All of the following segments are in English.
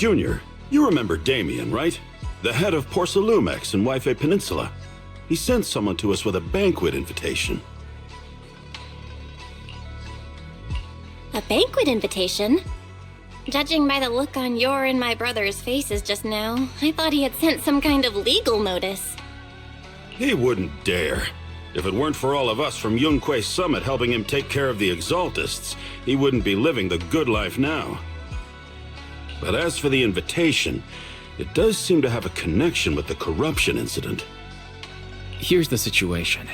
Junior, you remember Damien, right? The head of Porcelumex in Wife Peninsula. He sent someone to us with a banquet invitation. A banquet invitation? Judging by the look on your and my brother's faces just now, I thought he had sent some kind of legal notice. He wouldn't dare. If it weren't for all of us from Yunque Summit helping him take care of the Exaltists, he wouldn't be living the good life now. But as for the invitation, it does seem to have a connection with the corruption incident. Here's the situation.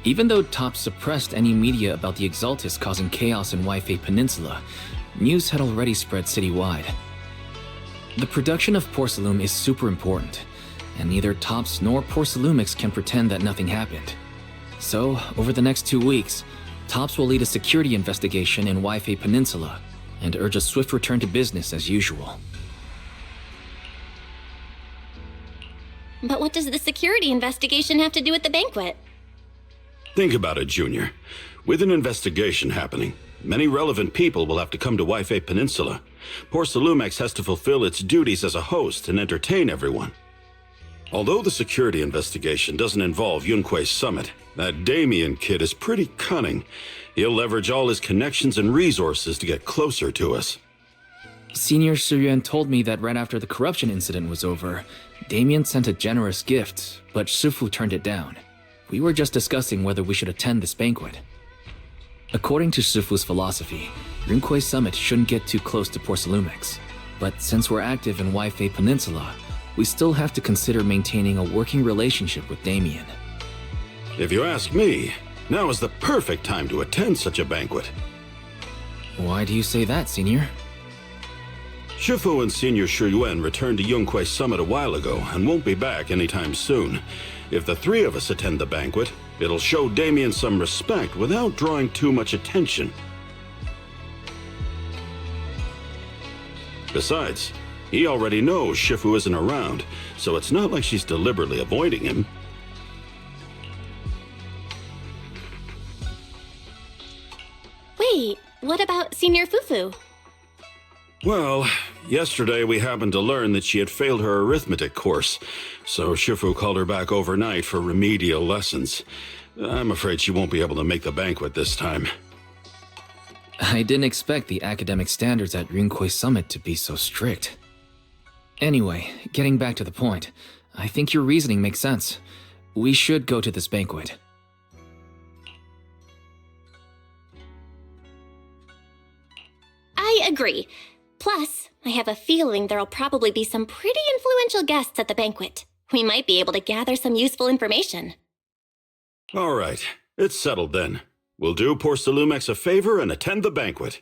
Even though Top suppressed any media about the Exaltists causing chaos in Wife Peninsula, news had already spread citywide. The production of Porcelume is super important, and neither Tops nor Porcelumix can pretend that nothing happened. So, over the next 2 weeks, Tops will lead a security investigation in Wife Peninsula, and urge a swift return to business as usual. But what does the security investigation have to do with the banquet? Think about it, Junior. With an investigation happening, many relevant people will have to come to Wife Peninsula. Porcelumex has to fulfill its duties as a host and entertain everyone. Although the security investigation doesn't involve Yunque Summit, that Damien kid is pretty cunning. He'll leverage all his connections and resources to get closer to us. Senior Suyuan told me that right after the corruption incident was over, Damien sent a generous gift, but Shifu turned it down. We were just discussing whether we should attend this banquet. According to Shifu's philosophy, Yunque Summit shouldn't get too close to Porcelumex. But since we're active in Wife Peninsula, we still have to consider maintaining a working relationship with Damien. If you ask me, now is the perfect time to attend such a banquet. Why do you say that, Senior? Shifu and Senior Shuyuan returned to Yunque Summit a while ago and won't be back anytime soon. If the three of us attend the banquet, it'll show Damien some respect without drawing too much attention. Besides, he already knows Shifu isn't around, so it's not like she's deliberately avoiding him. Wait, what about Senior Fufu? Well, yesterday we happened to learn that she had failed her arithmetic course, so Shifu called her back overnight for remedial lessons. I'm afraid she won't be able to make the banquet this time. I didn't expect the academic standards at Yunque Summit to be so strict. Anyway, getting back to the point, I think your reasoning makes sense. We should go to this banquet. I agree. Plus, I have a feeling there'll probably be some pretty influential guests at the banquet. We might be able to gather some useful information. All right, it's settled then. We'll do Porcelumex a favor and attend the banquet.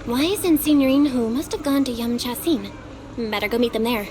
Wise and Signorine Hu must have gone to Yamchasin. Better go meet them there.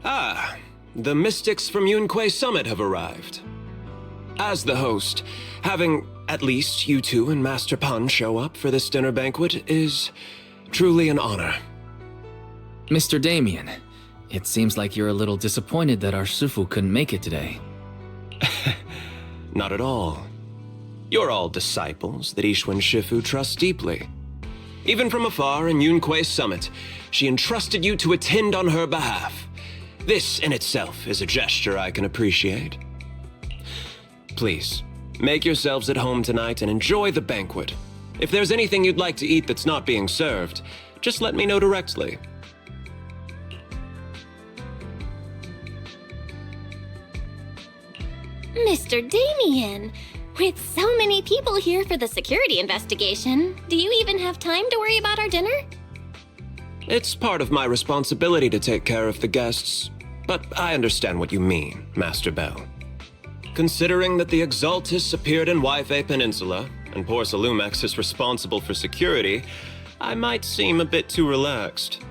Ah, the mystics from Yunque Summit have arrived. As the host, having at least you two and Master Pan show up for this dinner banquet is truly an honor. Mr. Damien, it seems like you're a little disappointed that our Shifu couldn't make it today. Not at all. You're all disciples that Ishwan Shifu trusts deeply. Even from afar in Yunque Summit, she entrusted you to attend on her behalf. This in itself is a gesture I can appreciate. Please, make yourselves at home tonight and enjoy the banquet. If there's anything you'd like to eat that's not being served, just let me know directly. Mr. Damien, with so many people here for the security investigation, do you even have time to worry about our dinner? It's part of my responsibility to take care of the guests, but I understand what you mean, Master Belle. Considering that the Exaltus appeared in Wife Peninsula, and Porcelumex is responsible for security, I might seem a bit too relaxed.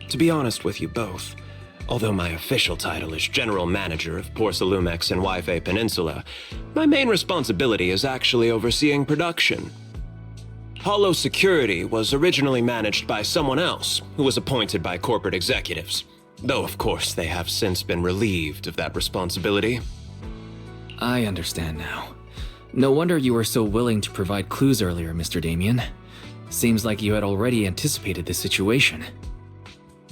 To be honest with you both, although my official title is General Manager of Porcelumex and Wife Peninsula, my main responsibility is actually overseeing production. Hollow Security was originally managed by someone else, who was appointed by corporate executives. Though, of course, they have since been relieved of that responsibility. I understand now. No wonder you were so willing to provide clues earlier, Mr. Damien. Seems like you had already anticipated this situation.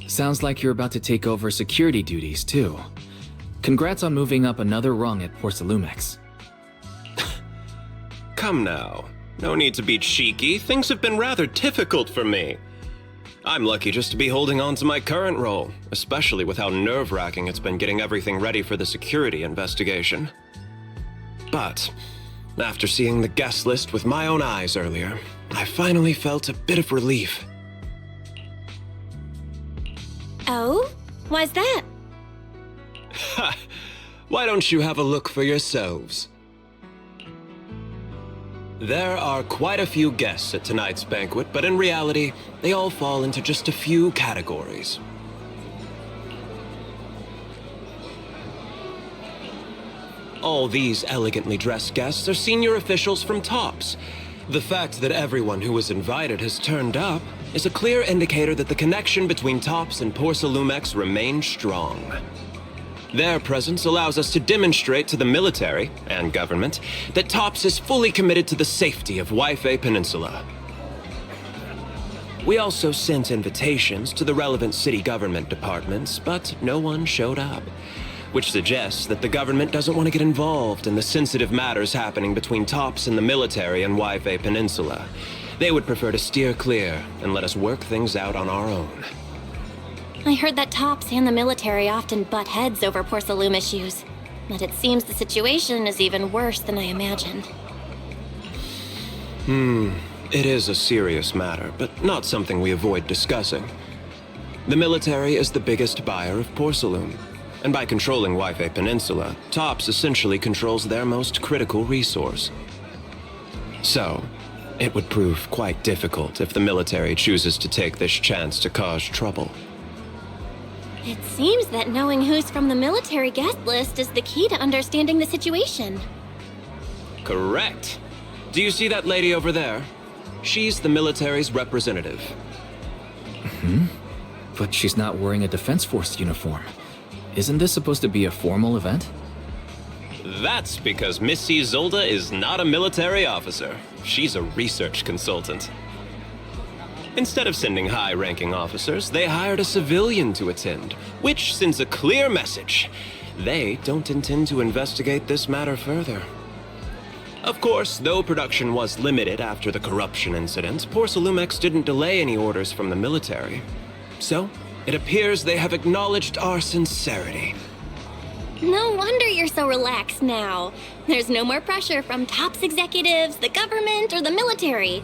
Sounds like you're about to take over security duties, too. Congrats on moving up another rung at Porcelumex. Come now. No need to be cheeky. Things have been rather difficult for me. I'm lucky just to be holding on to my current role, especially with how nerve-wracking it's been getting everything ready for the security investigation. But after seeing the guest list with my own eyes earlier, I finally felt a bit of relief. Oh? Why's that? Ha! Why don't you have a look for yourselves? There are quite a few guests at tonight's banquet, but in reality, they all fall into just a few categories. All these elegantly dressed guests are senior officials from TOPS. The fact that everyone who was invited has turned up is a clear indicator that the connection between TOPS and Porcelumex remains strong. Their presence allows us to demonstrate to the military and government that TOPS is fully committed to the safety of Wife Peninsula. We also sent invitations to the relevant city government departments, but no one showed up, which suggests that the government doesn't want to get involved in the sensitive matters happening between TOPS and the military and Wife Peninsula. They would prefer to steer clear and let us work things out on our own. I heard that TOPS and the military often butt heads over Porcelume issues, but it seems the situation is even worse than I imagined. It is a serious matter, but not something we avoid discussing. The military is the biggest buyer of Porcelume, and by controlling Wife Peninsula, TOPS essentially controls their most critical resource. So, it would prove quite difficult if the military chooses to take this chance to cause trouble. It seems that knowing who's from the military guest list is the key to understanding the situation. Correct. Do you see that lady over there? She's the military's representative. But she's not wearing a Defense Force uniform. Isn't this supposed to be a formal event? That's because Missy Zolda is not a military officer. She's a research consultant. Instead of sending high-ranking officers, they hired a civilian to attend, which sends a clear message. They don't intend to investigate this matter further. Of course, though production was limited after the corruption incident, Porcelumex didn't delay any orders from the military. So, it appears they have acknowledged our sincerity. No wonder you're so relaxed now. There's no more pressure from TOPS executives, the government, or the military.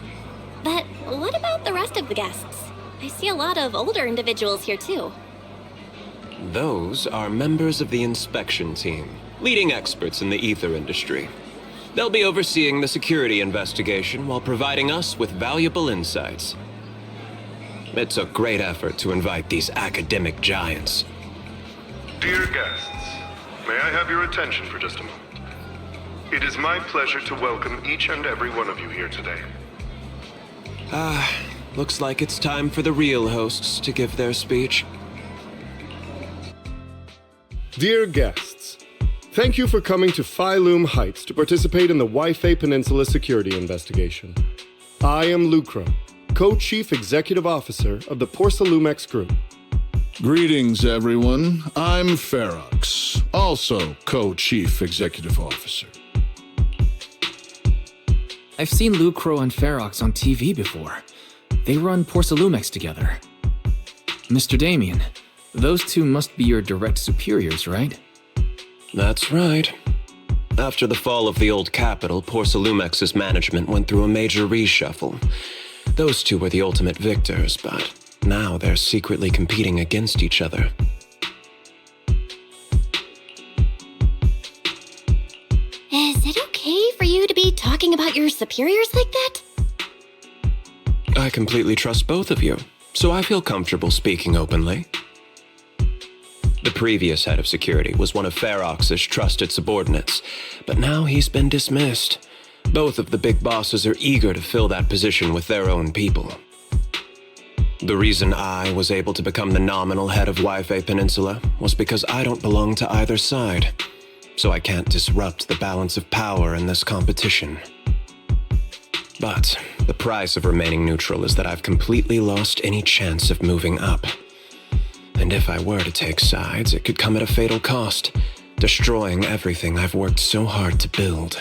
But what about the rest of the guests? I see a lot of older individuals here too. Those are members of the inspection team, leading experts in the ether industry. They'll be overseeing the security investigation while providing us with valuable insights. It took great effort to invite these academic giants. Dear guests, may I have your attention for just a moment? It is my pleasure to welcome each and every one of you here today. Looks like it's time for the real hosts to give their speech. Dear guests, thank you for coming to Phylum Heights to participate in the Wi-Fi Peninsula security investigation. I am Lucra, Co-Chief Executive Officer of the Porsalumex Group. Greetings, everyone. I'm Ferox, also Co-Chief Executive Officer. I've seen Lucro and Ferox on TV before. They run Porsalumex together. Mr. Damien, those two must be your direct superiors, right? That's right. After the fall of the old capital, Porsalumex's management went through a major reshuffle. Those two were the ultimate victors, but now they're secretly competing against each other. Is it okay for you to be talking about your superiors like that? I completely trust both of you, so I feel comfortable speaking openly. The previous head of security was one of Ferox's trusted subordinates, but now he's been dismissed. Both of the big bosses are eager to fill that position with their own people. The reason I was able to become the nominal head of Wi-Fi Peninsula was because I don't belong to either side, so I can't disrupt the balance of power in this competition. But the price of remaining neutral is that I've completely lost any chance of moving up. And if I were to take sides, it could come at a fatal cost, destroying everything I've worked so hard to build.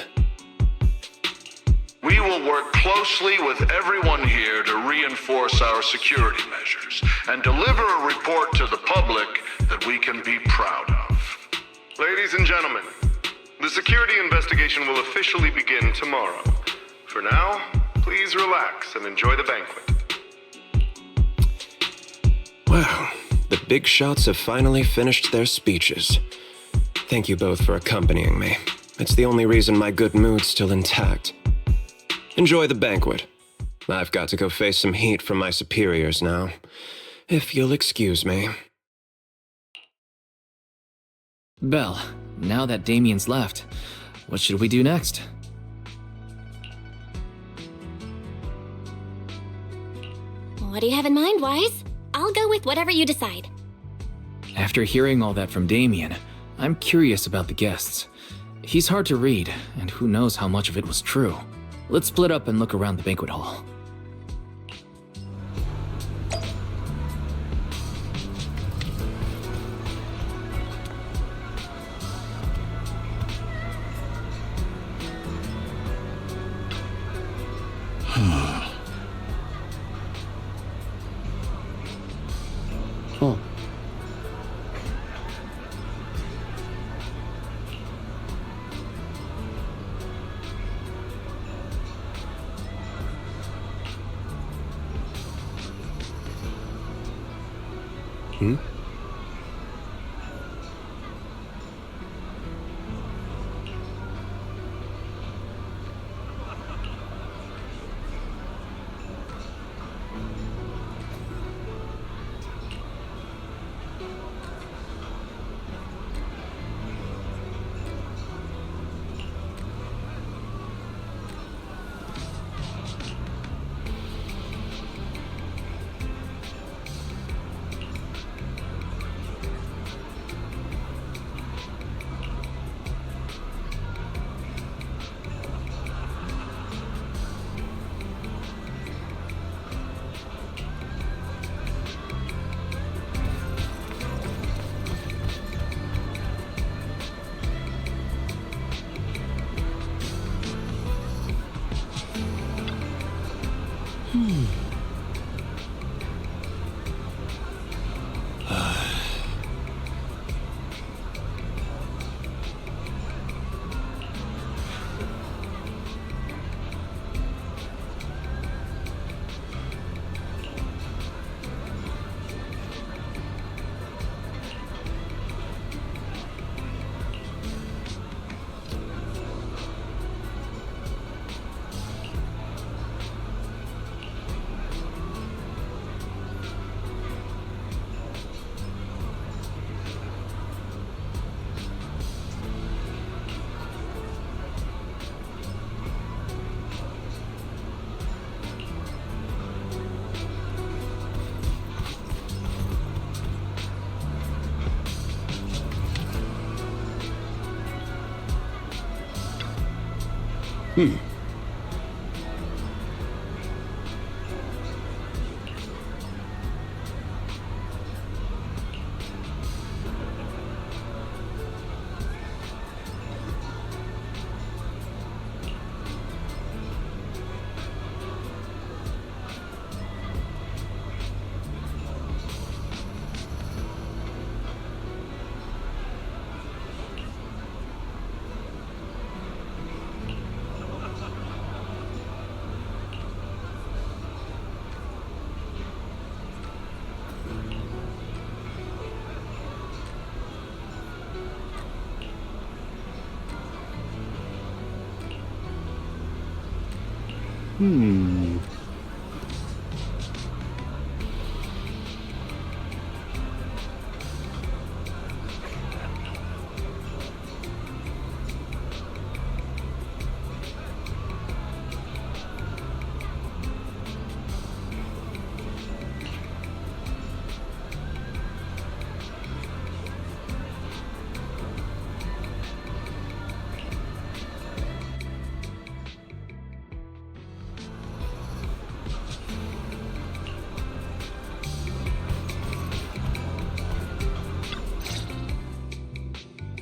We will work closely with everyone here to reinforce our security measures and deliver a report to the public that we can be proud of. Ladies and gentlemen, the security investigation will officially begin tomorrow. For now, please relax and enjoy the banquet. Wow, the big shots have finally finished their speeches. Thank you both for accompanying me. It's the only reason my good mood's still intact. Enjoy the banquet. I've got to go face some heat from my superiors now. If you'll excuse me. Belle, now that Damien's left, what should we do next? What do you have in mind, Wise? I'll go with whatever you decide. After hearing all that from Damien, I'm curious about the guests. He's hard to read, and who knows how much of it was true. Let's split up and look around the banquet hall. Oh.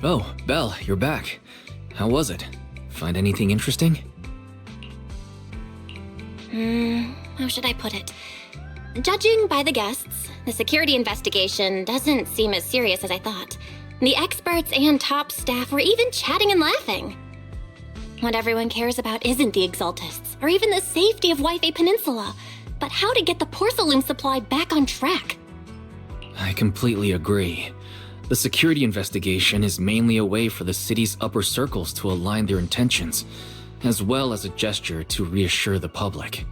Oh, Belle, you're back. How was it? Find anything interesting? How should I put it? Judging by the guests, the security investigation doesn't seem as serious as I thought. The experts and top staff were even chatting and laughing. What everyone cares about isn't the Exaltists, or even the safety of Wi-Fi Peninsula, but how to get the porcelain supply back on track. I completely agree. The security investigation is mainly a way for the city's upper circles to align their intentions, as well as a gesture to reassure the public.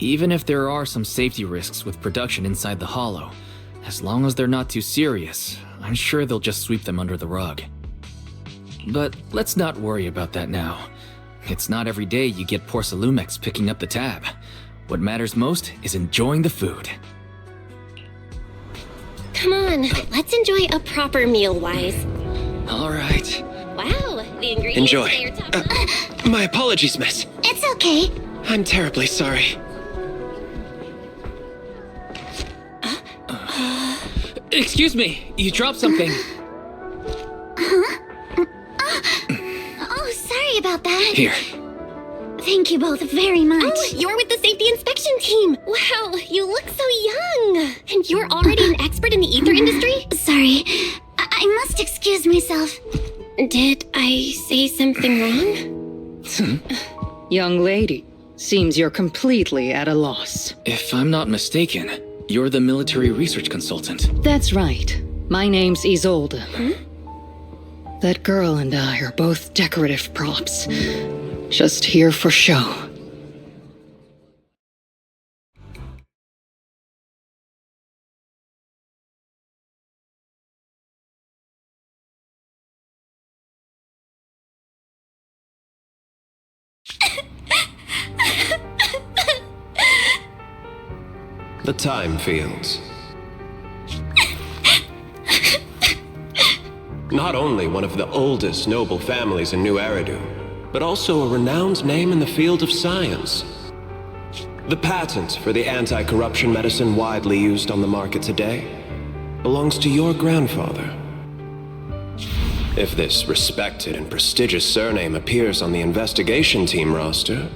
Even if there are some safety risks with production inside the Hollow, as long as they're not too serious, I'm sure they'll just sweep them under the rug. But let's not worry about that now. It's not every day you get Porcelumex picking up the tab. What matters most is enjoying the food. Come on, let's enjoy a proper meal, Wise. All right. Wow, the ingredients Enjoy. say you're top My apologies, miss. It's okay. I'm terribly sorry. Excuse me, you dropped something. Oh, sorry about that. Here. Thank you both very much. Oh, you're with the safety inspection team. Wow, you look so young. And you're already an expert in the ether industry? Sorry, I must excuse myself. Did I say something wrong? Young lady, seems you're completely at a loss. If I'm not mistaken, you're the military research consultant. That's right. My name's Isolde. That girl and I are both decorative props. Just here for show. The time fields. Not only one of the oldest noble families in New Eridu, but also a renowned name in the field of science. The patent for the anti-corruption medicine widely used on the market today belongs to your grandfather. If this respected and prestigious surname appears on the investigation team roster,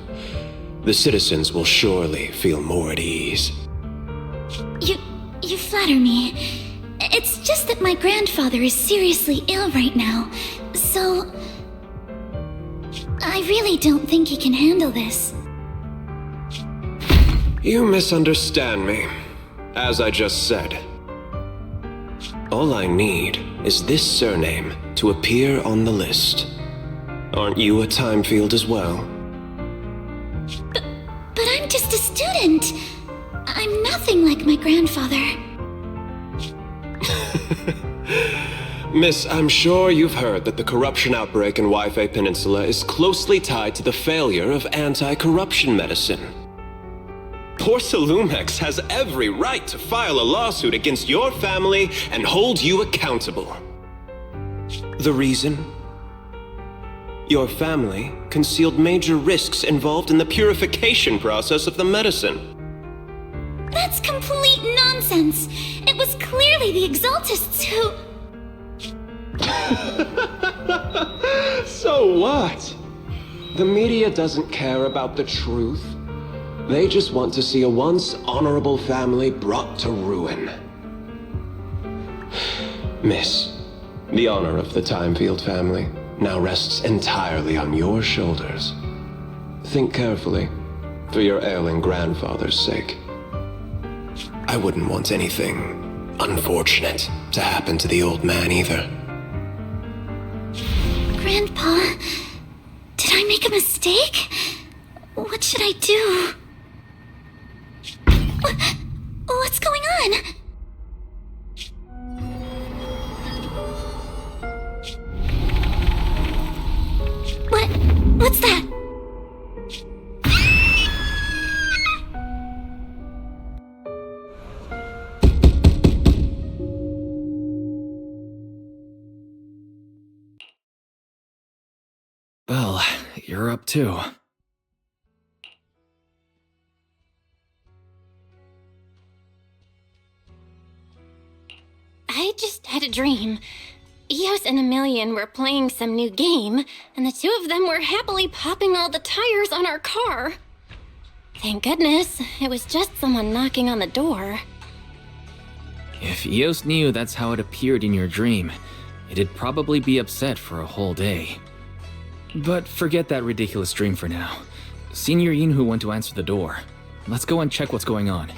the citizens will surely feel more at ease. You flatter me. It's just that my grandfather is seriously ill right now, so I really don't think he can handle this. You misunderstand me. As I just said, all I need is this surname to appear on the list. Aren't you a time field as well? But I'm just a student. I'm nothing like my grandfather. Miss, I'm sure you've heard that the corruption outbreak in Wi-Fi Peninsula is closely tied to the failure of anti-corruption medicine. Porcelumex has every right to file a lawsuit against your family and hold you accountable. The reason? Your family concealed major risks involved in the purification process of the medicine. That's complete nonsense. It was clearly the Exaltists who... So what? The media doesn't care about the truth. They just want to see a once honorable family brought to ruin. Miss, the honor of the Timefield family now rests entirely on your shoulders. Think carefully, for your ailing grandfather's sake. I wouldn't want anything unfortunate to happen to the old man either. Grandpa, did I make a mistake? What should I do? What's going on? What's that? Belle, you're up too. I just had a dream. Eos and Emilian were playing some new game, and the two of them were happily popping all the tires on our car. Thank goodness, it was just someone knocking on the door. If Eos knew that's how it appeared in your dream, it'd probably be upset for a whole day. But forget that ridiculous dream for now. Senior Yinhu went to answer the door. Let's go and check what's going on.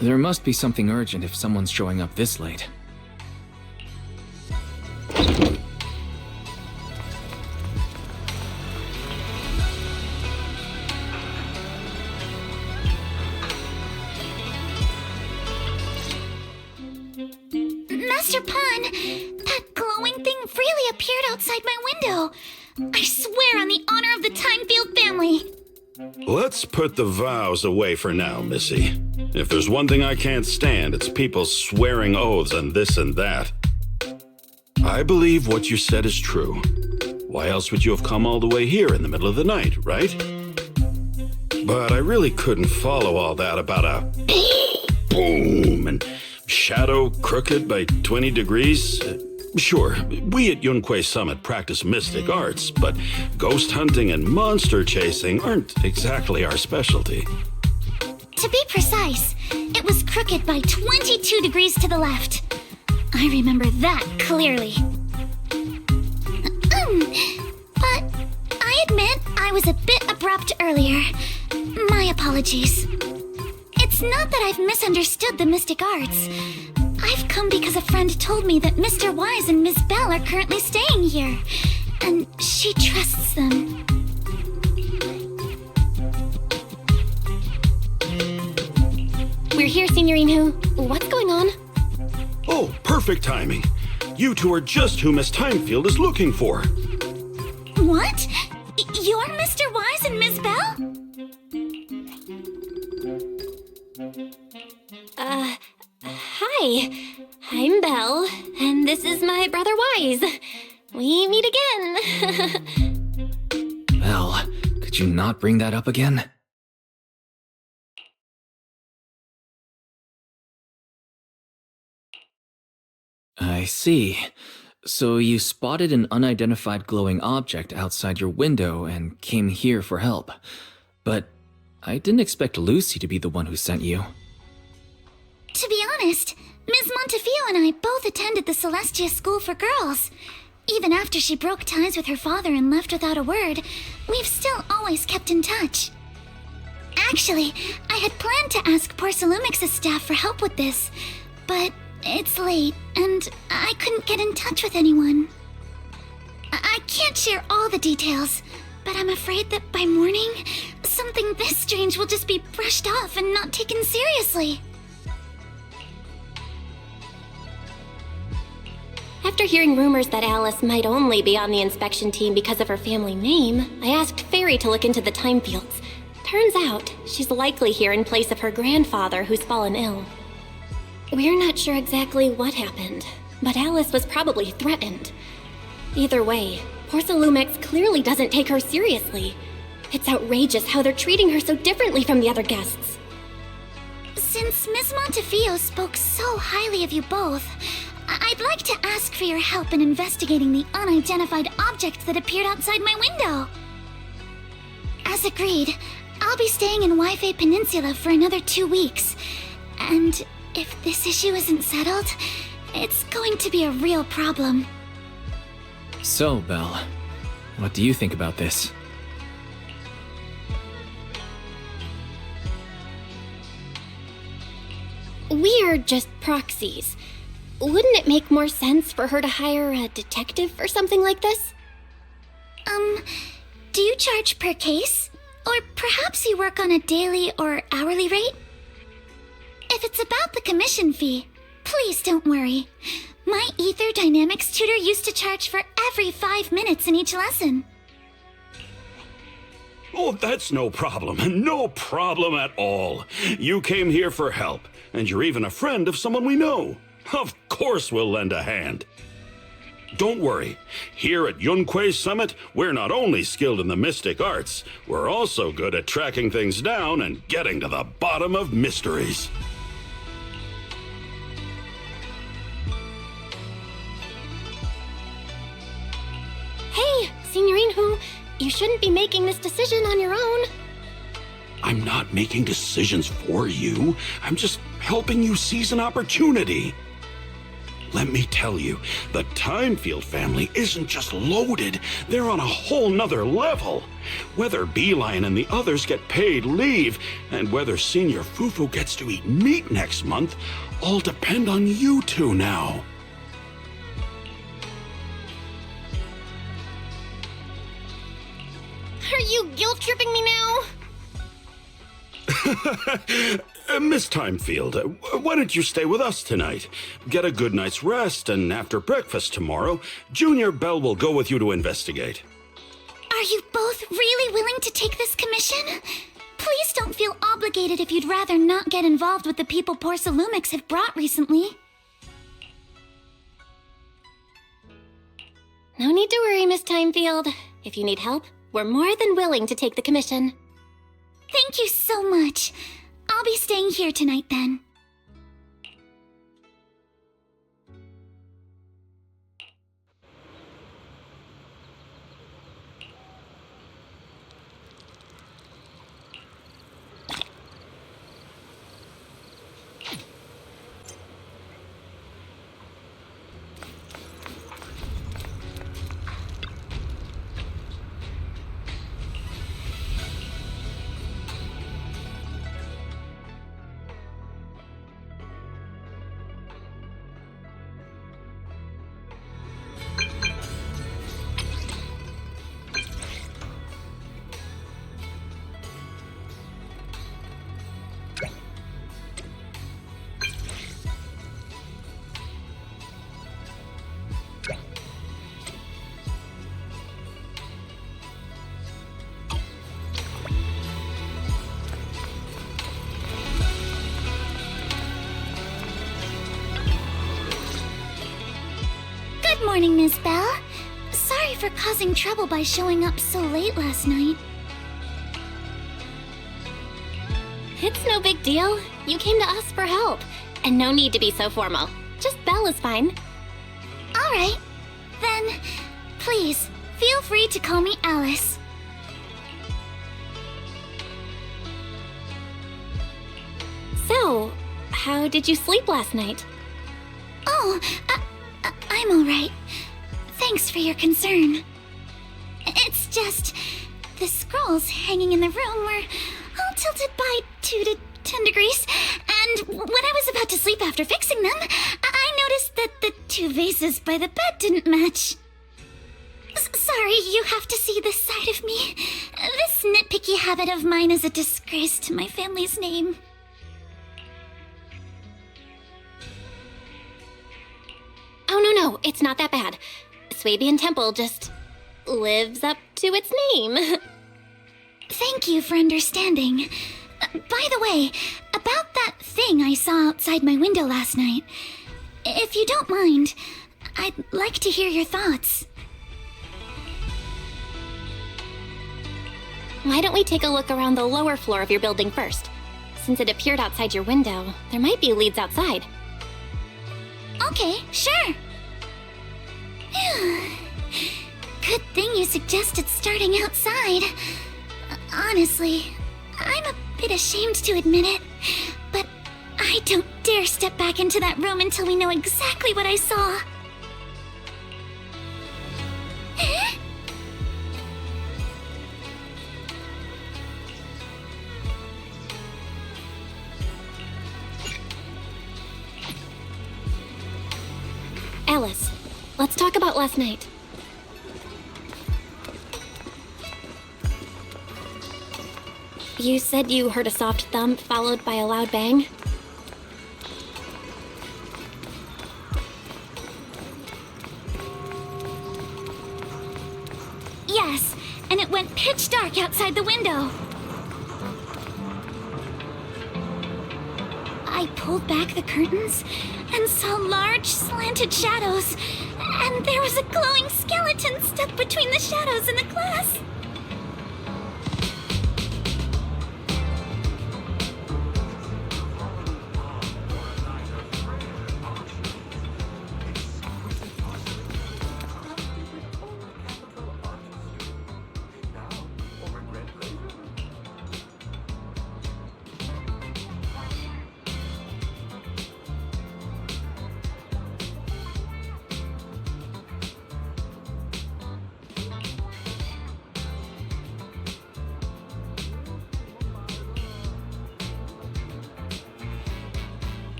There must be something urgent if someone's showing up this late. Master Pawn, that glowing thing freely appeared outside my window. I swear on the honor of the Timefield family. Let's put the vows away for now, Missy. If there's one thing I can't stand, it's people swearing oaths on this and that. I believe what you said is true. Why else would you have come all the way here in the middle of the night, right? But I really couldn't follow all that about a boom and shadow crooked by 20 degrees. Sure, we at Yunquei Summit practice mystic arts, but ghost hunting and monster chasing aren't exactly our specialty. To be precise, it was crooked by 22 degrees to the left. I remember that clearly. But I admit I was a bit abrupt earlier. My apologies. It's not that I've misunderstood the mystic arts. I've come because a friend told me that Mr. Wise and Miss Belle are currently staying here, and she trusts them. We're here, Signorino. What's going on? Oh, perfect timing. You two are just who Miss Timefield is looking for. What? You're Mr. Wise and Miss Belle? Hi. I'm Belle, and this is my brother Wise. We meet again. Belle, could you not bring that up again? I see. So you spotted an unidentified glowing object outside your window and came here for help. But I didn't expect Lucy to be the one who sent you. To be honest, Ms. Montefiore and I both attended the Celestia School for Girls. Even after she broke ties with her father and left without a word, we've still always kept in touch. Actually, I had planned to ask Porcelumix's staff for help with this, but it's late, and I couldn't get in touch with anyone. I can't share all the details, but I'm afraid that by morning, something this strange will just be brushed off and not taken seriously. After hearing rumors that Alice might only be on the inspection team because of her family name, I asked Fairy to look into the Timefields. Turns out, she's likely here in place of her grandfather who's fallen ill. We're not sure exactly what happened, but Alice was probably threatened. Either way, Porcelumex clearly doesn't take her seriously. It's outrageous how they're treating her so differently from the other guests. Since Ms. Montefiore spoke so highly of you both, I'd like to ask for your help in investigating the unidentified object that appeared outside my window. As agreed, I'll be staying in Wi-Fi Peninsula for another 2 weeks. And if this issue isn't settled, it's going to be a real problem. So, Belle, what do you think about this? We're just proxies. Wouldn't it make more sense for her to hire a detective or something like this? Do you charge per case? Or perhaps you work on a daily or hourly rate? If it's about the commission fee, please don't worry. My Ether Dynamics tutor used to charge for every 5 minutes in each lesson. Oh, that's no problem. No problem at all. You came here for help, and you're even a friend of someone we know. Of course we'll lend a hand. Don't worry. Here at Yunque Summit, we're not only skilled in the mystic arts, we're also good at tracking things down and getting to the bottom of mysteries. Hey, Signorine Hu, you shouldn't be making this decision on your own. I'm not making decisions for you. I'm just helping you seize an opportunity. Let me tell you, the Timefield family isn't just loaded, they're on a whole nother level. Whether Beeline and the others get paid leave, and whether Senior Fufu gets to eat meat next month, all depend on you two now. Are you guilt-tripping me now? Miss Timefield, why don't you stay with us tonight? Get a good night's rest, and after breakfast tomorrow, Junior Belle will go with you to investigate. Are you both really willing to take this commission? Please don't feel obligated if you'd rather not get involved with the people Porcelumex have brought recently. No need to worry, Miss Timefield. If you need help, we're more than willing to take the commission. Thank you so much. I'll be staying here tonight then. Good morning, Miss Belle. Sorry for causing trouble by showing up so late last night. It's no big deal. You came to us for help. And no need to be so formal. Just Belle is fine. All right. Then, please, feel free to call me Alice. So, how did you sleep last night? Oh, I'm all right. Thanks for your concern. It's just, the scrolls hanging in the room were all tilted by 2 to 10 degrees, and when I was about to sleep after fixing them, I noticed that the 2 vases by the bed didn't match. Sorry, you have to see this side of me. This nitpicky habit of mine is a disgrace to my family's name. Oh, no, it's not that bad. Swabian Temple just lives up to its name. Thank you for understanding. By the way, about that thing I saw outside my window last night, if you don't mind, I'd like to hear your thoughts. Why don't we take a look around the lower floor of your building first? Since it appeared outside your window, there might be leads outside. Okay, sure. Good thing you suggested starting outside. Honestly, I'm a bit ashamed to admit it, but I don't dare step back into that room until we know exactly what I saw. Alice, let's talk about last night. You said you heard a soft thump followed by a loud bang? Yes, and it went pitch dark outside the window. I pulled back the curtains and saw large slanted shadows, and there was a glowing skeleton stuck between the shadows and the glass.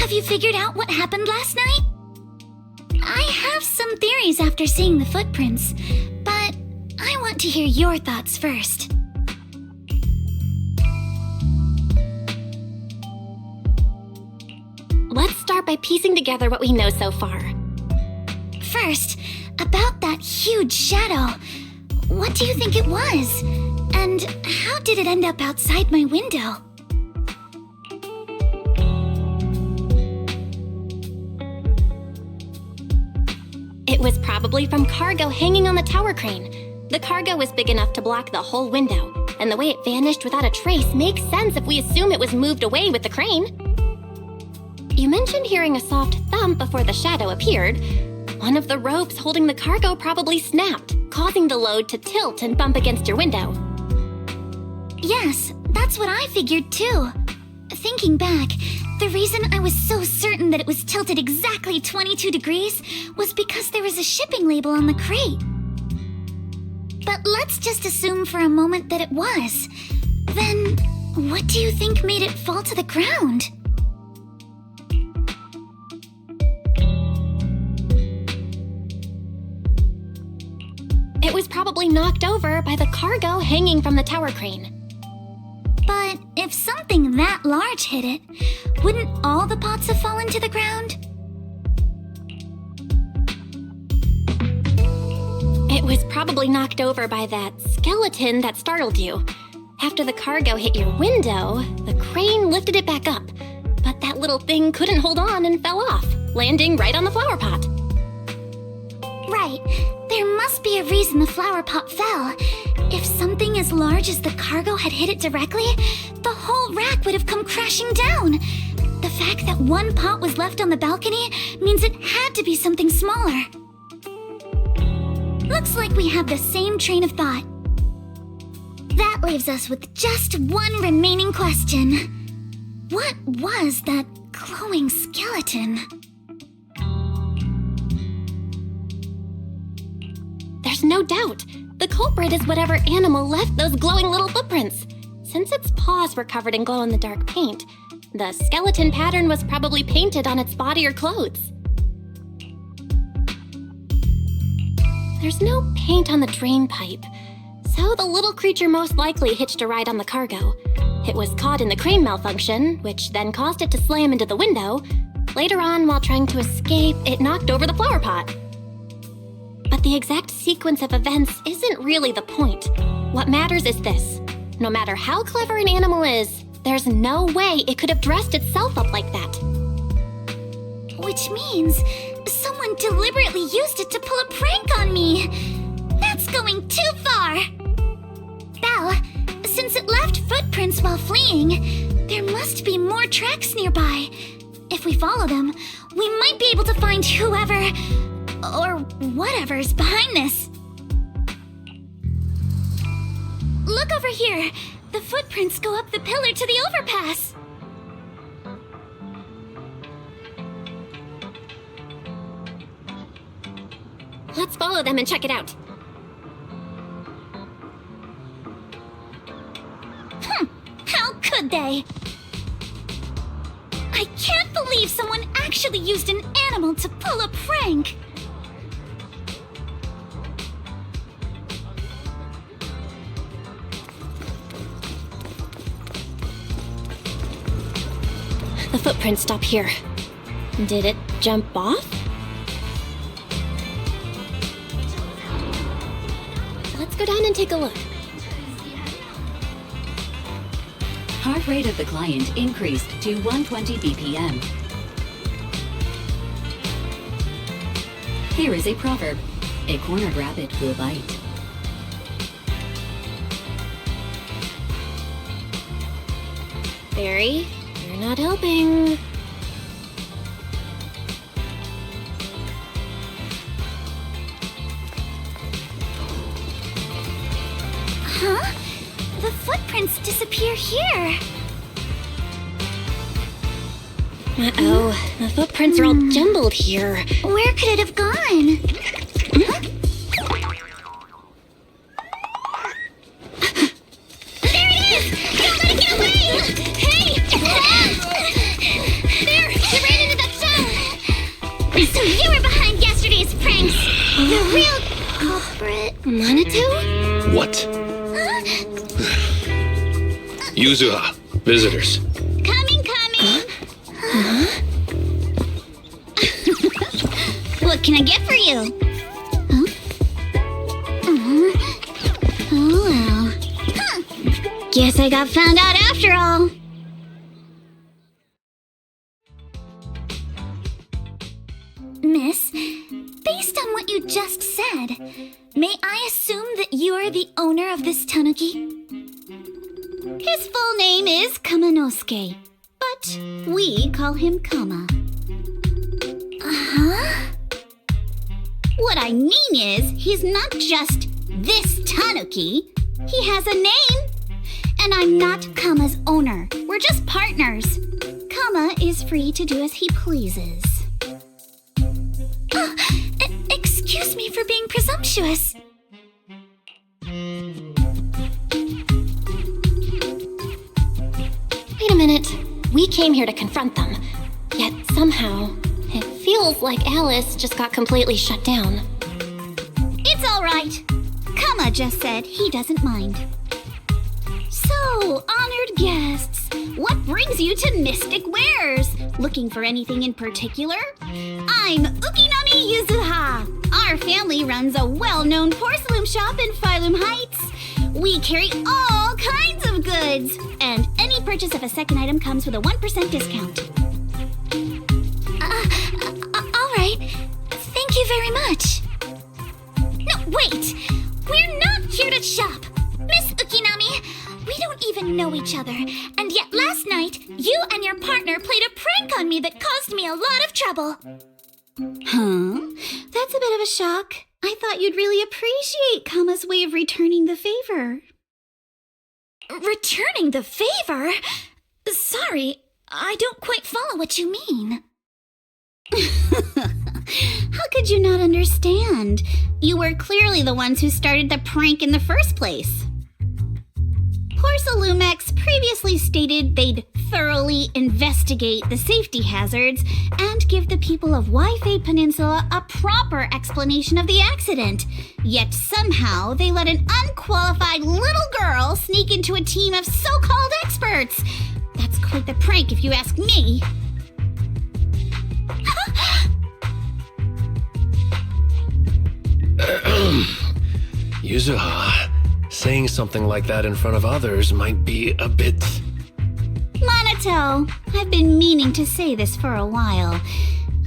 Have you figured out what happened last night? I have some theories after seeing the footprints, but I want to hear your thoughts first. Let's start by piecing together what we know so far. First, about that huge shadow. What do you think it was? And how did it end up outside my window? It was probably from cargo hanging on the tower crane. The cargo was big enough to block the whole window, and the way it vanished without a trace makes sense if we assume it was moved away with the crane. You mentioned hearing a soft thump before the shadow appeared. One of the ropes holding the cargo probably snapped, causing the load to tilt and bump against your window. Yes, that's what I figured too. Thinking back, the reason I was so certain that it was tilted exactly 22 degrees was because there was a shipping label on the crate. But let's just assume for a moment that it was. Then, what do you think made it fall to the ground? It was probably knocked over by the cargo hanging from the tower crane. But if something that large hit it, wouldn't all the pots have fallen to the ground? It was probably knocked over by that skeleton that startled you. After the cargo hit your window, the crane lifted it back up, but that little thing couldn't hold on and fell off, landing right on the flower pot. Right. There must be a reason the flower pot fell. If something as large as the cargo had hit it directly, the whole rack would have come crashing down. The fact that one pot was left on the balcony means it had to be something smaller. Looks like we have the same train of thought. That leaves us with just one remaining question. What was that glowing skeleton? There's no doubt. The culprit is whatever animal left those glowing little footprints. Since its paws were covered in glow-in-the-dark paint, the skeleton pattern was probably painted on its body or clothes. There's no paint on the drain pipe, so the little creature most likely hitched a ride on the cargo. It was caught in the crane malfunction, which then caused it to slam into the window. Later on, while trying to escape, it knocked over the flower pot. But the exact sequence of events isn't really the point. What matters is this. No matter how clever an animal is, there's no way it could have dressed itself up like that. Which means someone deliberately used it to pull a prank on me. That's going too far. Belle, since it left footprints while fleeing, there must be more tracks nearby. If we follow them, we might be able to find whoever or whatever's behind this. Look over here. The footprints go up the pillar to the overpass. Let's follow them and check it out. How could they? I can't believe someone actually used an animal to pull a prank. The footprints stop here. Did it jump off? Let's go down and take a look. Heart rate of the client increased to 120 BPM. Here is a proverb. A cornered rabbit will bite. Barry, you're not helping. Huh? The footprints disappear here. Uh-oh, the footprints are all jumbled here. Where could it have gone? Huh? There it is! Don't let it get away! Hey! There! It ran So you were behind yesterday's pranks! The real culprit... Manitou? What? Yuzuha, visitors. Coming! What can I get for you? Oh well. Guess I got found out after all. Miss, based on what you just said, may I assume that you are the owner of this tanuki? His full name is Kamanosuke, but we call him Kama. Uh-huh. What I mean is, he's not just this tanuki. He has a name. And I'm not Kama's owner. We're just partners. Kama is free to do as he pleases. Excuse me for being presumptuous. Wait a minute. We came here to confront them. Yet somehow, it feels like Alice just got completely shut down. It's all right. Kama just said he doesn't mind. So, honored guests, what brings you to Mystic Wares? Looking for anything in particular? I'm Ukinami Yuzuha. Our family runs a well-known porcelain shop in Phylum Heights. We carry all kinds of goods, and any purchase of a second item comes with a 1% discount. All right. Thank you very much. No, wait! We're not here to shop! Miss Ukinami, we don't even know each other, and yet last night, you and your partner played a prank on me that caused me a lot of trouble. Huh? That's a bit of a shock. I thought you'd really appreciate Kama's way of returning the favor. Returning the favor? Sorry, I don't quite follow what you mean. How could you not understand? You were clearly the ones who started the prank in the first place. Porcelumex previously stated they'd thoroughly investigate the safety hazards and give the people of Waifei Peninsula a proper explanation of the accident. Yet somehow they let an unqualified little girl sneak into a team of so-called experts. That's quite the prank if you ask me. Yuzuha, saying something like that in front of others might be a bit... Monato, I've been meaning to say this for a while.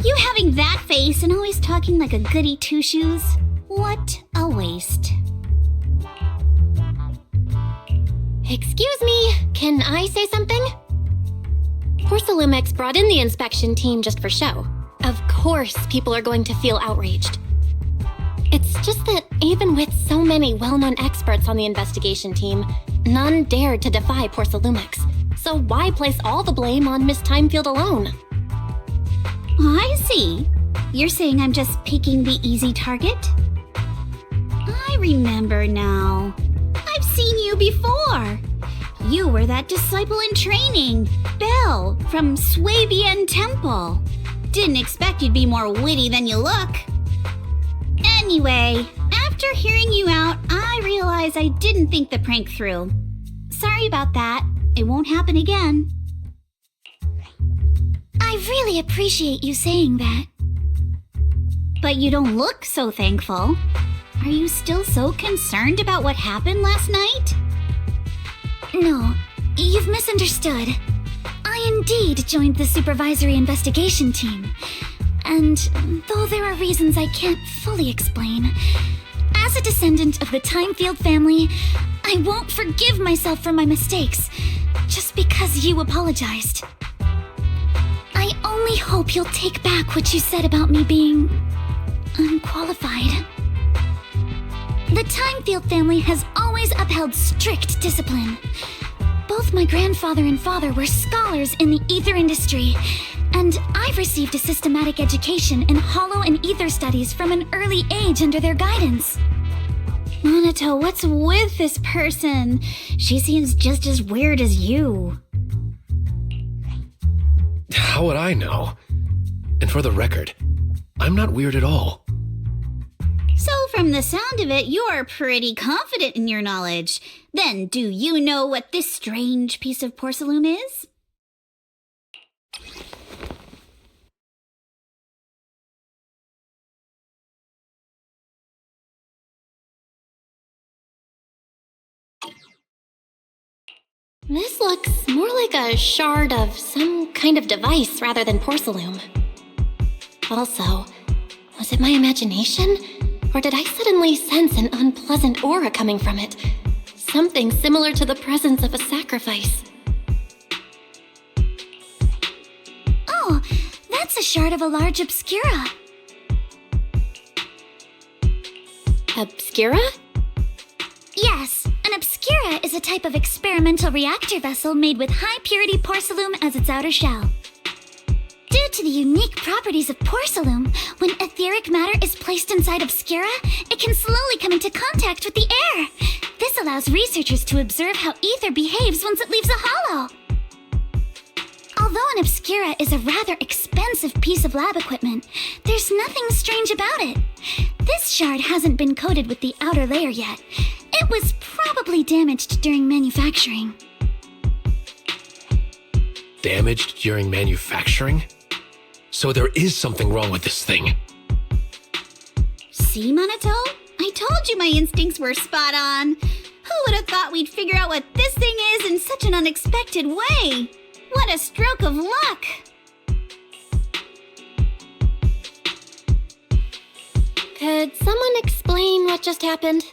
You having that face and always talking like a goody two-shoes? What a waste. Excuse me, can I say something? Porcelumex brought in the inspection team just for show. Of course people are going to feel outraged. It's just that even with so many well-known experts on the investigation team, none dared to defy Porcelumex. So why place all the blame on Miss Timefield alone? I see. You're saying I'm just picking the easy target? I remember now. I've seen you before. You were that disciple in training, Belle, from Swabian Temple. Didn't expect you'd be more witty than you look. Anyway, after hearing you out, I realized I didn't think the prank through. Sorry about that. It won't happen again. I really appreciate you saying that. But you don't look so thankful. Are you still so concerned about what happened last night? No, you've misunderstood. I indeed joined the supervisory investigation team. And though there are reasons I can't fully explain, as a descendant of the Timefield family, I won't forgive myself for my mistakes just because you apologized. I only hope you'll take back what you said about me being unqualified. The Timefield family has always upheld strict discipline. Both my grandfather and father were scholars in the ether industry, and I've received a systematic education in hollow and ether studies from an early age under their guidance. Monato, what's with this person? She seems just as weird as you. How would I know? And for the record, I'm not weird at all. So from the sound of it, you're pretty confident in your knowledge. Then, do you know what this strange piece of porcelain is? This looks more like a shard of some kind of device rather than porcelain. Also, was it my imagination? Or did I suddenly sense an unpleasant aura coming from it? Something similar to the presence of a sacrifice. Oh, that's a shard of a large obscura. Obscura? Yes, an obscura is a type of experimental reactor vessel made with high-purity porcelain as its outer shell. Due to the unique properties of porcelain, when etheric matter is placed inside obscura, it can slowly come into contact with the air. This allows researchers to observe how ether behaves once it leaves a hollow. Although an obscura is a rather expensive piece of lab equipment, there's nothing strange about it. This shard hasn't been coated with the outer layer yet. It was probably damaged during manufacturing. Damaged during manufacturing? So there is something wrong with this thing. See, Minato? I told you my instincts were spot on. Who would have thought we'd figure out what this thing is in such an unexpected way? What a stroke of luck! Could someone explain what just happened?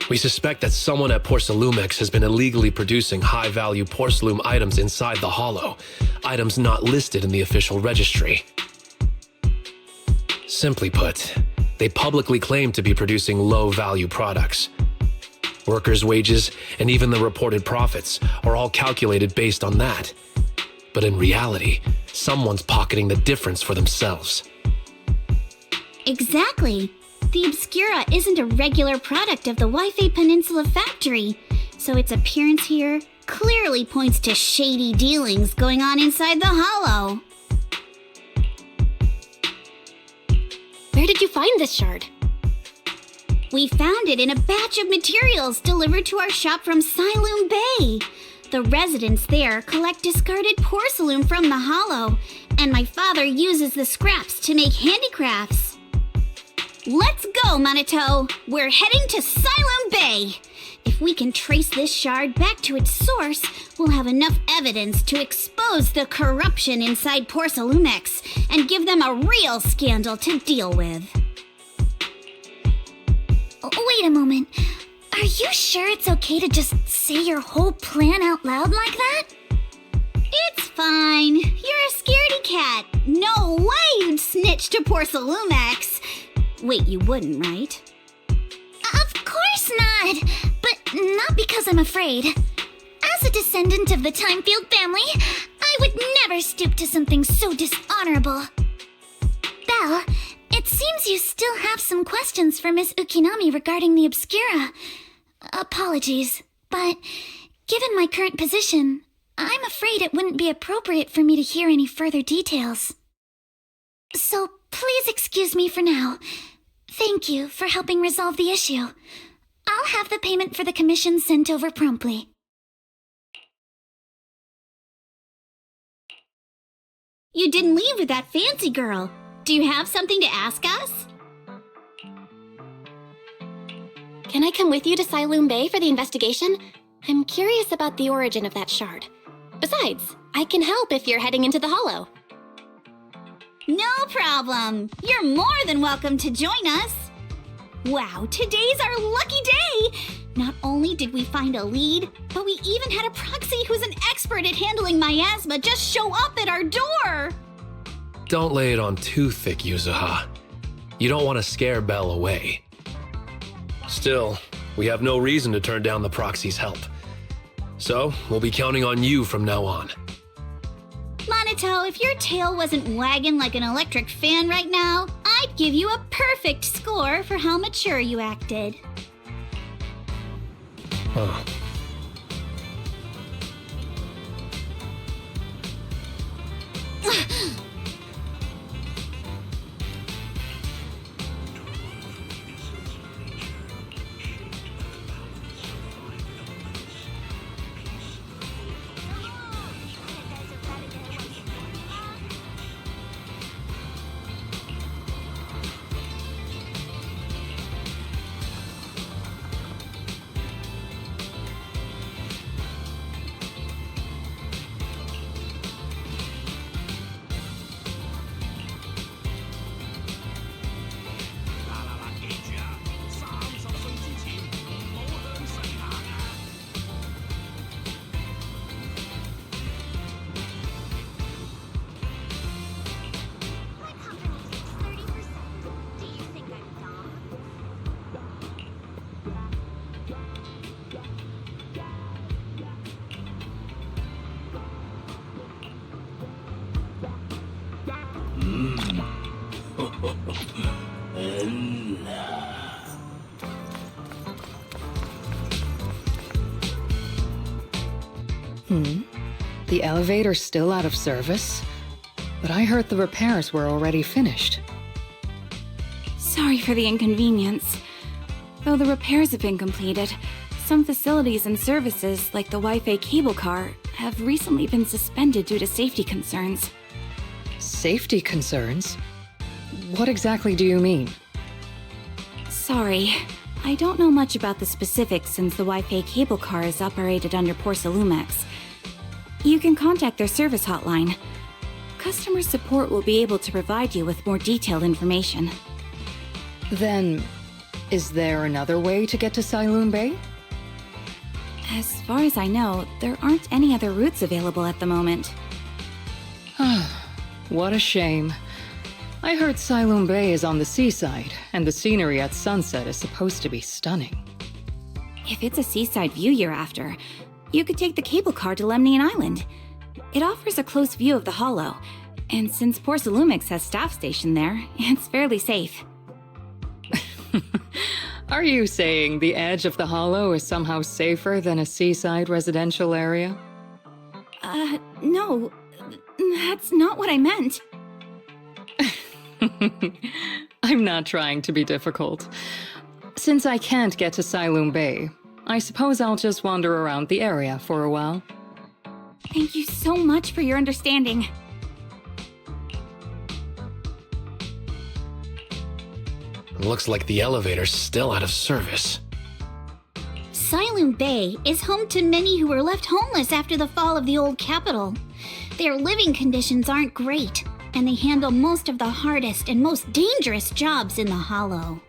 We suspect that someone at Porcelumex has been illegally producing high-value porcelain items inside the hollow, items not listed in the official registry. Simply put, they publicly claim to be producing low-value products. Workers' wages and even the reported profits are all calculated based on that. But in reality, someone's pocketing the difference for themselves. Exactly. The Obscura isn't a regular product of the Wi-Fi Peninsula factory, so its appearance here clearly points to shady dealings going on inside the hollow. Where did you find this shard? We found it in a batch of materials delivered to our shop from Siloon Bay. The residents there collect discarded porcelain from the hollow, and my father uses the scraps to make handicrafts. Let's go, Minato! We're heading to Siloon Bay! If we can trace this shard back to its source, we'll have enough evidence to expose the corruption inside Porcelumex and give them a real scandal to deal with. Wait a moment. Are you sure it's okay to just say your whole plan out loud like that? It's fine. You're a scaredy cat. No way you'd snitch to Porcelumex. Wait, you wouldn't, right? Of course not. But not because I'm afraid. As a descendant of the Timefield family, I would never stoop to something so dishonorable. Belle, it seems you still have some questions for Miss Ukinami regarding the Obscura. Apologies, but given my current position, I'm afraid it wouldn't be appropriate for me to hear any further details. So please excuse me for now. Thank you for helping resolve the issue. I'll have the payment for the commission sent over promptly. You didn't leave with that fancy girl. Do you have something to ask us? Can I come with you to Siloon Bay for the investigation? I'm curious about the origin of that shard. Besides, I can help if you're heading into the hollow. No problem. You're more than welcome to join us. Wow, today's our lucky day. Not only did we find a lead, but we even had a proxy who's an expert at handling miasma just show up at our door. Don't lay it on too thick, Yuzuha. You don't want to scare Belle away. Still, we have no reason to turn down the proxy's help. So, we'll be counting on you from now on. Minato, if your tail wasn't wagging like an electric fan right now, I'd give you a perfect score for how mature you acted. Huh. The elevator's still out of service? But I heard the repairs were already finished. Sorry for the inconvenience. Though the repairs have been completed, some facilities and services, like the Wi-Fi cable car, have recently been suspended due to safety concerns. Safety concerns? What exactly do you mean? Sorry, I don't know much about the specifics since the Wi-Fi cable car is operated under Porcelumex. You can contact their service hotline. Customer support will be able to provide you with more detailed information. Then, is there another way to get to Sailoon Bay? As far as I know, there aren't any other routes available at the moment. What a shame. I heard Sailoon Bay is on the seaside, and the scenery at sunset is supposed to be stunning. If it's a seaside view you're after, you could take the cable car to Lemnian Island. It offers a close view of the hollow, and since Porcelumex has staff stationed there, it's fairly safe. Are you saying the edge of the hollow is somehow safer than a seaside residential area? No. That's not what I meant. I'm not trying to be difficult. Since I can't get to Sailoon Bay, I suppose I'll just wander around the area for a while. Thank you so much for your understanding. Looks like the elevator's still out of service. Sailoon Bay is home to many who were left homeless after the fall of the old capital. Their living conditions aren't great, and they handle most of the hardest and most dangerous jobs in the hollow.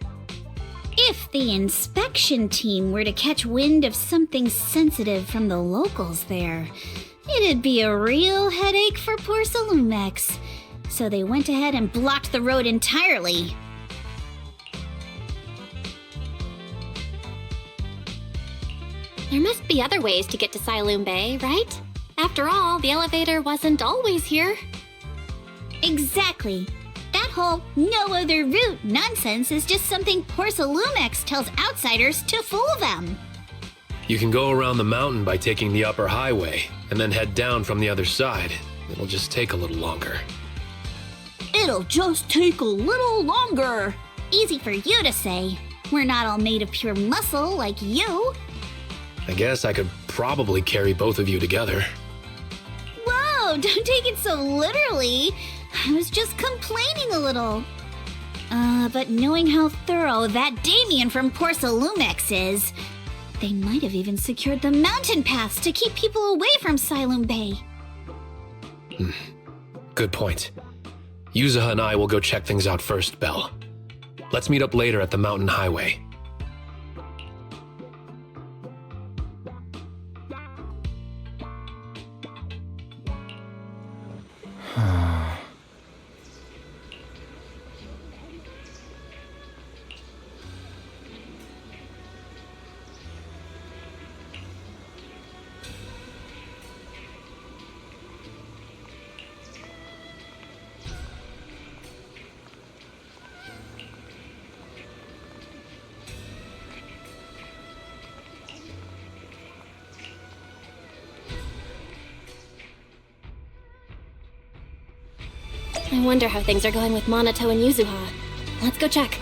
If the inspection team were to catch wind of something sensitive from the locals there, it'd be a real headache for Porcelumex. So they went ahead and blocked the road entirely. There must be other ways to get to Sailoon Bay, right? After all, the elevator wasn't always here. Exactly. That whole no other route nonsense is just something Porcelumex tells outsiders to fool them. You can go around the mountain by taking the upper highway, and then head down from the other side. It'll just take a little longer. It'll just take a little longer. Easy for you to say. We're not all made of pure muscle like you. I guess I could probably carry both of you together. Whoa, don't take it so literally. I was just complaining a little. But knowing how thorough that Damien from Porcelumex is, they might have even secured the mountain paths to keep people away from Sailoon Bay. Good point. Yuzaha and I will go check things out first, Belle. Let's meet up later at the mountain highway. I wonder how things are going with Monato and Yuzuha. Let's go check.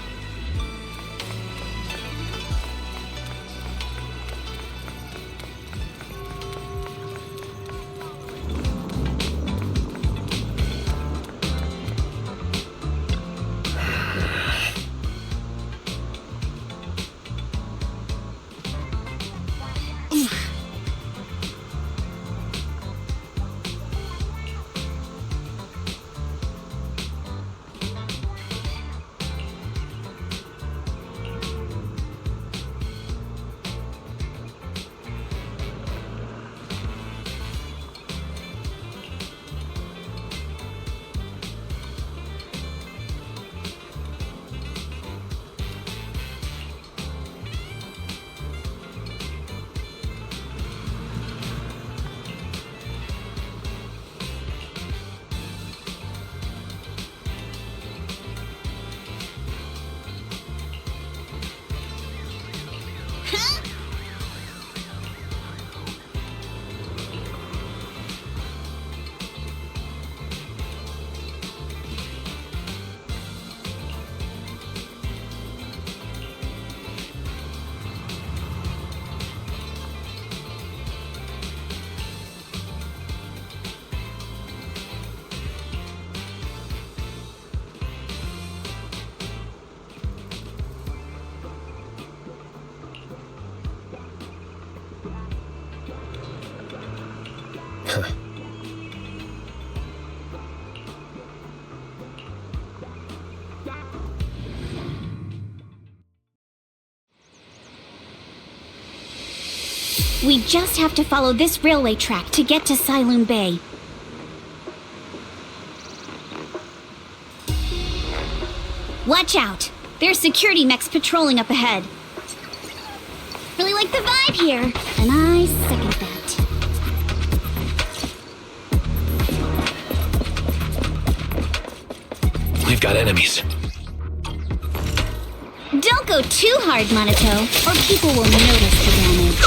We just have to follow this railway track to get to Sailoon Bay. Watch out! There's security mechs patrolling up ahead. Really like the vibe here, and I second that. We've got enemies. Don't go too hard, Monato, or people will notice the damage.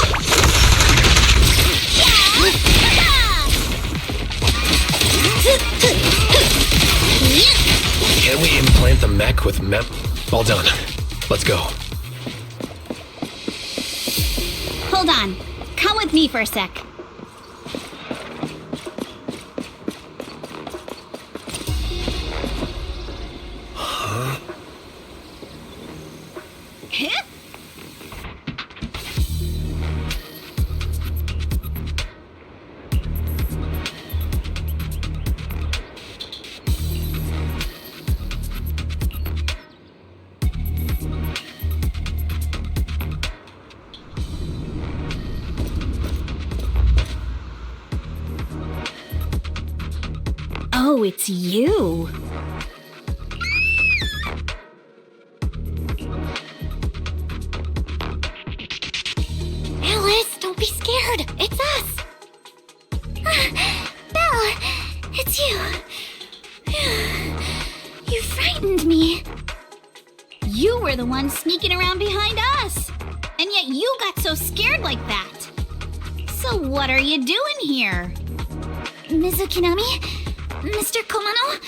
Can we implant the mech with All done. Let's go. Hold on. Come with me for a sec. Huh? Oh, it's you. Alice, don't be scared. It's us. Belle, it's you. You frightened me. You were the one sneaking around behind us. And yet you got so scared like that. So what are you doing here? Mizukinami? Mr. Komano?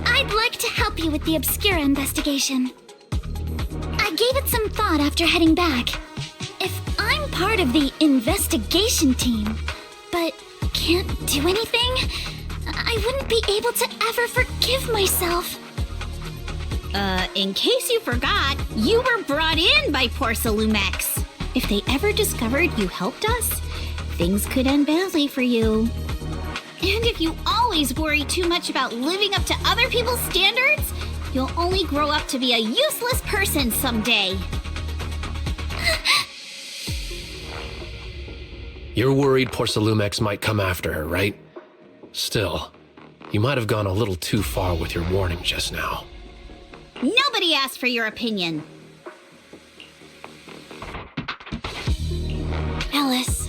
I'd like to help you with the Obscura investigation. I gave it some thought after heading back. If I'm part of the investigation team, but can't do anything, I wouldn't be able to ever forgive myself. In case you forgot, you were brought in by Porcelumex. If they ever discovered you helped us, things could end badly for you. And if you always worry too much about living up to other people's standards, you'll only grow up to be a useless person someday. You're worried Porcelumex might come after her, right? Still, you might have gone a little too far with your warning just now. Nobody asked for your opinion. Alice,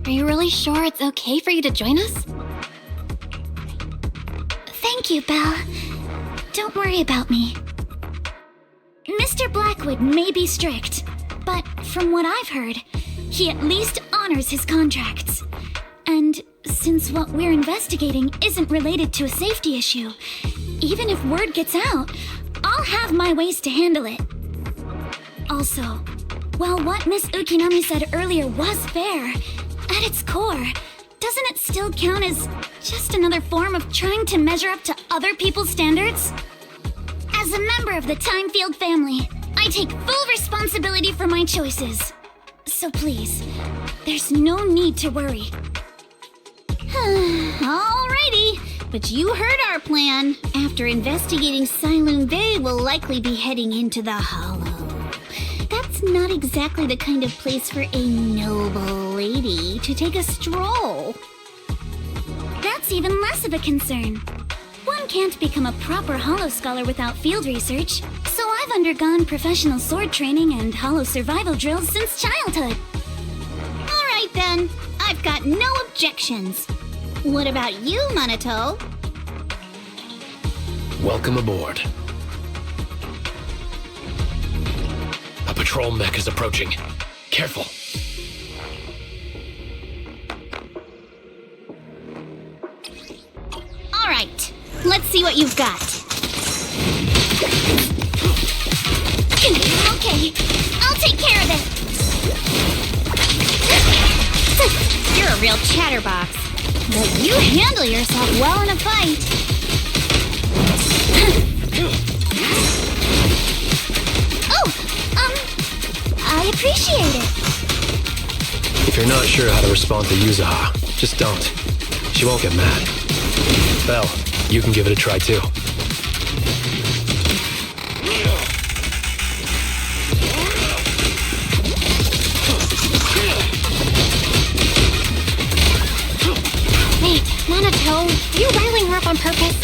are you really sure it's okay for you to join us? Thank you, Belle. Don't worry about me. Mr. Blackwood may be strict, but from what I've heard, he at least honors his contracts. And since what we're investigating isn't related to a safety issue, even if word gets out, I'll have my ways to handle it. Also, while what Miss Ukinami said earlier was fair, at its core, doesn't it still count as just another form of trying to measure up to other people's standards? As a member of the Timefield family, I take full responsibility for my choices. So please, there's no need to worry. Alrighty, but you heard our plan. After investigating Sailoon Bay, we'll likely be heading into the Hollow. That's not exactly the kind of place for a noble lady to take a stroll. That's even less of a concern. One can't become a proper Hollow scholar without field research, so I've undergone professional sword training and Hollow survival drills since childhood. Alright then, I've got no objections. What about you, Monato? Welcome aboard. A patrol mech is approaching. Careful. All right, let's see what you've got. Okay, I'll take care of it. You're a real chatterbox, but you handle yourself well in a fight. I appreciate it. If you're not sure how to respond to Yuzaha, just don't. She won't get mad. Belle, you can give it a try too. Wait, Nanato, are you riling her up on purpose?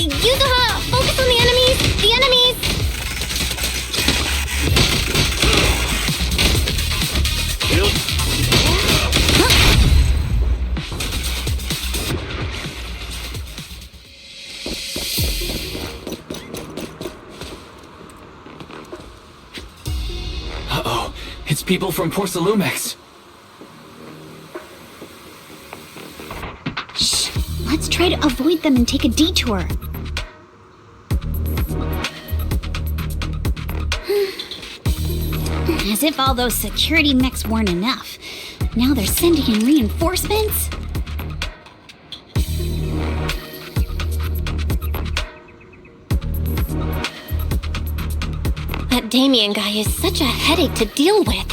Yuzuha, focus on the enemies! The enemies! Uh-oh, it's people from Porsalumex. Shh! Let's try to avoid them and take a detour. As if all those security mechs weren't enough. Now they're sending in reinforcements? That Damien guy is such a headache to deal with.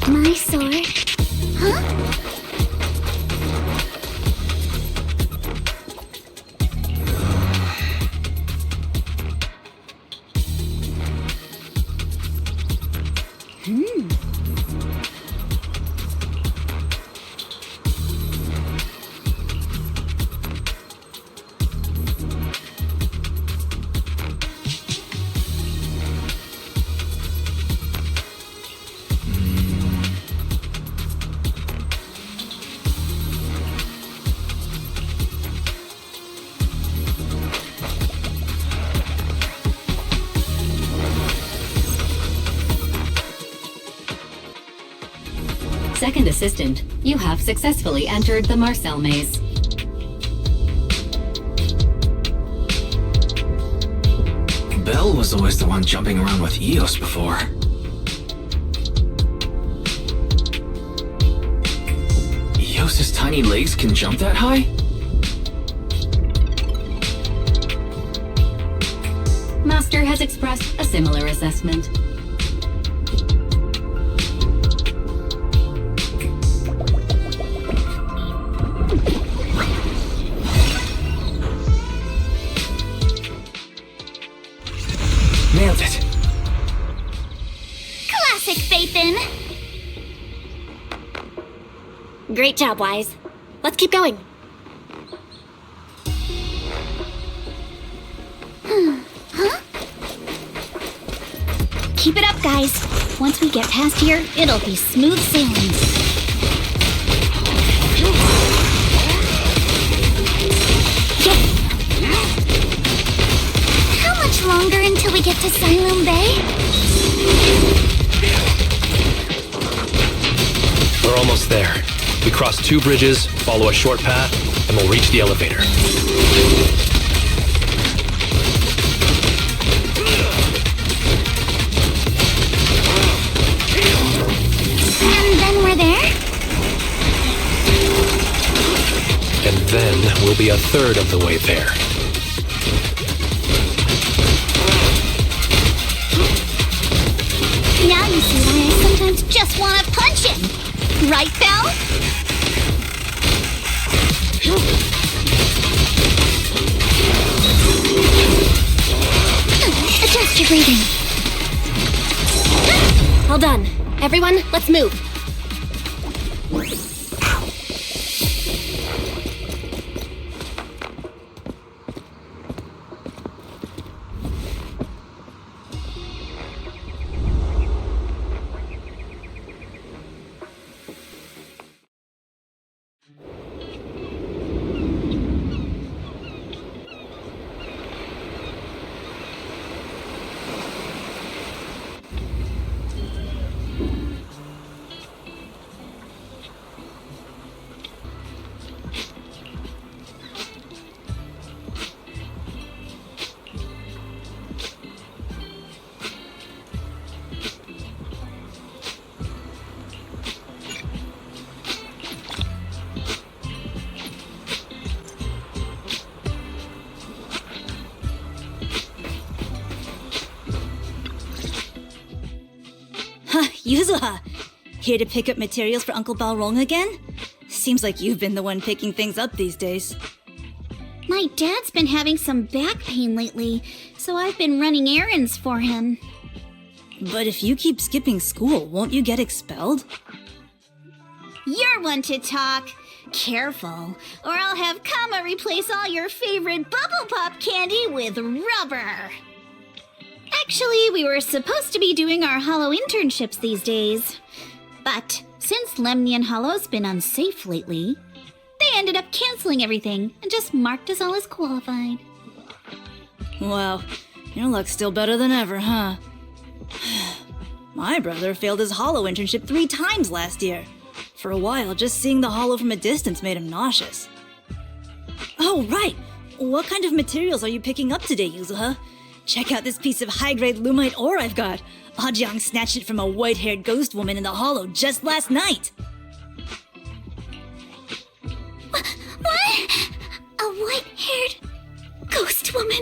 My sword? Huh? Second assistant, you have successfully entered the Marcel maze. Belle was always the one jumping around with Eos before. Eos's tiny legs can jump that high? Master has expressed a similar assessment. Nailed it. Classic Phaethon! Great job, Wise. Let's keep going. Huh? Keep it up, guys. Once we get past here, it'll be smooth sailing. How much longer until we get to Siloam Bay? We're almost there. We cross 2 bridges, follow a short path, and we'll reach the elevator. And then we're there? And then we'll be a third of the way there. Now you see why I sometimes just want to punch him. Right, Belle? Adjust your breathing. All done. Everyone, let's move. Yuzuha, Here to pick up materials for Uncle Balrog again? Seems like you've been the one picking things up these days. My dad's been having some back pain lately, so I've been running errands for him. But if you keep skipping school, won't you get expelled? You're one to talk. Careful, or I'll have Kama replace all your favorite Bubble Pop candy with rubber. Actually, we were supposed to be doing our Hollow internships these days. But since Lemnian Hollow's been unsafe lately, they ended up canceling everything and just marked us all as qualified. Wow, your luck's still better than ever, huh? My brother failed his Hollow internship 3 times last year. For a while, just seeing the Hollow from a distance made him nauseous. Oh, right! What kind of materials are you picking up today, Yuzuha? Check out this piece of high-grade lumite ore I've got. Ajiang snatched it from a white-haired ghost woman in the Hollow just last night. What? A white-haired ghost woman?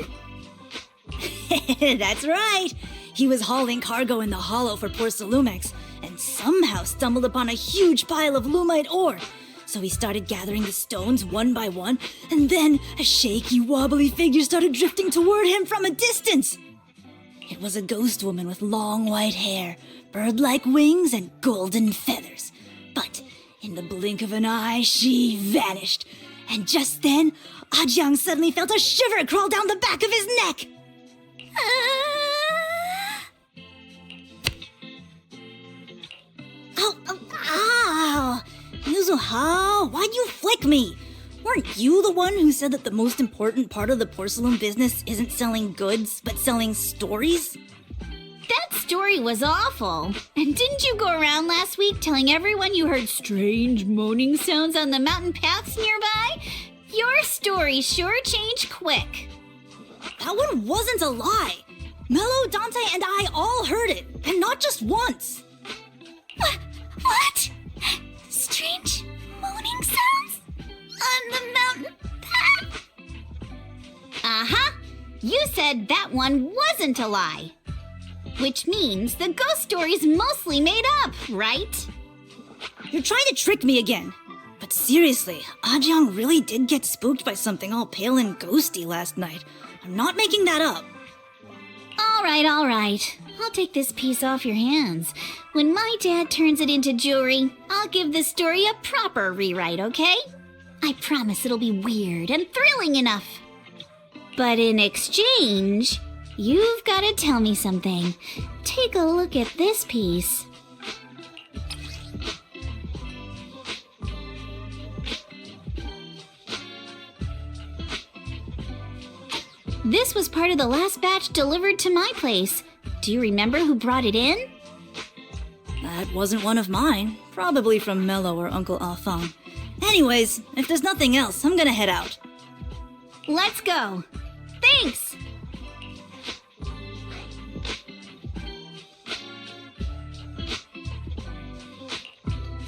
That's right! He was hauling cargo in the Hollow for poor Salumex, and somehow stumbled upon a huge pile of lumite ore. So he started gathering the stones one by one, and then a shaky, wobbly figure started drifting toward him from a distance. It was a ghost woman with long white hair, bird-like wings, and golden feathers. But in the blink of an eye, she vanished. And just then, Ajiang suddenly felt a shiver crawl down the back of his neck. Ow! Yuzuha, why'd you flick me? Weren't you the one who said that the most important part of the porcelain business isn't selling goods, but selling stories? That story was awful. And didn't you go around last week telling everyone you heard strange moaning sounds on the mountain paths nearby? Your story sure changed quick. That one wasn't a lie. Mello, Dante, and I all heard it, and not just once. What? Strange moaning sounds? On the mountain path? Uh-huh. You said that one wasn't a lie. Which means the ghost story's mostly made up, right? You're trying to trick me again. But seriously, Ajiang really did get spooked by something all pale and ghosty last night. I'm not making that up. All right. I'll take this piece off your hands. When my dad turns it into jewelry, I'll give the story a proper rewrite, okay? I promise it'll be weird and thrilling enough. But in exchange, you've got to tell me something. Take a look at this piece. This was part of the last batch delivered to my place. Do you remember who brought it in? That wasn't one of mine. Probably from Mello or Uncle Alphon. Anyways, if there's nothing else, I'm gonna head out. Let's go. Thanks!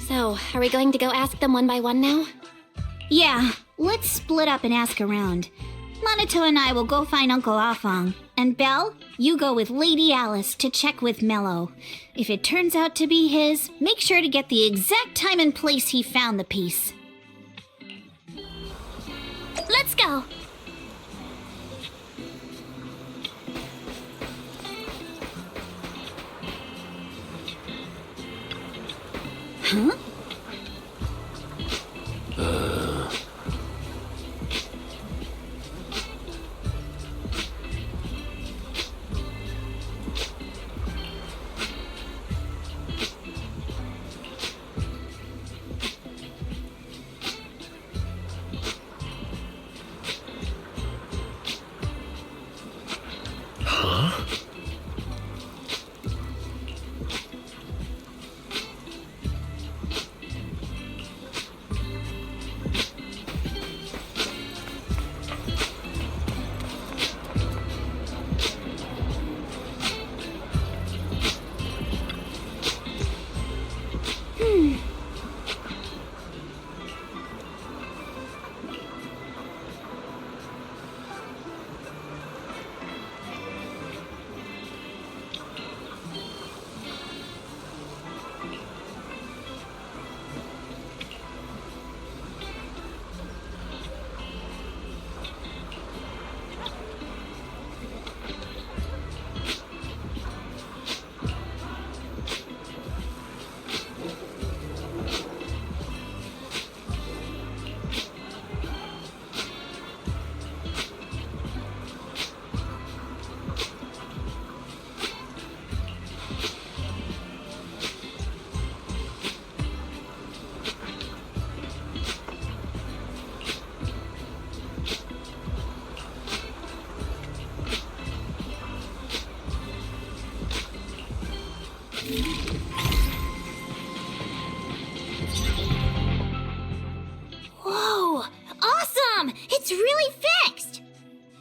So, are we going to go ask them one by one now? Yeah, let's split up and ask around. Monato and I will go find Uncle Afong. And Belle, you go with Lady Alice to check with Mello. If it turns out to be his, make sure to get the exact time and place he found the piece. Let's go! Huh? Whoa! Awesome! It's really fixed!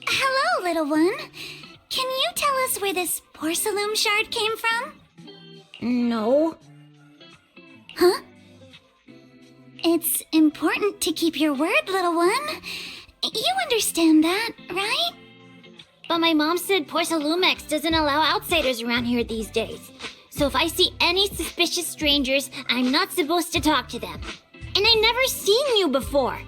Hello, little one. Can you tell us where this porcelain shard came from? No. Huh? It's important to keep your word, little one. You understand that, right? But my mom said Porcelumex doesn't allow outsiders around here these days. So if I see any suspicious strangers, I'm not supposed to talk to them. And I never seen you before.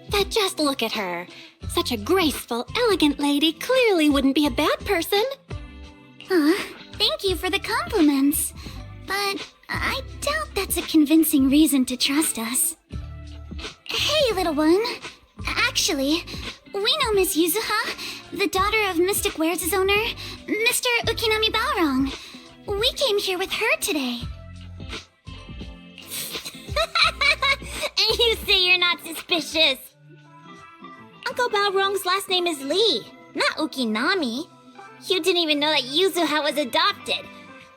But just look at her. Such a graceful, elegant lady clearly wouldn't be a bad person. Thank you for the compliments. But I doubt that's a convincing reason to trust us. Hey, little one. Actually, we know Miss Yuzuha, the daughter of Mystic Wares' owner, Mr. Ukinami Balrong. We came here with her today. And you say you're not suspicious. Uncle Balrong's last name is Lee, not Ukinami. You didn't even know that Yuzuha was adopted.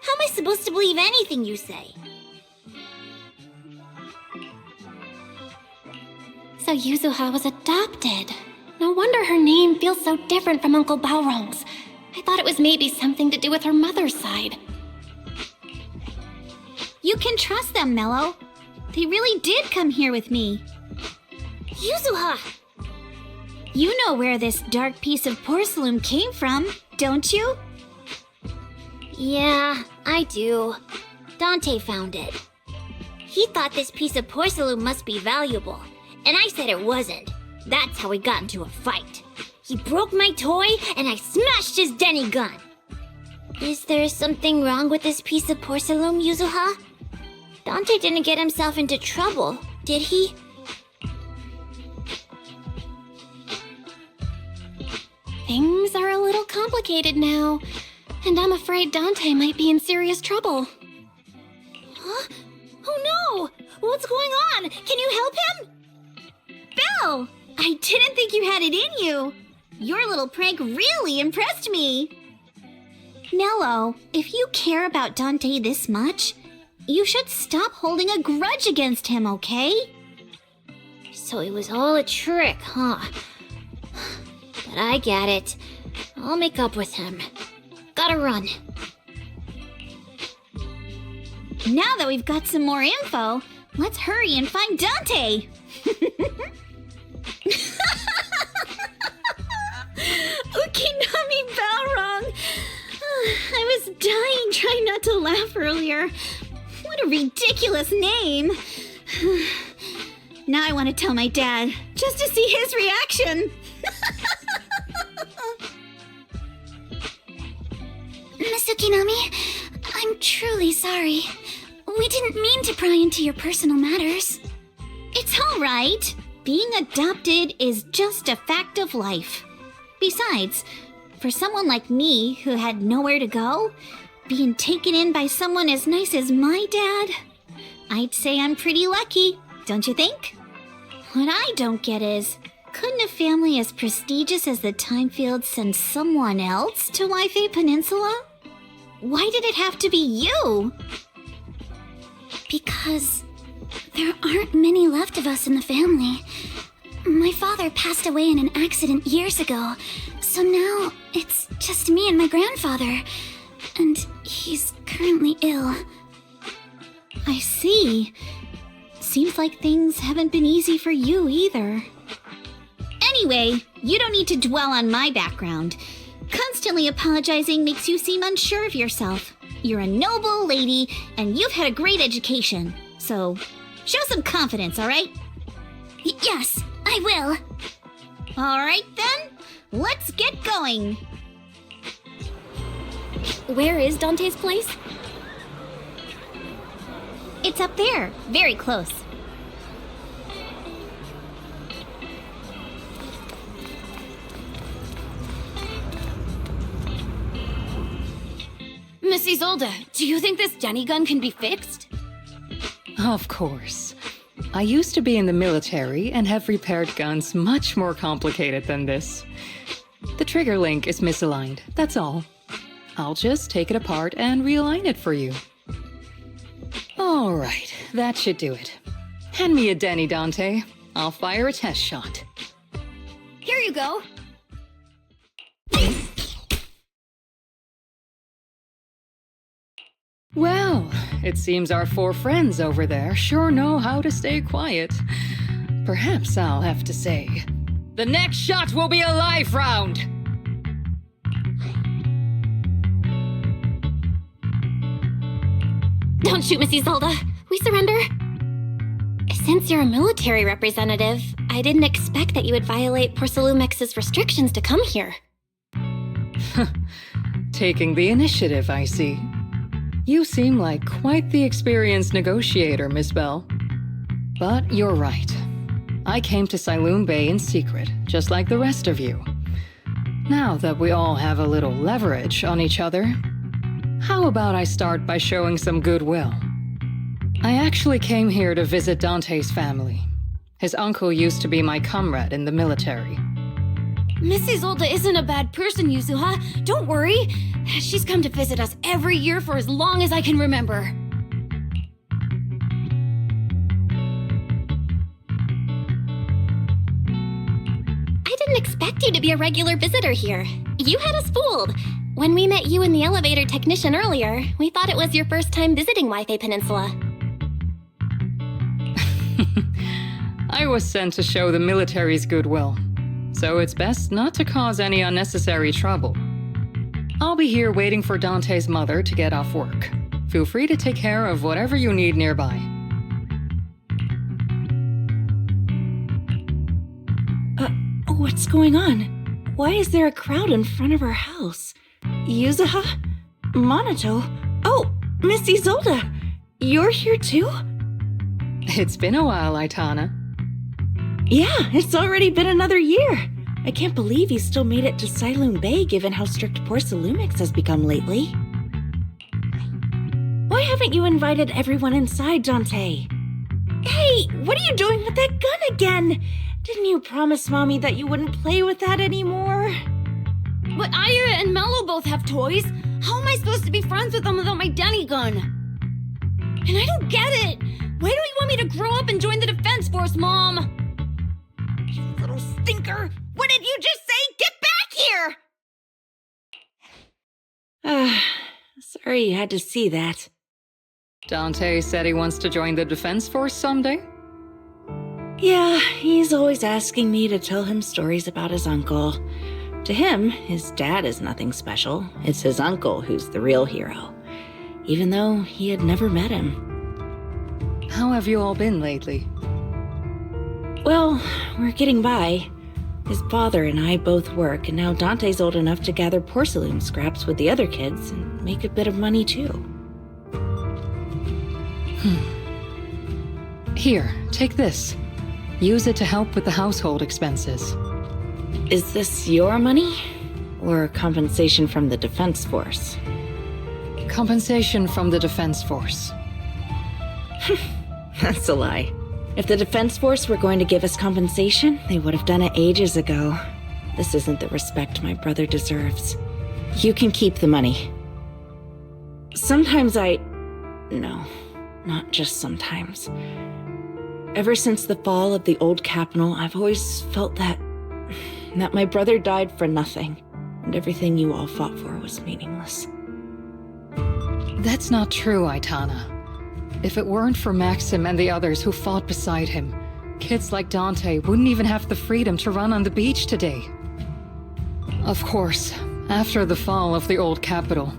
How am I supposed to believe anything you say? So Yuzuha was adopted. No wonder her name feels so different from Uncle Balrong's. I thought it was maybe something to do with her mother's side. You can trust them, Mello. They really did come here with me. Yuzuha! You know where this dark piece of porcelain came from, don't you? Yeah, I do. Dante found it. He thought this piece of porcelain must be valuable, and I said it wasn't. That's how we got into a fight. He broke my toy, and I smashed his Denny gun. Is there something wrong with this piece of porcelain, Yuzuha? Dante didn't get himself into trouble, did he? Things are a little complicated now, and I'm afraid Dante might be in serious trouble. Huh? Oh no! What's going on? Can you help him? Belle! I didn't think you had it in you. Your little prank really impressed me. Nello, if you care about Dante this much, you should stop holding a grudge against him, okay? So it was all a trick, huh? But I get it. I'll make up with him. Gotta run. Now that we've got some more info, let's hurry and find Dante! Ukinami Balrong! I was dying trying not to laugh earlier. What a ridiculous name! Now I want to tell my dad, just to see his reaction! Miss Ukinami, I'm truly sorry. We didn't mean to pry into your personal matters. It's all right. Being adopted is just a fact of life. Besides, for someone like me who had nowhere to go, being taken in by someone as nice as my dad, I'd say I'm pretty lucky, don't you think? What I don't get is, couldn't a family as prestigious as the Timefields send someone else to Wi-Fi Peninsula? Why did it have to be you? Because there aren't many left of us in the family. My father passed away in an accident years ago, so now it's just me and my grandfather. And he's currently ill. I see. Seems like things haven't been easy for you either. Anyway, you don't need to dwell on my background. Constantly apologizing makes you seem unsure of yourself. You're a noble lady, and you've had a great education. So, show some confidence, all right? Yes, I will. All right, then. Let's get going. Where is Dante's place? It's up there, very close. Miss Isolde, do you think this Denny gun can be fixed? Of course. I used to be in the military and have repaired guns much more complicated than this. The trigger link is misaligned, that's all. I'll just take it apart and realign it for you. All right, that should do it. Hand me a Denny, Dante. I'll fire a test shot. Here you go. Well, it seems our 4 friends over there sure know how to stay quiet. Perhaps I'll have to say, the next shot will be a live round! Don't shoot, Miss Isolde. We surrender. Since you're a military representative, I didn't expect that you would violate Porcelumex's restrictions to come here. Taking the initiative, I see. You seem like quite the experienced negotiator, Miss Belle. But you're right. I came to Siloon Bay in secret, just like the rest of you. Now that we all have a little leverage on each other, how about I start by showing some goodwill? I actually came here to visit Dante's family. His uncle used to be my comrade in the military. Miss Isolde isn't a bad person, Yuzuha. Don't worry. She's come to visit us every year for as long as I can remember. I didn't expect you to be a regular visitor here. You had us fooled. When we met you and the elevator technician earlier, we thought it was your first time visiting Waifei Peninsula. I was sent to show the military's goodwill, so it's best not to cause any unnecessary trouble. I'll be here waiting for Dante's mother to get off work. Feel free to take care of whatever you need nearby. What's going on? Why is there a crowd in front of our house? Yuzuha? Monato? Oh, Miss Isolde! You're here too? It's been a while, Aitana. Yeah, it's already been another year. I can't believe you still made it to Siloon Bay given how strict Porcelumix has become lately. Why haven't you invited everyone inside, Dante? Hey, what are you doing with that gun again? Didn't you promise Mommy that you wouldn't play with that anymore? But Aya and Mello both have toys. How am I supposed to be friends with them without my Denny gun? And I don't get it. Why do you want me to grow up and join the Defense Force, Mom? You little stinker! What did you just say? Get back here! Sorry you had to see that. Dante said he wants to join the Defense Force someday? Yeah, he's always asking me to tell him stories about his uncle. To him, his dad is nothing special. It's his uncle who's the real hero, even though he had never met him. How have you all been lately? Well, we're getting by. His father and I both work, and now Dante's old enough to gather porcelain scraps with the other kids and make a bit of money too. Here, take this. Use it to help with the household expenses. Is this your money? Or compensation from the Defense Force? Compensation from the Defense Force. That's a lie. If the Defense Force were going to give us compensation, they would have done it ages ago. This isn't the respect my brother deserves. You can keep the money. Sometimes No, not just sometimes. Ever since the fall of the old capital, I've always felt that my brother died for nothing, and everything you all fought for was meaningless. That's not true, Aitana. If it weren't for Maxim and the others who fought beside him, kids like Dante wouldn't even have the freedom to run on the beach today. Of course, after the fall of the old capital,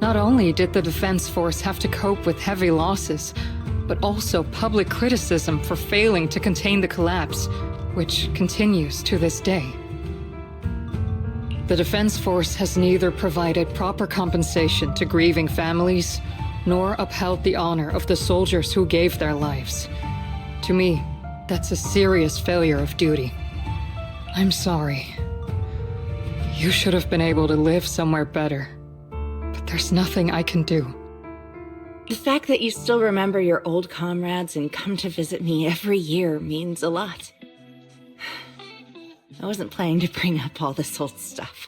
not only did the Defense Force have to cope with heavy losses, but also public criticism for failing to contain the collapse, which continues to this day. The Defense Force has neither provided proper compensation to grieving families, nor upheld the honor of the soldiers who gave their lives. To me, that's a serious failure of duty. I'm sorry. You should have been able to live somewhere better, but there's nothing I can do. The fact that you still remember your old comrades and come to visit me every year means a lot. I wasn't planning to bring up all this old stuff,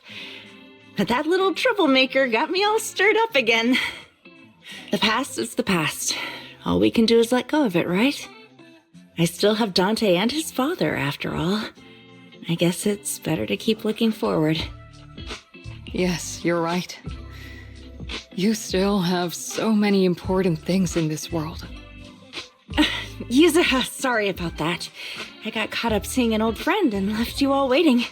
but that little troublemaker got me all stirred up again. The past is the past. All we can do is let go of it, right? I still have Dante and his father, after all. I guess it's better to keep looking forward. Yes, you're right. You still have so many important things in this world. Yuzuha, sorry about that. I got caught up seeing an old friend and left you all waiting.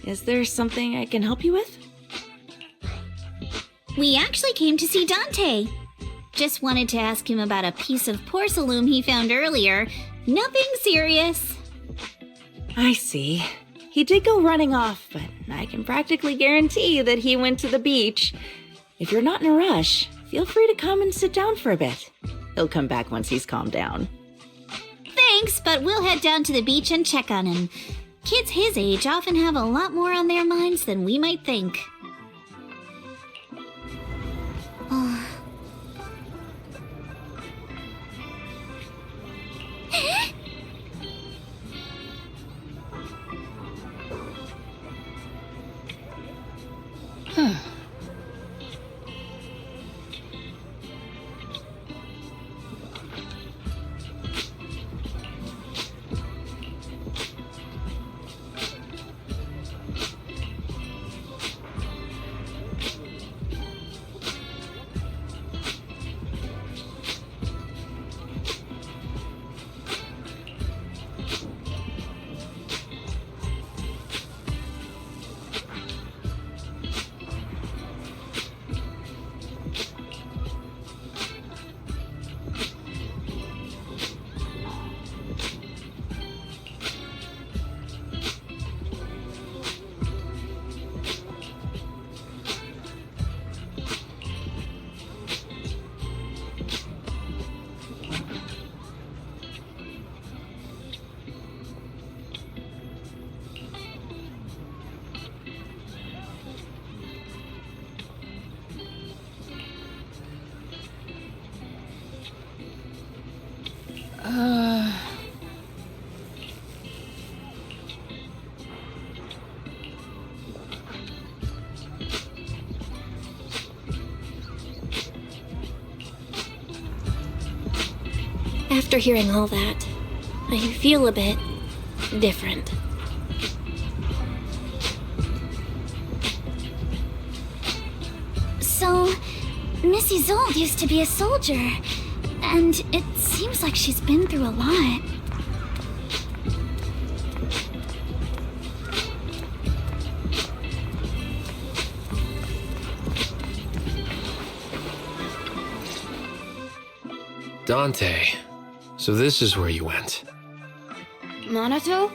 Is there something I can help you with? We actually came to see Dante. Just wanted to ask him about a piece of porcelain he found earlier. Nothing serious. I see. He did go running off, but I can practically guarantee that he went to the beach. If you're not in a rush, feel free to come and sit down for a bit. He'll come back once he's calmed down. Thanks, but we'll head down to the beach and check on him. Kids his age often have a lot more on their minds than we might think. Oh. After hearing all that, I feel a bit different. So, Miss Isolde used to be a soldier, and it seems like she's been through a lot. Dante, so this is where you went. Minato?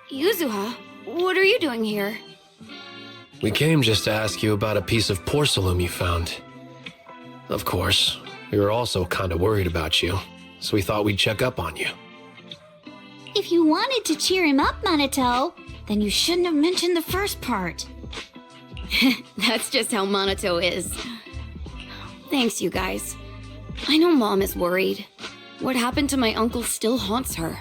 Yuzuha? What are you doing here? We came just to ask you about a piece of porcelain you found. Of course, we were also kinda worried about you, so we thought we'd check up on you. If you wanted to cheer him up, Minato, then you shouldn't have mentioned the first part. That's just how Minato is. Thanks, you guys. I know Mom is worried. What happened to my uncle still haunts her.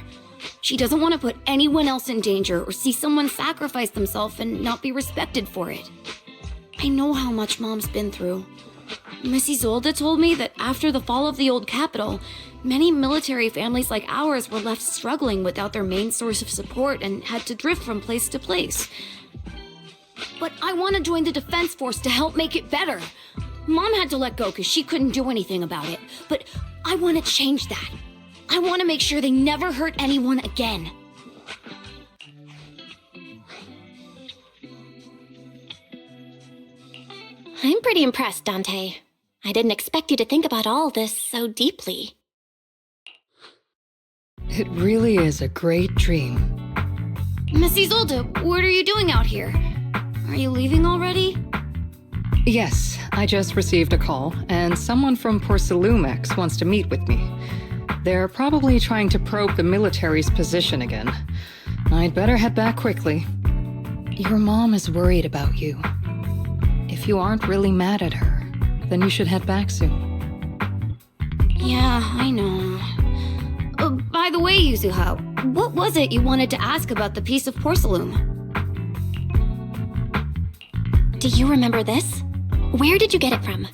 She doesn't want to put anyone else in danger or see someone sacrifice themselves and not be respected for it. I know how much Mom's been through. Miss Isolde told me that after the fall of the old capital, many military families like ours were left struggling without their main source of support and had to drift from place to place. But I want to join the defense force to help make it better. Mom had to let go because she couldn't do anything about it, but I want to change that. I want to make sure they never hurt anyone again. I'm pretty impressed, Dante. I didn't expect you to think about all this so deeply. It really is a great dream. Miss Isolde, what are you doing out here? Are you leaving already? Yes, I just received a call, and someone from Porcelumex wants to meet with me. They're probably trying to probe the military's position again. I'd better head back quickly. Your mom is worried about you. If you aren't really mad at her, then you should head back soon. Yeah, I know. By the way, Yuzuha, what was it you wanted to ask about the piece of porcelain? Do you remember this? Where did you get it from?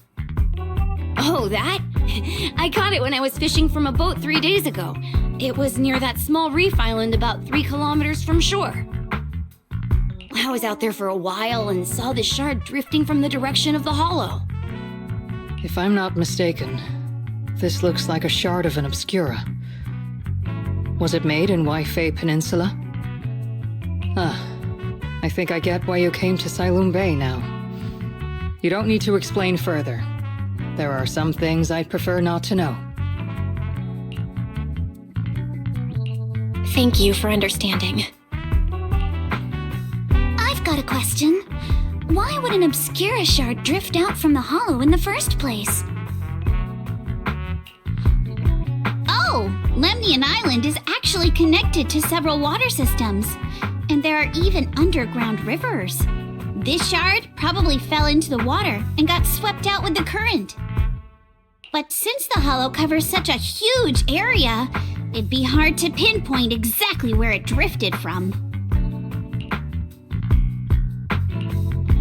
Oh, that? I caught it when I was fishing from a boat 3 days ago. It was near that small reef island about 3 kilometers from shore. I was out there for a while and saw the shard drifting from the direction of the hollow. If I'm not mistaken, this looks like a shard of an Obscura. Was it made in Waifei Peninsula? I think I get why you came to Sailoon Bay now. You don't need to explain further. There are some things I'd prefer not to know. Thank you for understanding. I've got a question. Why would an Obscura shard drift out from the hollow in the first place? Oh, Lemnian Island is actually connected to several water systems, and there are even underground rivers. This shard probably fell into the water and got swept out with the current. But since the hollow covers such a huge area, it'd be hard to pinpoint exactly where it drifted from.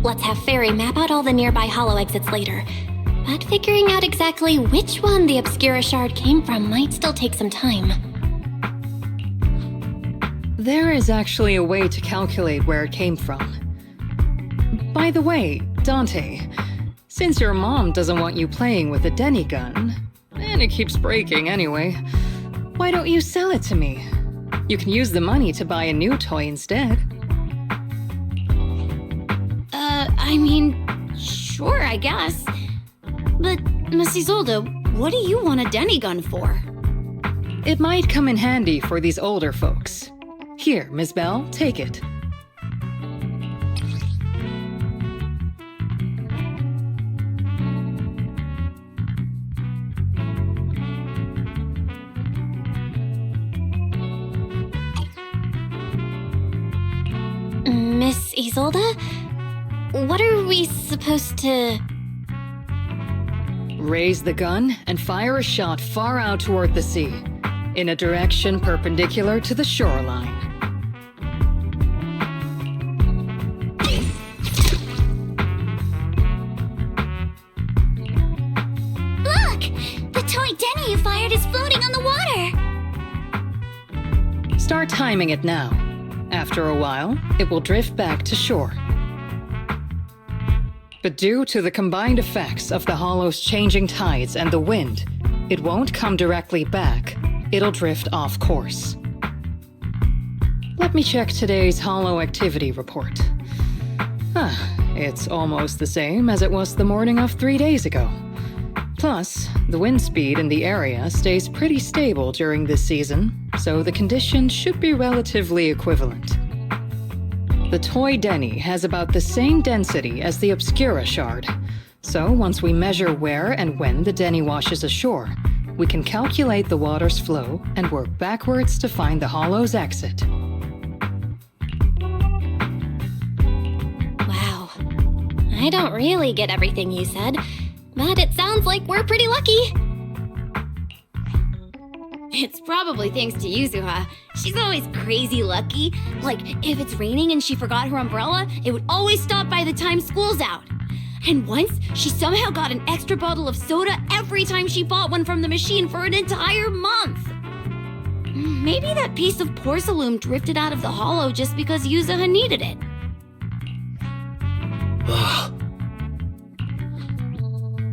Let's have Fairy map out all the nearby hollow exits later. But figuring out exactly which one the Obscura shard came from might still take some time. There is actually a way to calculate where it came from. By the way, Dante, since your mom doesn't want you playing with a Denny gun, and it keeps breaking anyway, why don't you sell it to me? You can use the money to buy a new toy instead. Sure, I guess. But, Miss Isolde, what do you want a Denny gun for? It might come in handy for these older folks. Here, Miss Belle, take it. Miss Isolde? What are we supposed to... Raise the gun and fire a shot far out toward the sea, in a direction perpendicular to the shoreline. Look! The toy Denny you fired is floating on the water! Start timing it now. After a while, it will drift back to shore. But due to the combined effects of the hollow's changing tides and the wind, it won't come directly back. It'll drift off course. Let me check today's hollow activity report. It's almost the same as it was the morning of 3 days ago. Plus, the wind speed in the area stays pretty stable during this season, so the conditions should be relatively equivalent. The toy Denny has about the same density as the Obscura shard, so once we measure where and when the Denny washes ashore, we can calculate the water's flow and work backwards to find the hollow's exit. Wow. I don't really get everything you said, but it sounds like we're pretty lucky. It's probably thanks to Yuzuha. She's always crazy lucky. Like, if it's raining and she forgot her umbrella, it would always stop by the time school's out. And once, she somehow got an extra bottle of soda every time she bought one from the machine for an entire month. Maybe that piece of porcelain drifted out of the hollow just because Yuzuha needed it.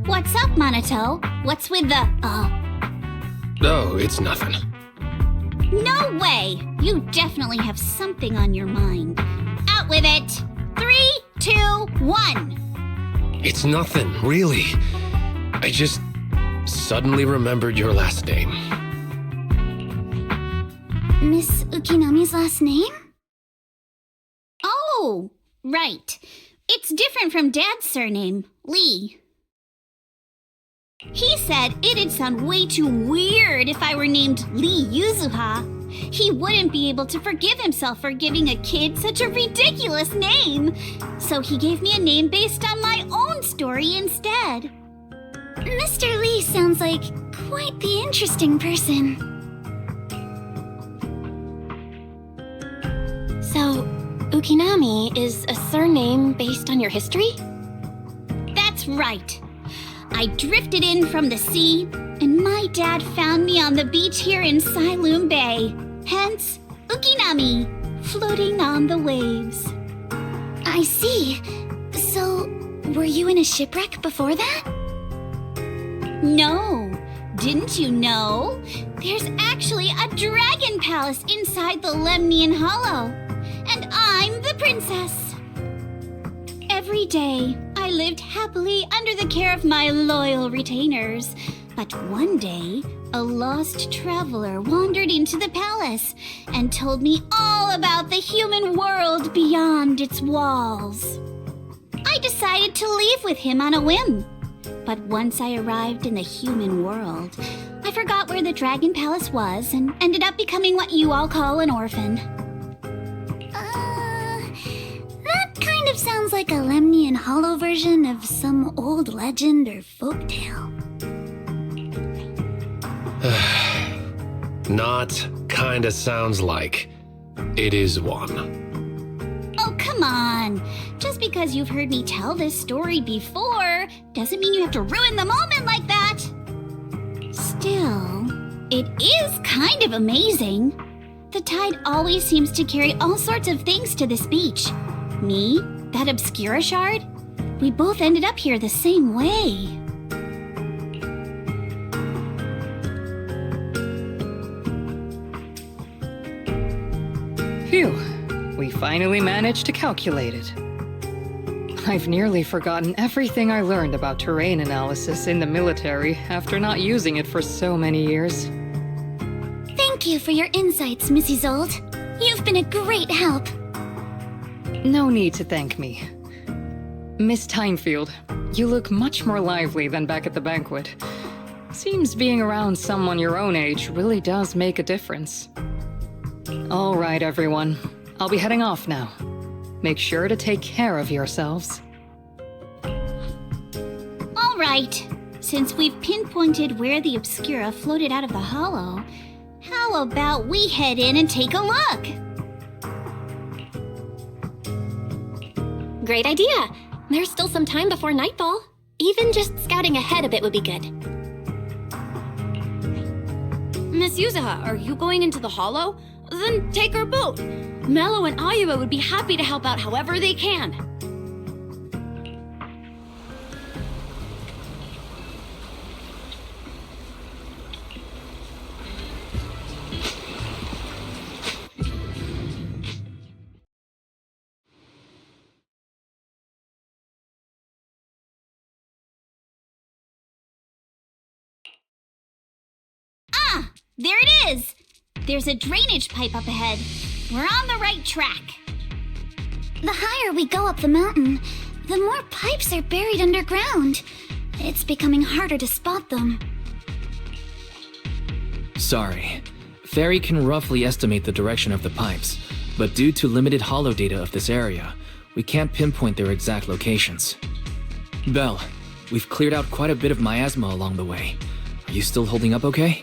What's up, Monato? What's with the, No, it's nothing. No way! You definitely have something on your mind. Out with it! 3, 2, 1! It's nothing, really. I just suddenly remembered your last name. Miss Ukinami's last name? Oh, right. It's different from Dad's surname, Lee. He said it'd sound way too weird if I were named Lee Yuzuha. He wouldn't be able to forgive himself for giving a kid such a ridiculous name. So he gave me a name based on my own story instead. Mr. Lee sounds like quite the interesting person. So, Ukinami is a surname based on your history? That's right. I drifted in from the sea, and my dad found me on the beach here in Sailoon Bay. Hence, Ukinami, floating on the waves. I see. So, were you in a shipwreck before that? No. Didn't you know? There's actually a dragon palace inside the Lemnian Hollow. And I'm the princess. Every day, I lived happily under the care of my loyal retainers. But one day, a lost traveler wandered into the palace and told me all about the human world beyond its walls. I decided to leave with him on a whim. But once I arrived in the human world, I forgot where the Dragon Palace was and ended up becoming what you all call an orphan. That kind of sounds like a Lemnian Hollow version of some old legend or folktale. Not kinda sounds like. It is one. Oh, come on. Just because you've heard me tell this story before doesn't mean you have to ruin the moment like that. Still, it is kind of amazing. The tide always seems to carry all sorts of things to this beach. Me, that Obscura shard, we both ended up here the same way. Phew, we finally managed to calculate it. I've nearly forgotten everything I learned about terrain analysis in the military after not using it for so many years. Thank you for your insights, Mrs. Old. You've been a great help. No need to thank me. Miss Timefield, you look much more lively than back at the banquet. Seems being around someone your own age really does make a difference. All right, everyone. I'll be heading off now. Make sure to take care of yourselves. All right. Since we've pinpointed where the Obscura floated out of the hollow, how about we head in and take a look? Great idea. There's still some time before nightfall. Even just scouting ahead a bit would be good. Miss Yuzaha, are you going into the hollow? Then take our boat. Mello and Ayuba would be happy to help out however they can. There it is! There's a drainage pipe up ahead. We're on the right track. The higher we go up the mountain, the more pipes are buried underground. It's becoming harder to spot them. Sorry. Fairy can roughly estimate the direction of the pipes, but due to limited hollow data of this area, we can't pinpoint their exact locations. Belle, we've cleared out quite a bit of miasma along the way. Are you still holding up okay?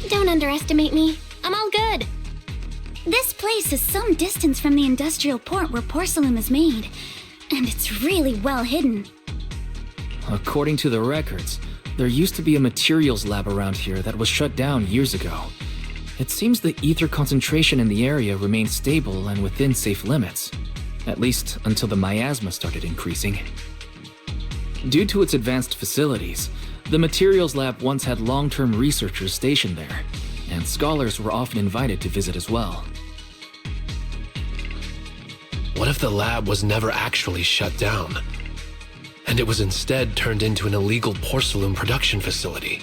Don't underestimate me. I'm all good. This place is some distance from the industrial port where porcelain is made, and it's really well hidden. According to the records, there used to be a materials lab around here that was shut down years ago. It seems the ether concentration in the area remained stable and within safe limits, at least until the miasma started increasing. Due to its advanced facilities, the materials lab once had long-term researchers stationed there, and scholars were often invited to visit as well. What if the lab was never actually shut down, and it was instead turned into an illegal porcelain production facility?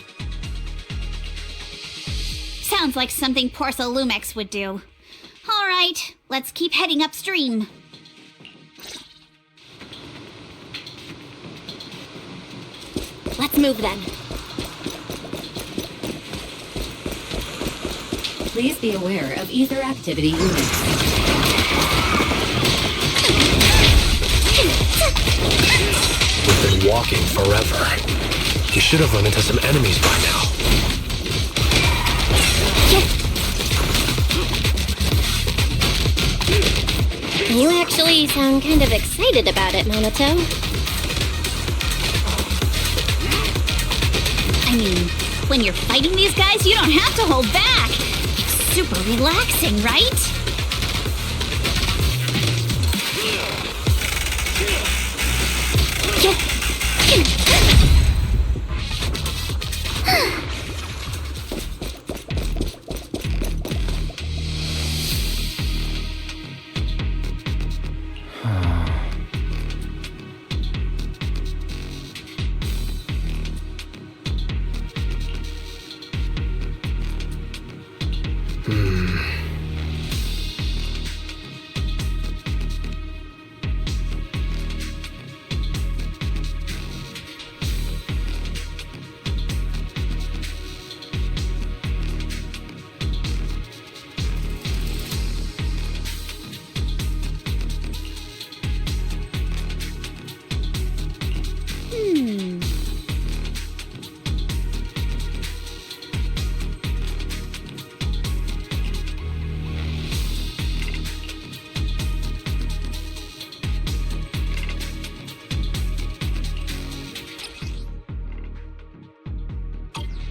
Sounds like something Porcelumex would do. All right, let's keep heading upstream. Let's move then. Please be aware of ether activity units. Within walking forever. You should have run into some enemies by now. You actually sound kind of excited about it, Monato. I mean, when you're fighting these guys, you don't have to hold back. It's super relaxing, right?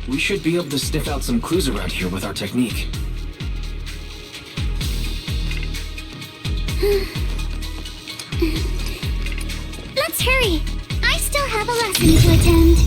We should be able to sniff out some clues around here with our technique. Let's hurry. I still have a lesson to attend.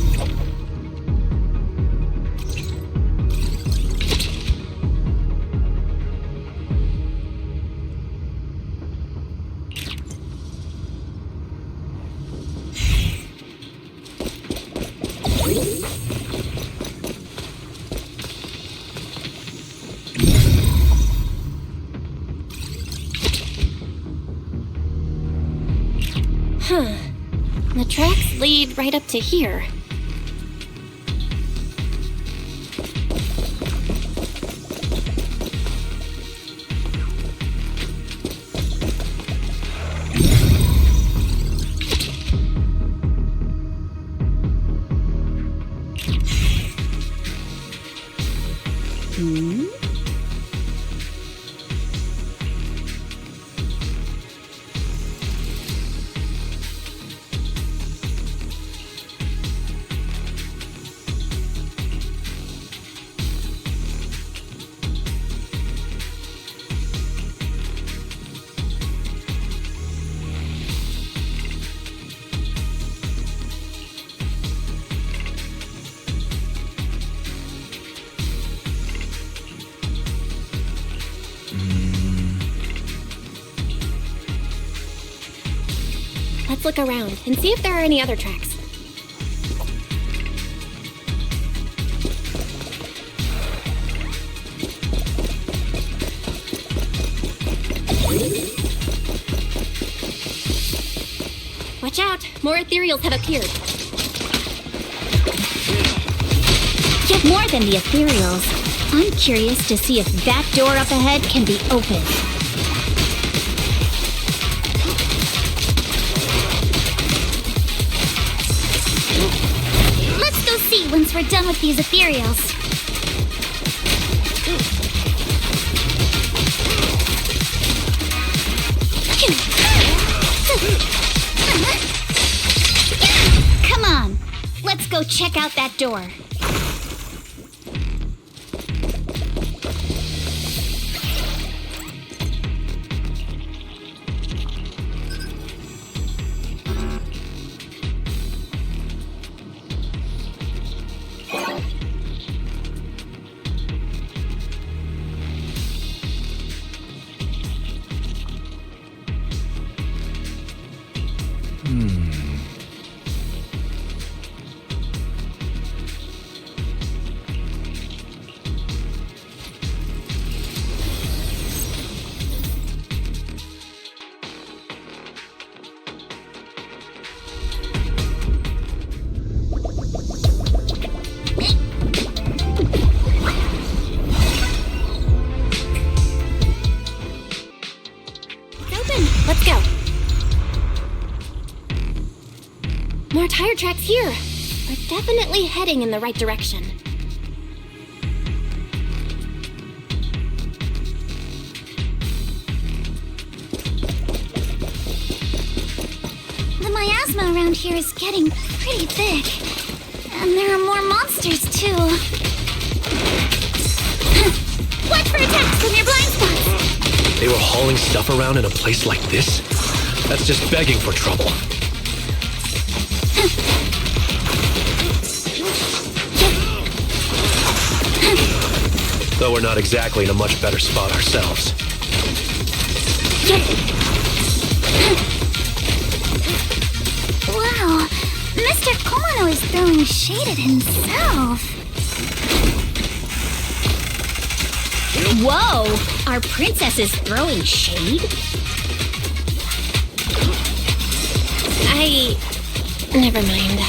Huh. The tracks lead right up to here. Let's look around and see if there are any other tracks. Watch out! More ethereals have appeared. Yet more than the ethereals. I'm curious to see if that door up ahead can be opened. Let's go see once we're done with these ethereals. Come on, let's go check out that door. More tire tracks here. We're definitely heading in the right direction. The miasma around here is getting pretty thick. And there are more monsters, too. Watch for attacks from your blind spots! They were hauling stuff around in a place like this? That's just begging for trouble. Though we're not exactly in a much better spot ourselves. Wow, Mr. Kono is throwing shade at himself. Whoa! Our princess is throwing shade? Never mind.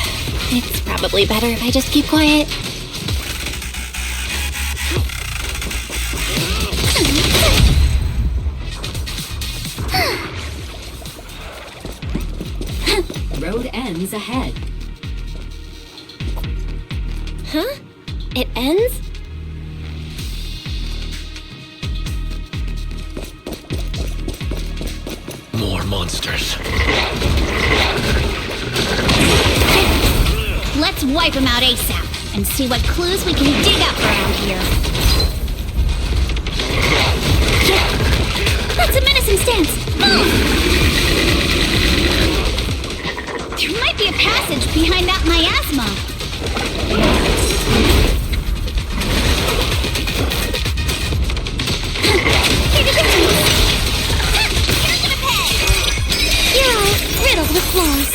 It's probably better if I just keep quiet. Road ends ahead. Huh? It ends? More monsters. Let's wipe them out ASAP and see what clues we can dig up around here. That's a menacing stance. Move! There might be a passage behind that miasma. Here to You're gonna pay! You're all riddled with flaws.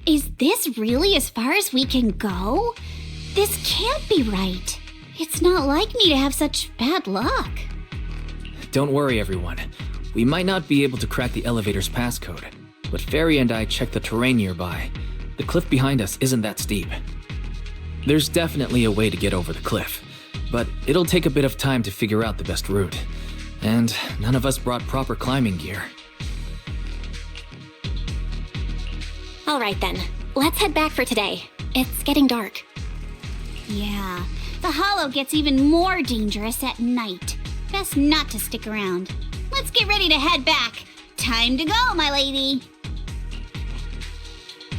Is this really as far as we can go? This can't be right. It's not like me to have such bad luck. Don't worry, everyone. We might not be able to crack the elevator's passcode, but Fairy and I checked the terrain nearby. The cliff behind us isn't that steep. There's definitely a way to get over the cliff, but it'll take a bit of time to figure out the best route. And none of us brought proper climbing gear. All right then, let's head back for today. It's getting dark. Yeah, the hollow gets even more dangerous at night. Best not to stick around. Let's get ready to head back. Time to go, my lady.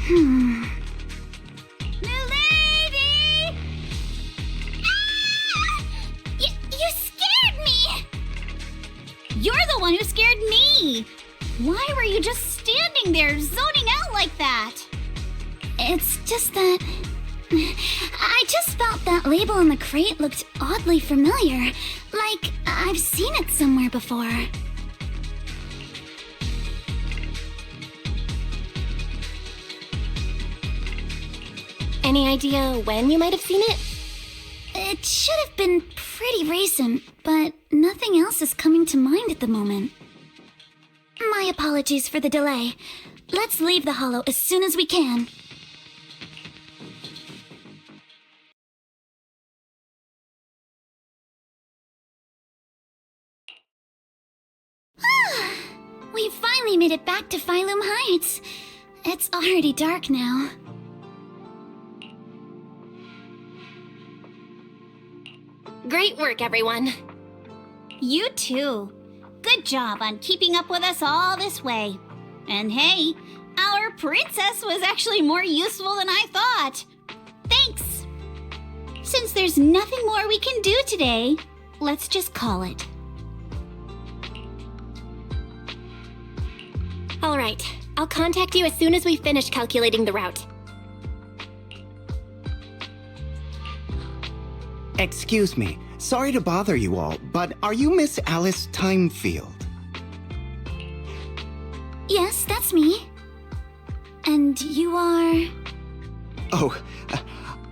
Milady! Ah! You scared me! You're the one who scared me! Why were you just standing there, zoning out like that? It's just that... I just felt that label on the crate looked oddly familiar. Like, I've seen it somewhere before. Any idea when you might have seen it? It should have been pretty recent, but nothing else is coming to mind at the moment. My apologies for the delay. Let's leave the hollow as soon as we can. We finally made it back to Phylum Heights. It's already dark now. Great work, everyone. You too. Good job on keeping up with us all this way. And hey, our princess was actually more useful than I thought. Thanks. Since there's nothing more we can do today, let's just call it. All right, I'll contact you as soon as we finish calculating the route. Excuse me, sorry to bother you all, but are you Miss Alice Timefield? Yes, that's me. And you are... Oh,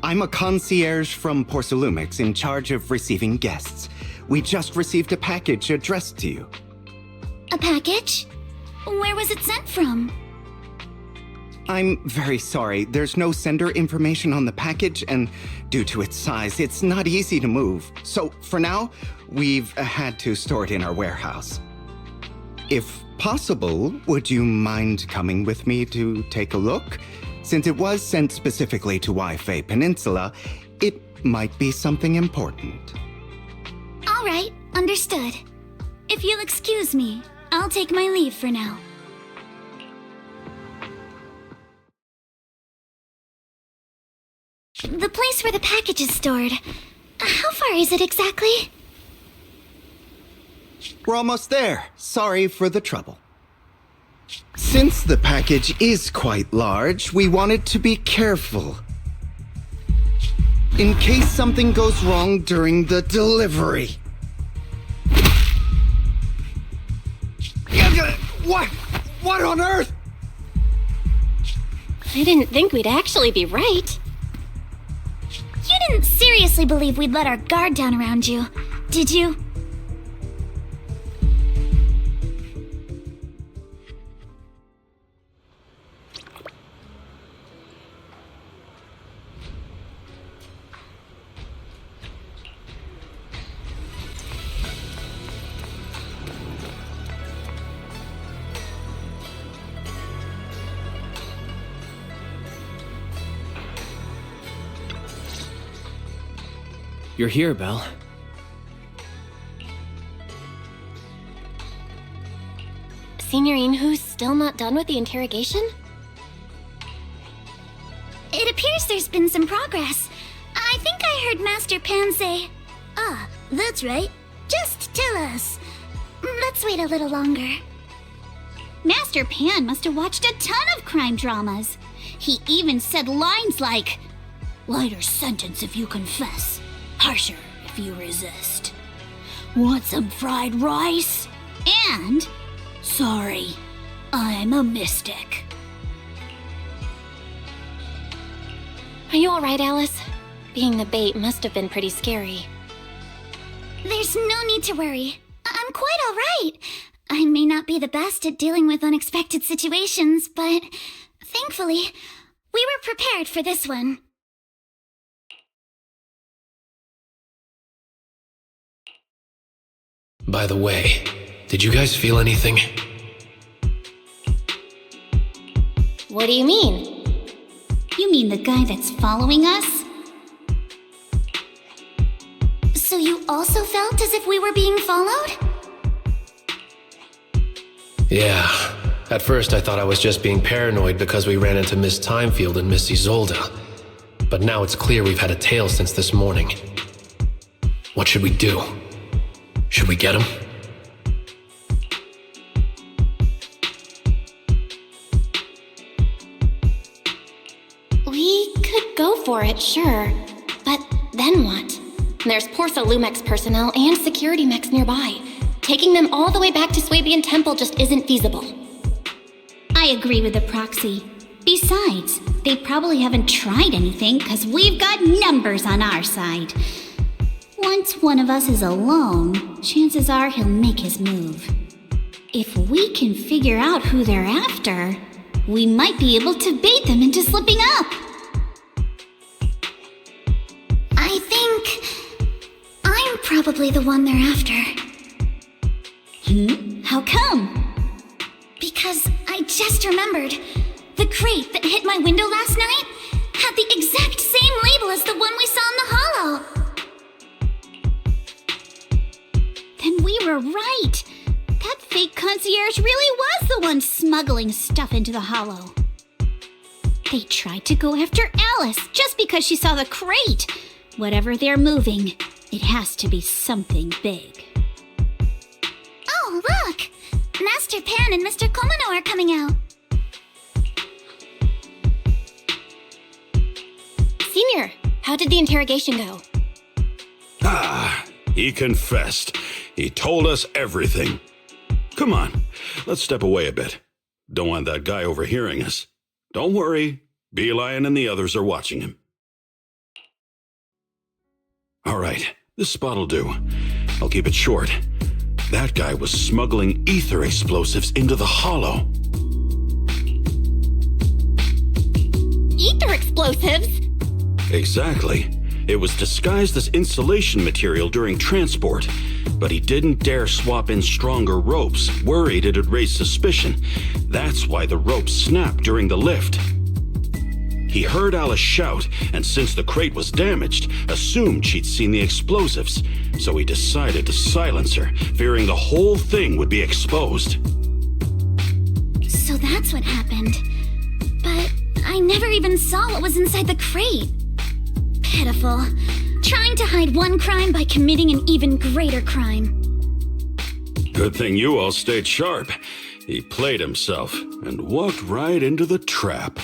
I'm a concierge from Porcelumix in charge of receiving guests. We just received a package addressed to you. A package? Where was it sent from? I'm very sorry. There's no sender information on the package, and due to its size, it's not easy to move. So, for now, we've had to store it in our warehouse. If possible, would you mind coming with me to take a look? Since it was sent specifically to Wi-Fi Peninsula, it might be something important. All right, understood. If you'll excuse me, I'll take my leave for now. The place where the package is stored. How far is it exactly? We're almost there. Sorry for the trouble. Since the package is quite large, we wanted to be careful. In case something goes wrong during the delivery. What on earth? I didn't think we'd actually be right. You didn't seriously believe we'd let our guard down around you, did you? You're here, Belle. Signorine, who's still not done with the interrogation? It appears there's been some progress. I think I heard Master Pan say, "Ah, that's right. Just tell us." Let's wait a little longer. Master Pan must have watched a ton of crime dramas. He even said lines like, "Lighter sentence if you confess. Harsher if you resist. Want some fried rice?" And, "Sorry, I'm a mystic." Are you alright, Alice? Being the bait must have been pretty scary. There's no need to worry. I'm quite alright. I may not be the best at dealing with unexpected situations, but thankfully, we were prepared for this one. By the way, did you guys feel anything? What do you mean? You mean the guy that's following us? So you also felt as if we were being followed? Yeah. At first I thought I was just being paranoid because we ran into Miss Timefield and Miss Isolde. But now it's clear we've had a tail since this morning. What should we do? Should we get him? We could go for it, sure. But then what? There's Porsa Lumex personnel and security mechs nearby. Taking them all the way back to Swabian Temple just isn't feasible. I agree with the proxy. Besides, they probably haven't tried anything because we've got numbers on our side. Once one of us is alone, chances are he'll make his move. If we can figure out who they're after, we might be able to bait them into slipping up. I think I'm probably the one they're after. How come? Because I just remembered. The crate that hit my window last night had the exact same label as the one we saw in the hollow. Then we were right. That fake concierge really was the one smuggling stuff into the hollow. They tried to go after Alice just because she saw the crate. Whatever they're moving, it has to be something big. Oh, look! Master Pan and Mr. Komano are coming out. Senior, how did the interrogation go? He confessed. He told us everything. Come on, let's step away a bit. Don't want that guy overhearing us. Don't worry, Beelion and the others are watching him. All right, this spot'll do. I'll keep it short. That guy was smuggling ether explosives into the hollow. Ether explosives? Exactly. It was disguised as insulation material during transport, but he didn't dare swap in stronger ropes, worried it'd raise suspicion. That's why the ropes snapped during the lift. He heard Alice shout, and since the crate was damaged, assumed she'd seen the explosives, so he decided to silence her, fearing the whole thing would be exposed. So that's what happened. But I never even saw what was inside the crate. Pitiful. Trying to hide one crime by committing an even greater crime. Good thing you all stayed sharp. He played himself and walked right into the trap.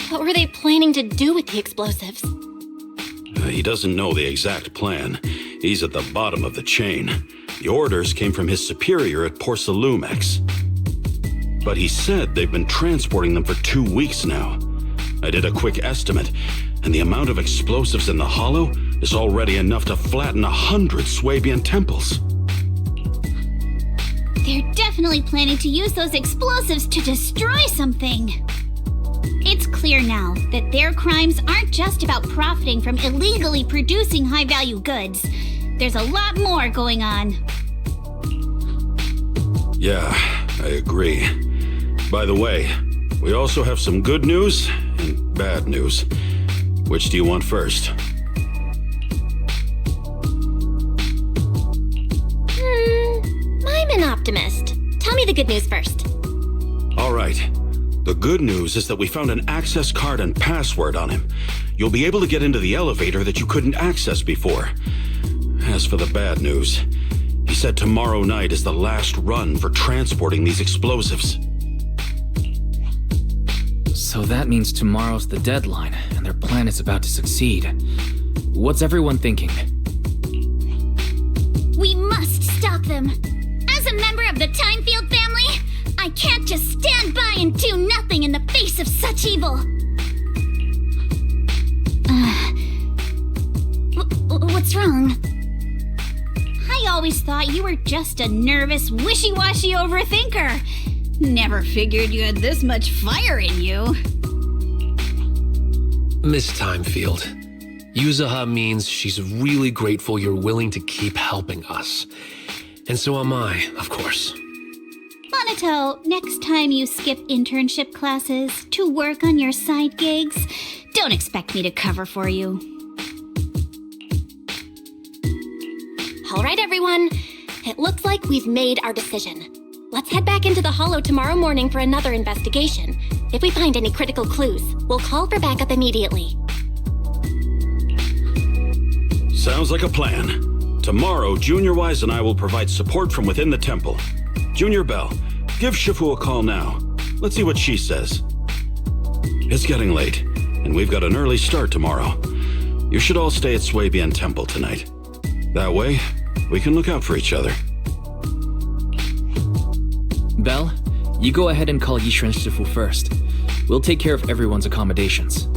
What were they planning to do with the explosives? He doesn't know the exact plan. He's at the bottom of the chain. The orders came from his superior at Porsa Lumex. But he said they've been transporting them for 2 weeks now. I did a quick estimate, and the amount of explosives in the hollow is already enough to flatten 100 Swabian temples. They're definitely planning to use those explosives to destroy something. It's clear now that their crimes aren't just about profiting from illegally producing high-value goods. There's a lot more going on. Yeah, I agree. By the way, we also have some good news and bad news. Which do you want first? I'm an optimist. Tell me the good news first. All right. The good news is that we found an access card and password on him. You'll be able to get into the elevator that you couldn't access before. As for the bad news, he said tomorrow night is the last run for transporting these explosives. So that means tomorrow's the deadline, and their plan is about to succeed. What's everyone thinking? We must stop them. As a member of the Timefield family, I can't just stand by and do nothing in the face of such evil. What's wrong? I always thought you were just a nervous, wishy-washy overthinker. Never figured you had this much fire in you. Miss Timefield, Yuzaha means she's really grateful you're willing to keep helping us. And so am I, of course. On Anato, next time you skip internship classes to work on your side gigs, don't expect me to cover for you. All right, everyone. It looks like we've made our decision. Let's head back into the Hollow tomorrow morning for another investigation. If we find any critical clues, we'll call for backup immediately. Sounds like a plan. Tomorrow, Junior Wise and I will provide support from within the temple. Junior Belle, give Shifu a call now. Let's see what she says. It's getting late, and we've got an early start tomorrow. You should all stay at Swabian Temple tonight. That way, we can look out for each other. Belle, you go ahead and call Yishuan Shifu first. We'll take care of everyone's accommodations.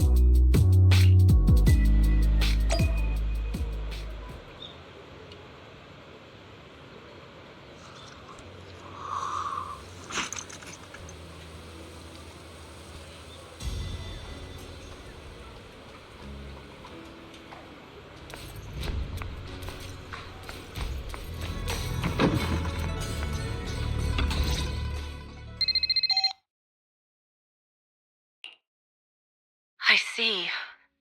I see.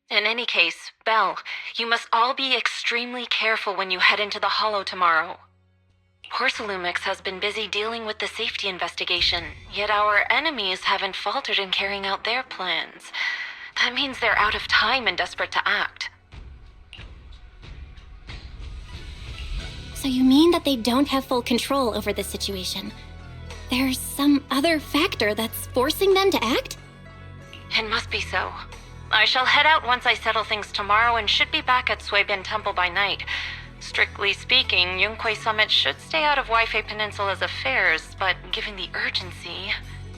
In any case, Belle, you must all be extremely careful when you head into the Hollow tomorrow. Porcelumix has been busy dealing with the safety investigation, yet our enemies haven't faltered in carrying out their plans. That means they're out of time and desperate to act. So you mean that they don't have full control over the situation? There's some other factor that's forcing them to act? It must be so. I shall head out once I settle things tomorrow and should be back at Swabian Temple by night. Strictly speaking, Yunque Summit should stay out of Waifei Peninsula's affairs, but given the urgency,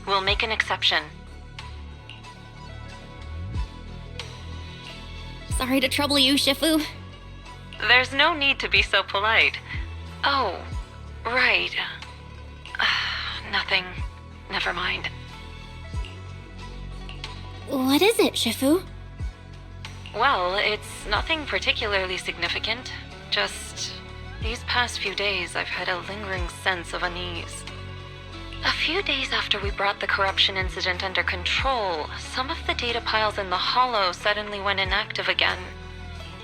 we'll make an exception. Sorry to trouble you, Shifu. There's no need to be so polite. Oh, right. Nothing. Never mind. What is it, Shifu? Well, it's nothing particularly significant. Just these past few days, I've had a lingering sense of unease. A few days after we brought the corruption incident under control, some of the data piles in the Hollow suddenly went inactive again.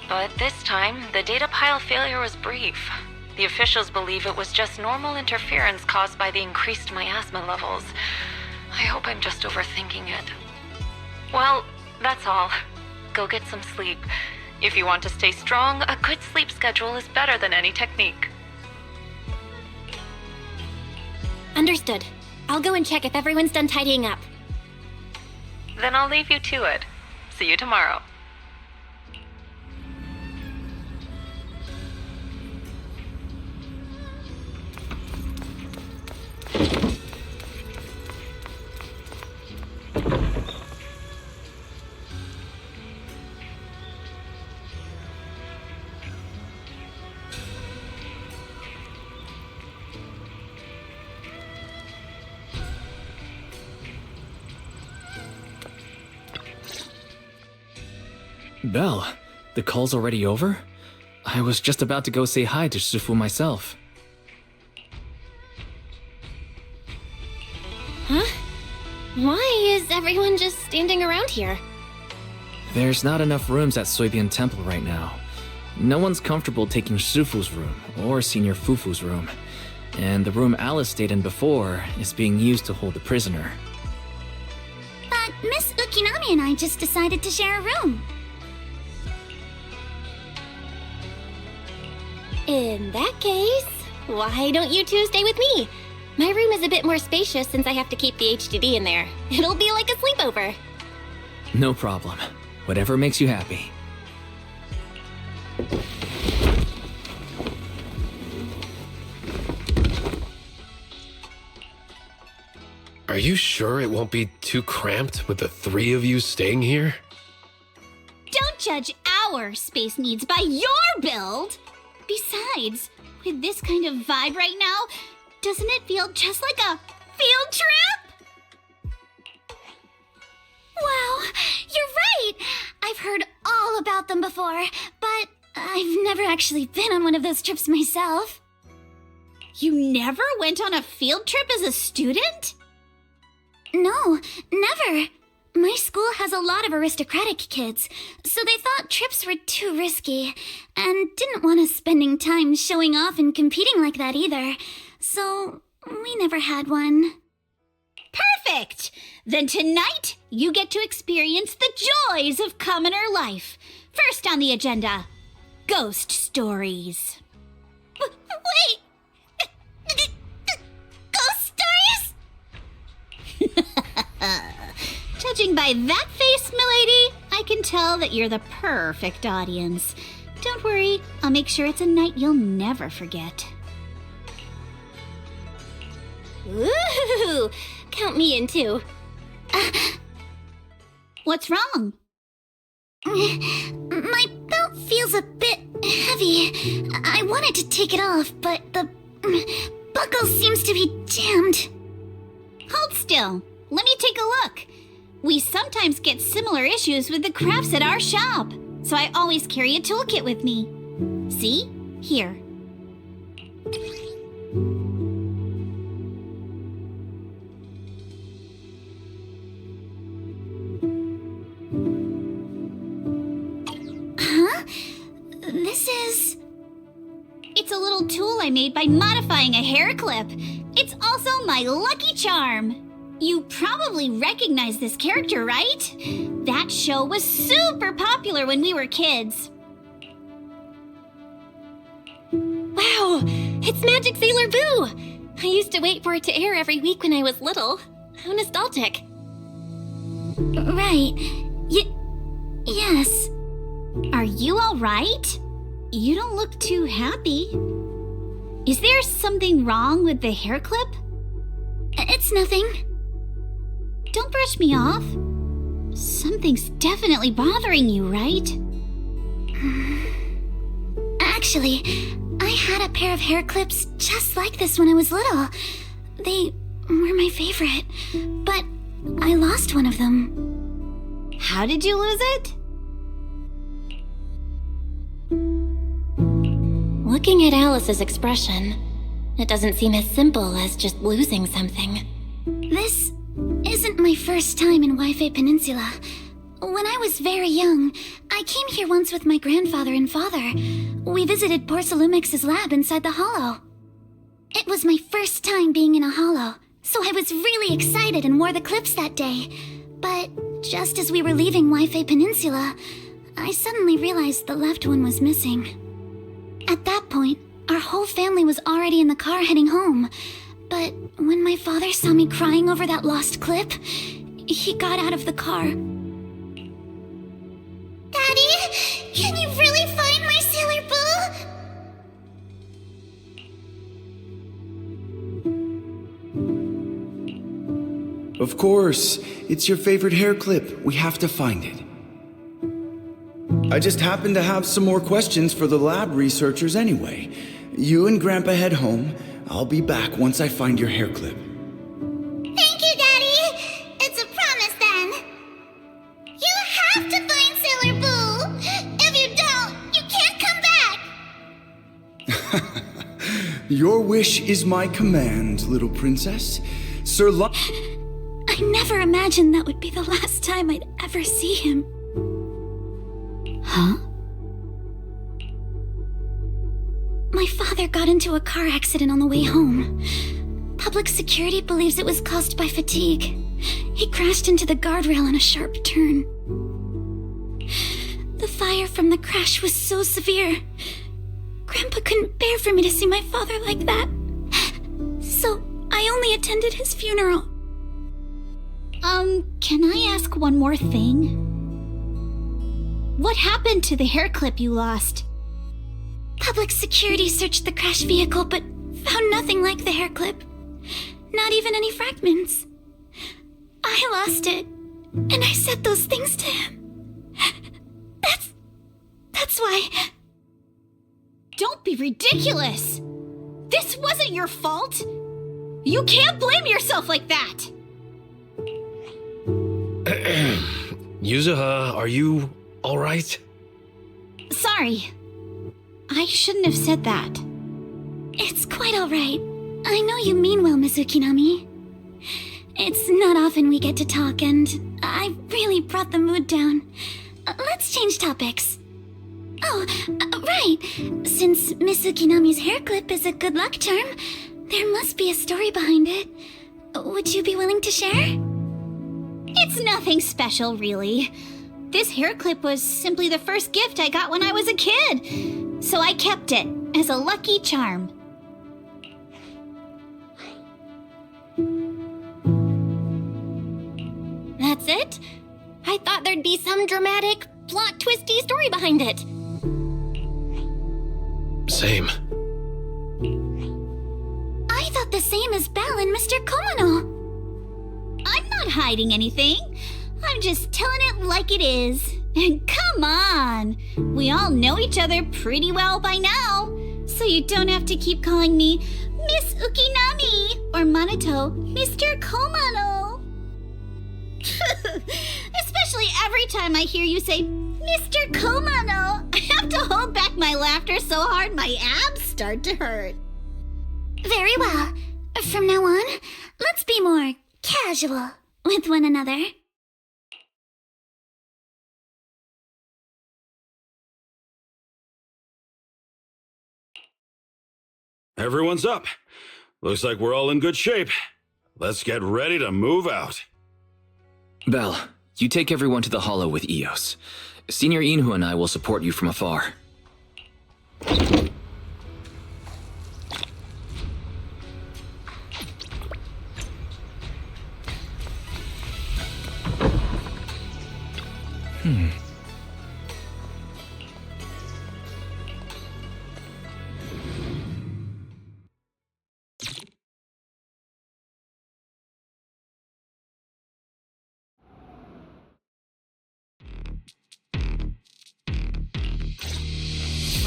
But this time, the data pile failure was brief. The officials believe it was just normal interference caused by the increased miasma levels. I hope I'm just overthinking it. Well, that's all. Go get some sleep. If you want to stay strong, a good sleep schedule is better than any technique. Understood. I'll go and check if everyone's done tidying up. Then I'll leave you to it. See you tomorrow. Belle, the call's already over? I was just about to go say hi to Shifu myself. Huh? Why is everyone just standing around here? There's not enough rooms at Swabian Temple right now. No one's comfortable taking Shifu's room, or Senior Fufu's room. And the room Alice stayed in before is being used to hold a prisoner. But Miss Ukinami and I just decided to share a room. In that case, why don't you two stay with me? My room is a bit more spacious since I have to keep the HDD in there. It'll be like a sleepover. No problem. Whatever makes you happy. Are you sure it won't be too cramped with the three of you staying here? Don't judge our space needs by your build! Besides, with this kind of vibe right now, doesn't it feel just like a field trip? Wow, you're right! I've heard all about them before, but I've never actually been on one of those trips myself. You never went on a field trip as a student? No, never. My school has a lot of aristocratic kids, so they thought trips were too risky, and didn't want us spending time showing off and competing like that either. So, we never had one. Perfect! Then tonight, you get to experience the joys of commoner life. First on the agenda, ghost stories. Wait! Ghost stories? Judging by that face, milady, I can tell that you're the perfect audience. Don't worry, I'll make sure it's a night you'll never forget. Ooh, count me in too. What's wrong? My belt feels a bit heavy. I wanted to take it off, but the buckle seems to be jammed. Hold still. Let me take a look. We sometimes get similar issues with the crafts at our shop, so I always carry a toolkit with me. See? Here. Huh? This is... It's a little tool I made by modifying a hair clip. It's also my lucky charm. You probably recognize this character, right? That show was super popular when we were kids. Wow, it's Magic Sailor Boo! I used to wait for it to air every week when I was little. How nostalgic. Right. Yes. Are you all right? You don't look too happy. Is there something wrong with the hair clip? It's nothing. Don't brush me off. Something's definitely bothering you, right? Actually, I had a pair of hair clips just like this when I was little. They were my favorite, but I lost one of them. How did you lose it? Looking at Alice's expression, it doesn't seem as simple as just losing something. This isn't my first time in Wi-Fi Peninsula. When I was very young, I came here once with my grandfather and father. We visited Porcelumex's lab inside the hollow. It was my first time being in a hollow, so I was really excited and wore the clips that day. But just as we were leaving Wi-Fi Peninsula, I suddenly realized the left one was missing. At that point, our whole family was already in the car heading home. But when my father saw me crying over that lost clip, he got out of the car. Daddy, can you really find my Sailor Boo? Of course. It's your favorite hair clip. We have to find it. I just happen to have some more questions for the lab researchers anyway. You and Grandpa head home. I'll be back once I find your hair clip. Thank you, Daddy! It's a promise, then. You have to find Sailor Boo! If you don't, you can't come back! Your wish is my command, little princess. Sir Lo- I never imagined that would be the last time I'd ever see him. Huh? My father got into a car accident on the way home. Public security believes it was caused by fatigue. He crashed into the guardrail on a sharp turn. The fire from the crash was so severe. Grandpa couldn't bear for me to see my father like that. So I only attended his funeral. Can I ask one more thing? What happened to the hair clip you lost? Public security searched the crashed vehicle, but found nothing like the hair clip. Not even any fragments. I lost it, and I said those things to him. That's why... Don't be ridiculous! This wasn't your fault! You can't blame yourself like that! Yuzuha, are you alright? Sorry. I shouldn't have said that. It's quite alright. I know you mean well, Miss Ukinami. It's not often we get to talk, and I really brought the mood down. Let's change topics. Oh, right. Since Miss Ukinami's hair clip is a good luck charm, there must be a story behind it. Would you be willing to share? It's nothing special, really. This hair clip was simply the first gift I got when I was a kid, so I kept it as a lucky charm. That's it? I thought there'd be some dramatic, plot-twisty story behind it. Same. I thought the same as Belle and Mr. Komano. I'm not hiding anything. I'm just telling it like it is. And come on! We all know each other pretty well by now, so you don't have to keep calling me Miss Ukinami or Manato Mr. Komano. Especially every time I hear you say Mr. Komano, I have to hold back my laughter so hard my abs start to hurt. Very well. From now on, let's be more casual with one another. Everyone's up. Looks like we're all in good shape. Let's get ready to move out. Belle, you take everyone to the Hollow with Eos. Senior Inhu and I will support you from afar.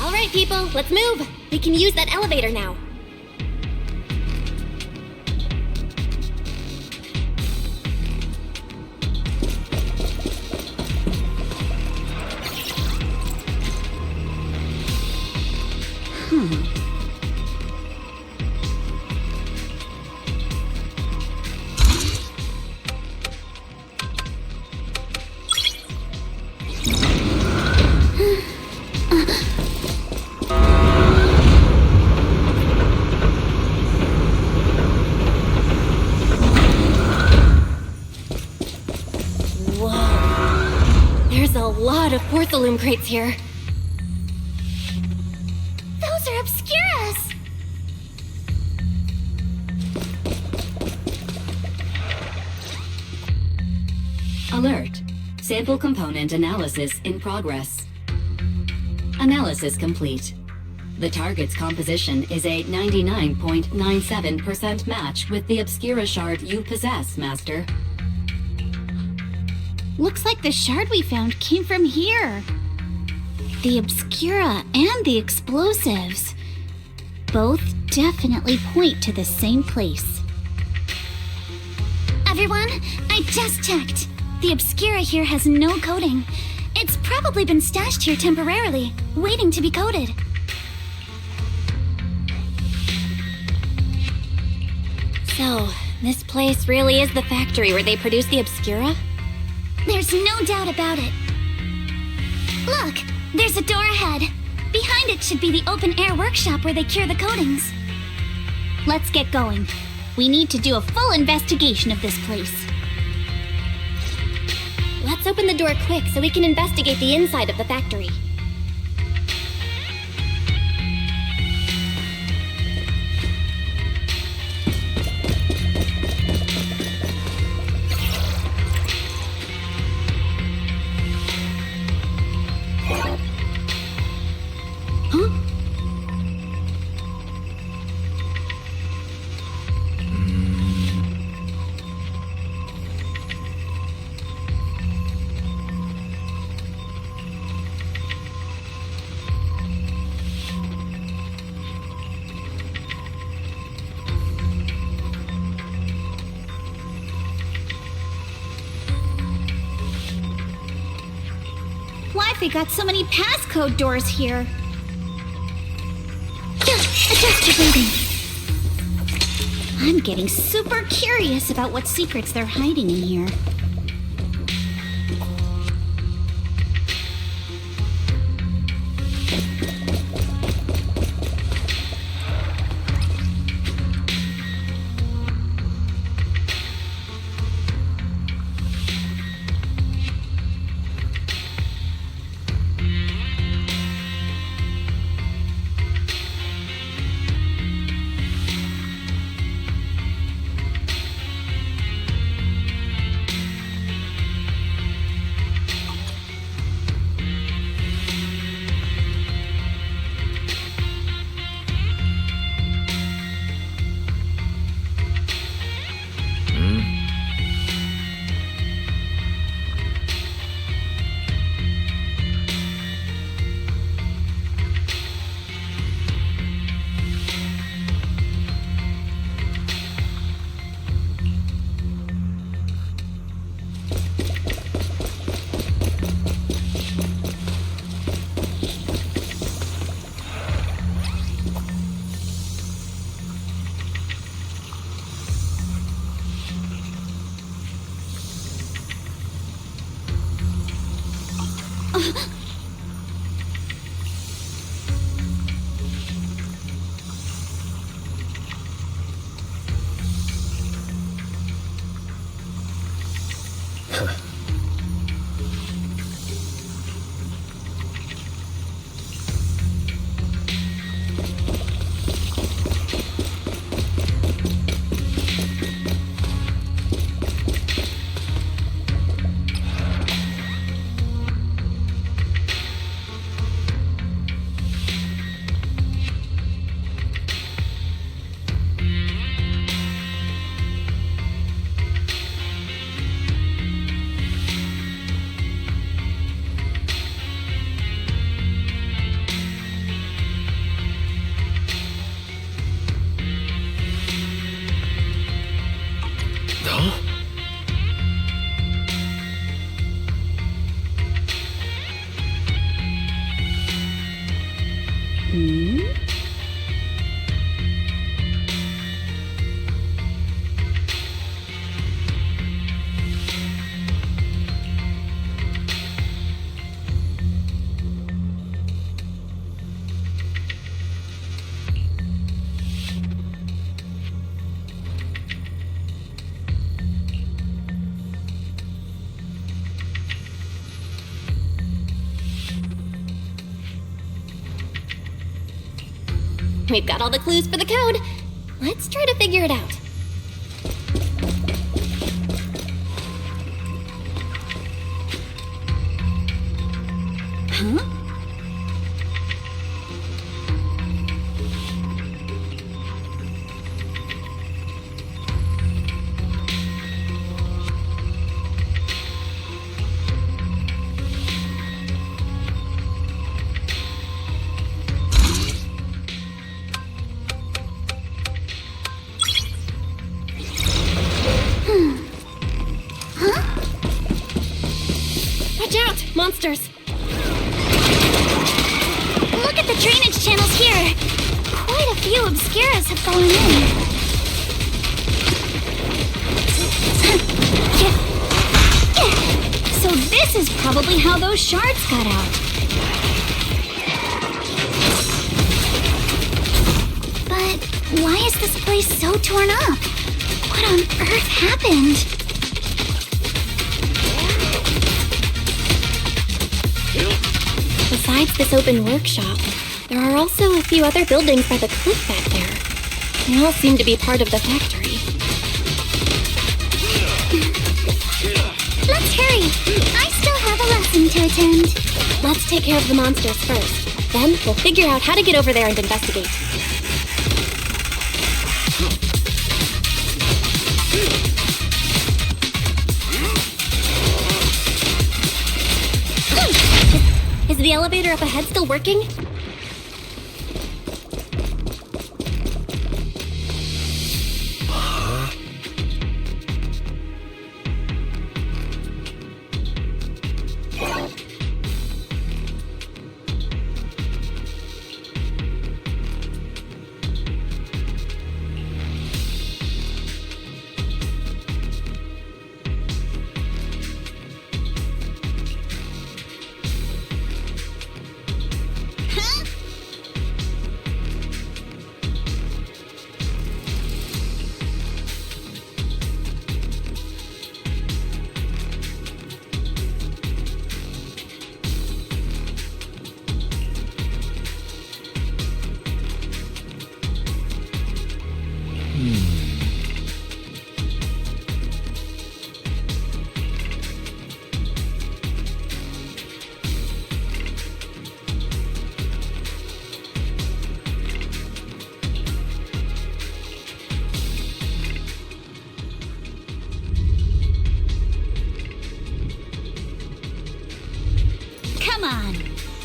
All right, people, let's move. We can use that elevator now. There's a lot of porcelain crates here. Those are Obscuras! Alert. Sample component analysis in progress. Analysis complete. The target's composition is a 99.97% match with the Obscura shard you possess, Master. Looks like the shard we found came from here. The Obscura and the explosives. Both definitely point to the same place. Everyone, I just checked. The Obscura here has no coding. It's probably been stashed here temporarily, waiting to be coded. So, this place really is the factory where they produce the Obscura? There's no doubt about it. Look, there's a door ahead. Behind it should be the open-air workshop where they cure the coatings. Let's get going. We need to do a full investigation of this place. Let's open the door quick so we can investigate the inside of the factory. Why've they got so many passcode doors here? Just adjust your breathing. I'm getting super curious about what secrets they're hiding in here. We've got all the clues for the code. Let's try to figure it out. Huh? Monsters! Look at the drainage channels here! Quite a few obscuras have fallen in. So this is probably how those shards got out. But why is this place so torn up? What on earth happened? Besides this open workshop, there are also a few other buildings by the cliff back there. They all seem to be part of the factory. Let's hurry! I still have a lesson to attend. Let's take care of the monsters first. Then we'll figure out how to get over there and investigate. Is the elevator up ahead still working?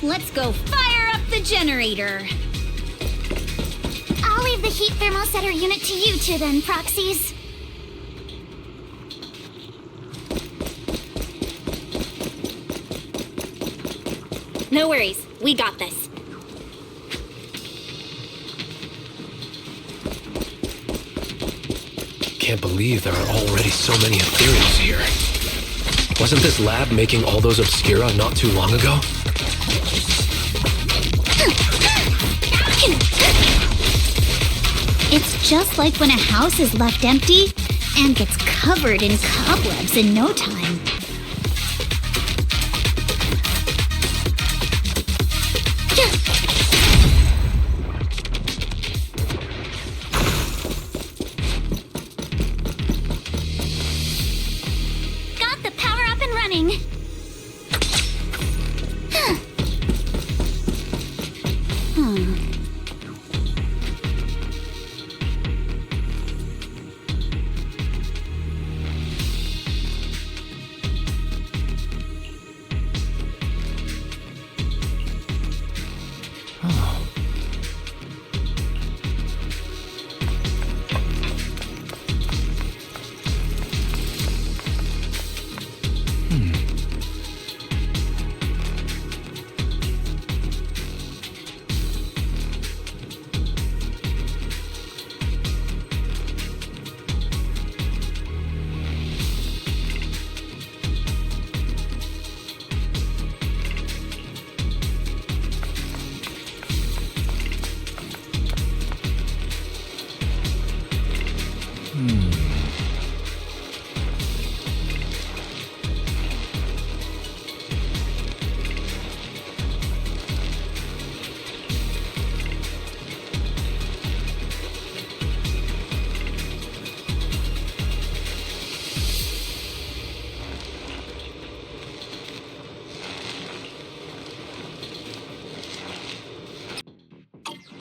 let's go fire up the generator. I'll leave the heat thermosetter unit to you two then, proxies. No worries, we got this. Can't believe there are already so many ethereals here. Wasn't this lab making all those Obscura not too long ago? It's just like when a house is left empty and gets covered in cobwebs in no time. Got the power up and running.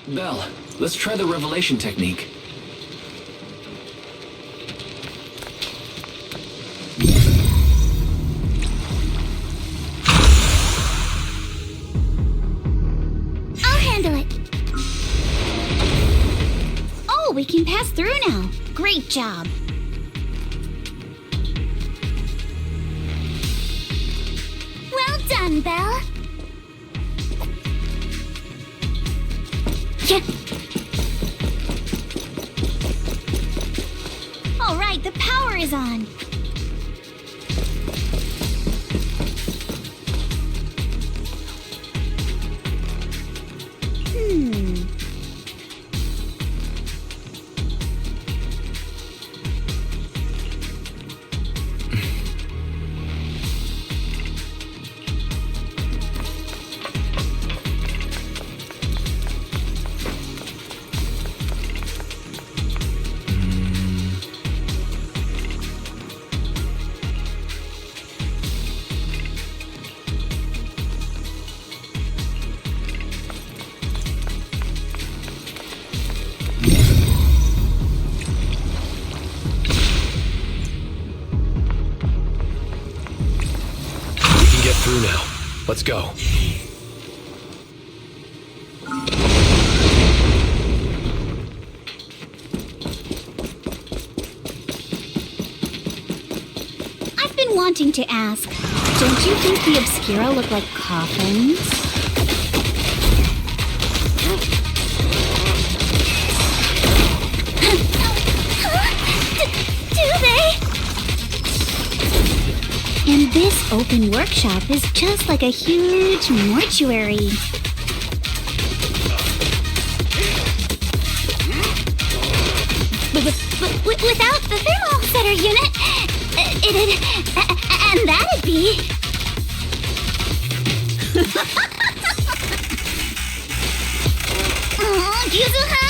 Belle, let's try the revelation technique. I'll handle it. Oh, we can pass through now. Great job. Well done, Belle. Yeah. All right, the power is on. Through now. Let's go. I've been wanting to ask, don't you think the Obscura look like coffins? Do they? And this open workshop is just like a huge mortuary. But without the thermosetter unit, it'd... and that'd be... Oh, Yuzuha!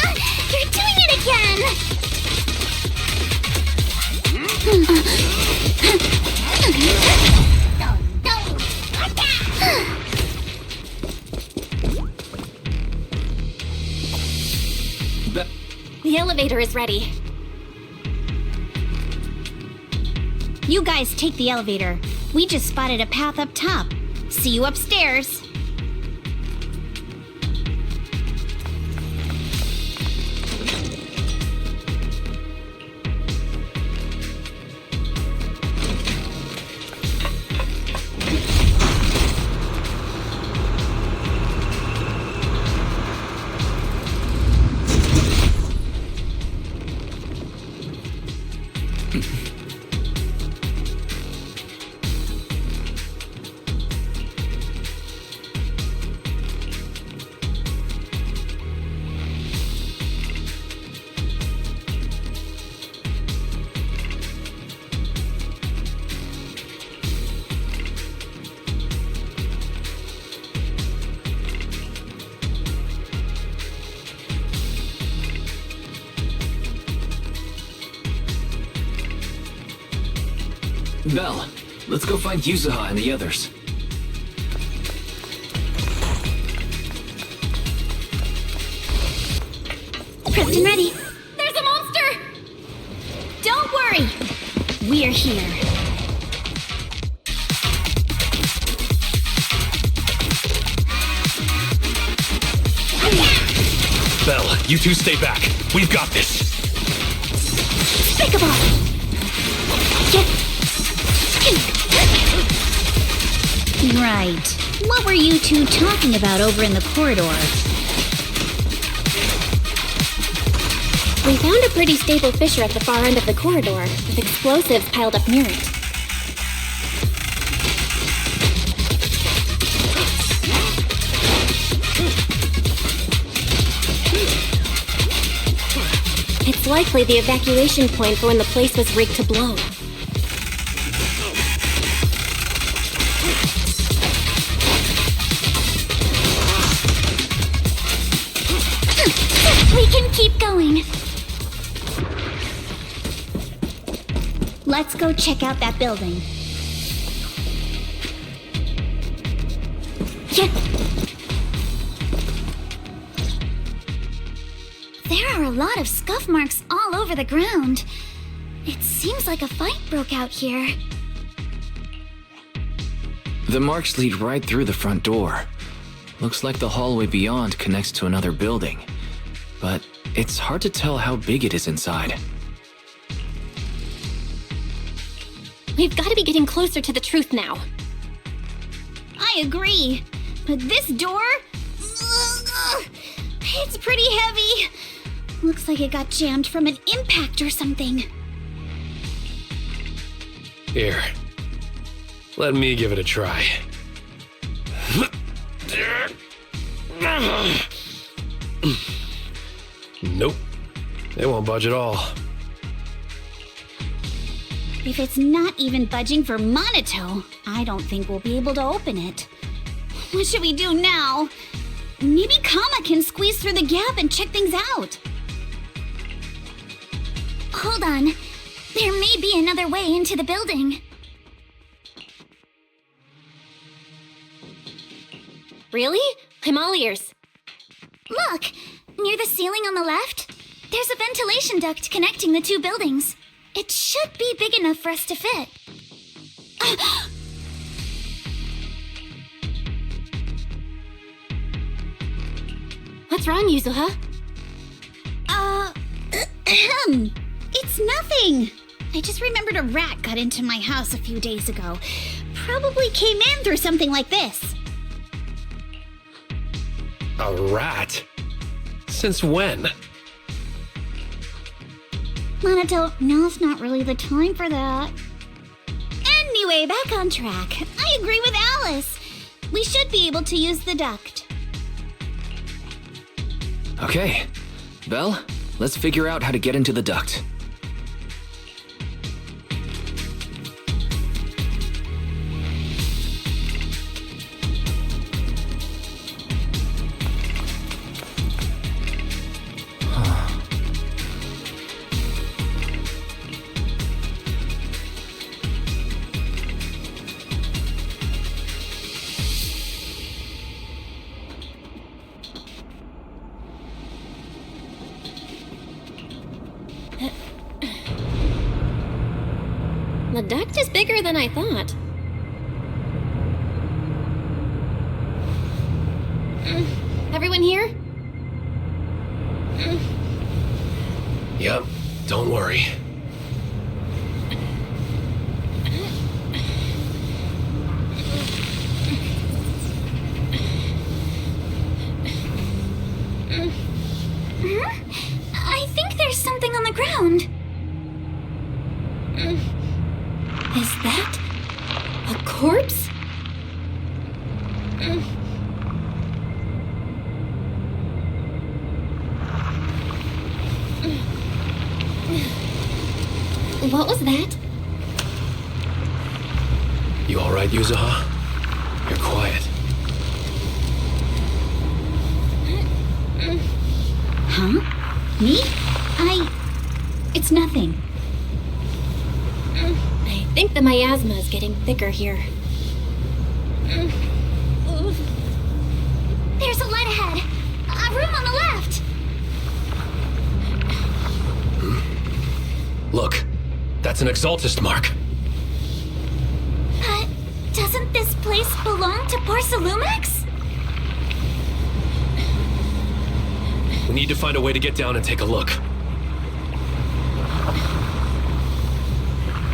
You're doing it again! The elevator is ready. You guys take the elevator. We just spotted a path up top. See you upstairs. Belle, let's go find Yuzuha and the others. Prepped and ready. There's a monster! Don't worry. We're here. Belle, you two stay back. We've got this. Despicable! Right. What were you two talking about over in the corridor? We found a pretty stable fissure at the far end of the corridor, with explosives piled up near it. It's likely the evacuation point for when the place was rigged to blow. We can keep going. Let's go check out that building. Yeah. There are a lot of scuff marks all over the ground. It seems like a fight broke out here. The marks lead right through the front door. Looks like the hallway beyond connects to another building. But it's hard to tell how big it is inside. We've got to be getting closer to the truth now. I agree. But this door? It's pretty heavy. Looks like it got jammed from an impact or something. Here. Let me give it a try. Nope. It won't budge at all. If it's not even budging for Monito, I don't think we'll be able to open it. What should we do now? Maybe Kama can squeeze through the gap and check things out. Hold on. There may be another way into the building. Really? I'm all ears. Look! Near the ceiling on the left, there's a ventilation duct connecting the two buildings. It should be big enough for us to fit. What's wrong, Yuzuha? It's nothing. I just remembered a rat got into my house a few days ago. Probably came in through something like this. A rat? Since when? Monito, now's not really the time for that. Anyway, back on track. I agree with Alice. We should be able to use the duct. Okay. Belle, let's figure out how to get into the duct. The duct is bigger than I thought. Everyone here? Yep, don't worry. I think there's something on the ground. What was that? You alright, Yuzuha? You're quiet. Huh? Me? It's nothing. I think the miasma is getting thicker here. There's a light ahead. A room on the left. Look, that's an Exaltist mark. Doesn't this place belong to Porcelumex? We need to find a way to get down and take a look.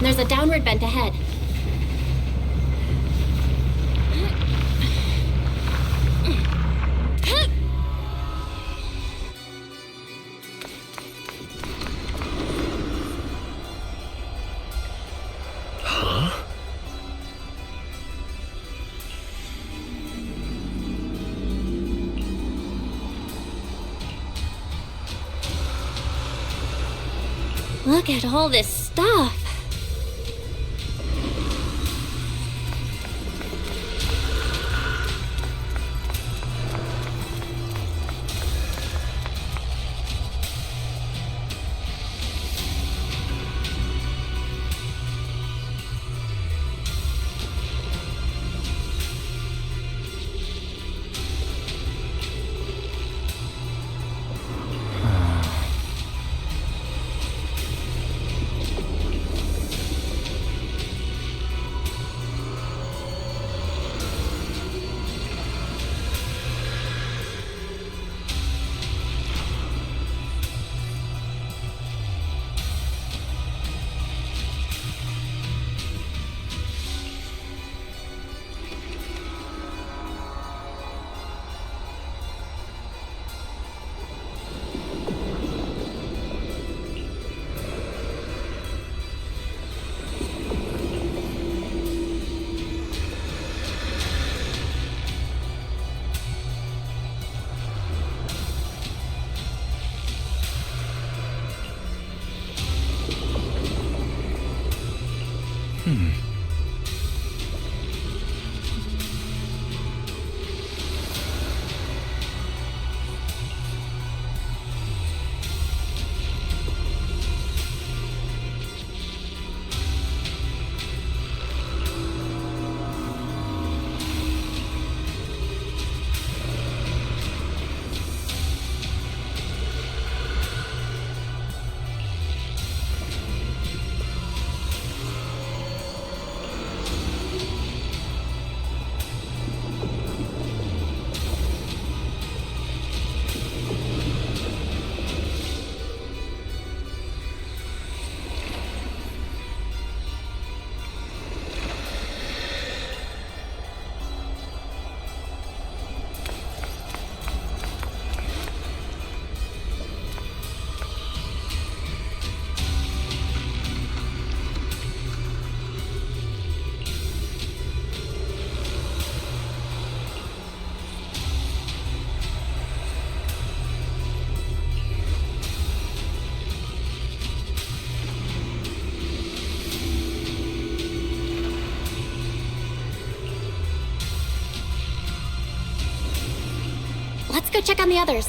There's a downward vent ahead. Look at all this stuff. Let's go check on the others.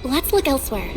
let's look elsewhere.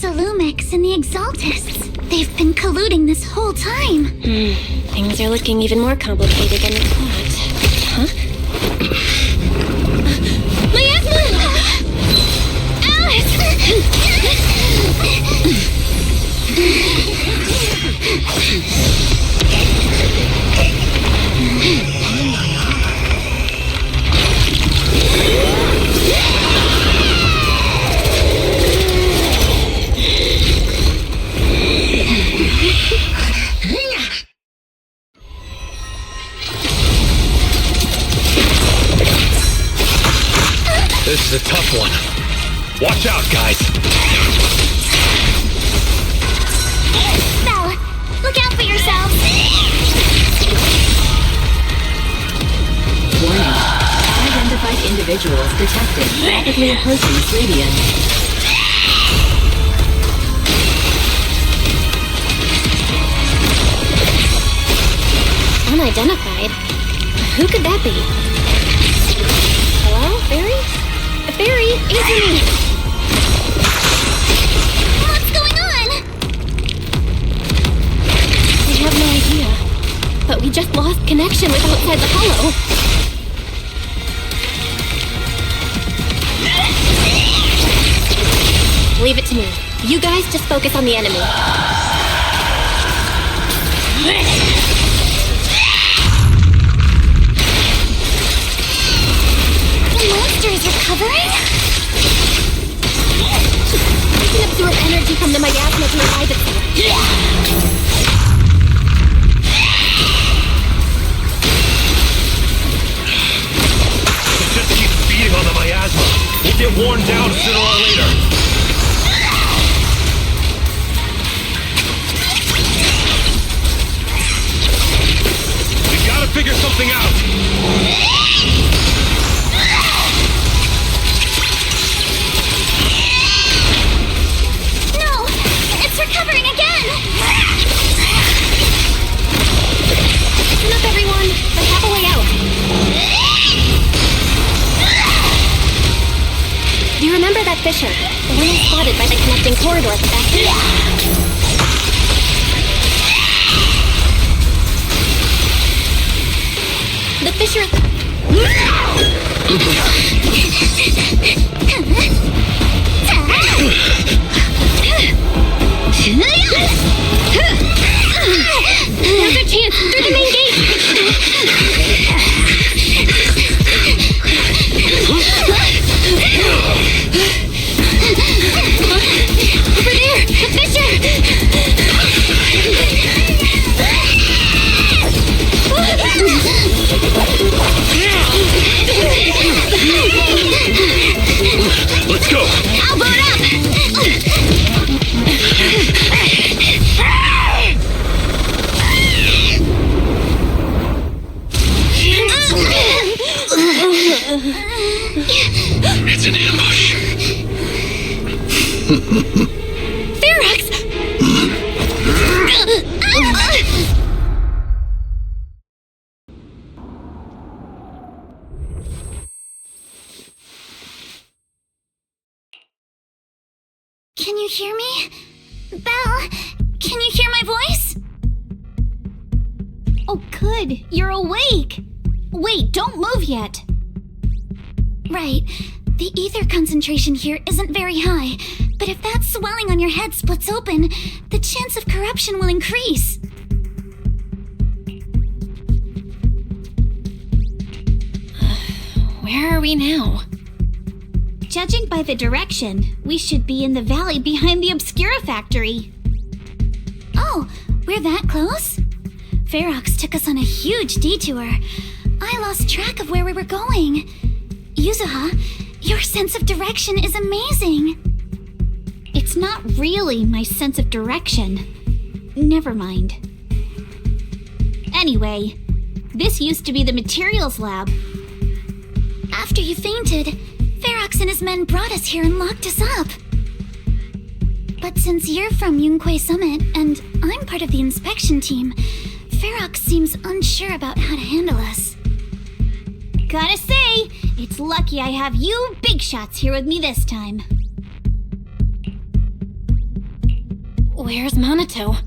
Lumix and the Exaltists. They've been colluding this whole time. Things are looking even more complicated than we thought. Huh? Miasma! This is a tough one. Watch out, guys. Belle, look out for yourselves. Warning. Unidentified individuals detected. Rapidly approaching this radius. Unidentified? Who could that be? Hello, Fairy? Fairy, answer me! What's going on? I have no idea. But we just lost connection with outside the hollow. Leave it to me. You guys just focus on the enemy. The monster is recovering? You can absorb energy from the miasma to revive itself. Just keep feeding on the miasma. We'll get worn down sooner or later. We gotta figure something out. No! It's recovering again! Listen up, everyone. I have a way out. Do you remember that fissure? The one I spotted by the connecting corridor at the back here? The fissure... Now's our chance! Through the main gate! Over there! The fissure! Let's go! I'll blow it up! It's an ambush. Ferox! Can you hear me? Belle, can you hear my voice? Oh, good. You're awake. Wait, don't move yet. Right. The ether concentration here isn't very high, but if that swelling on your head splits open, the chance of corruption will increase. Where are we now? Judging by the direction, we should be in the valley behind the Obscura factory. Oh, we're that close? Ferox took us on a huge detour. I lost track of where we were going. Yuzuha, your sense of direction is amazing. It's not really my sense of direction. Never mind. Anyway, this used to be the materials lab. After you fainted, Ferox and his men brought us here and locked us up. But since you're from Yunquay Summit and I'm part of the inspection team, Ferox seems unsure about how to handle us. Gotta say, it's lucky I have you big shots here with me this time. Where's Minato?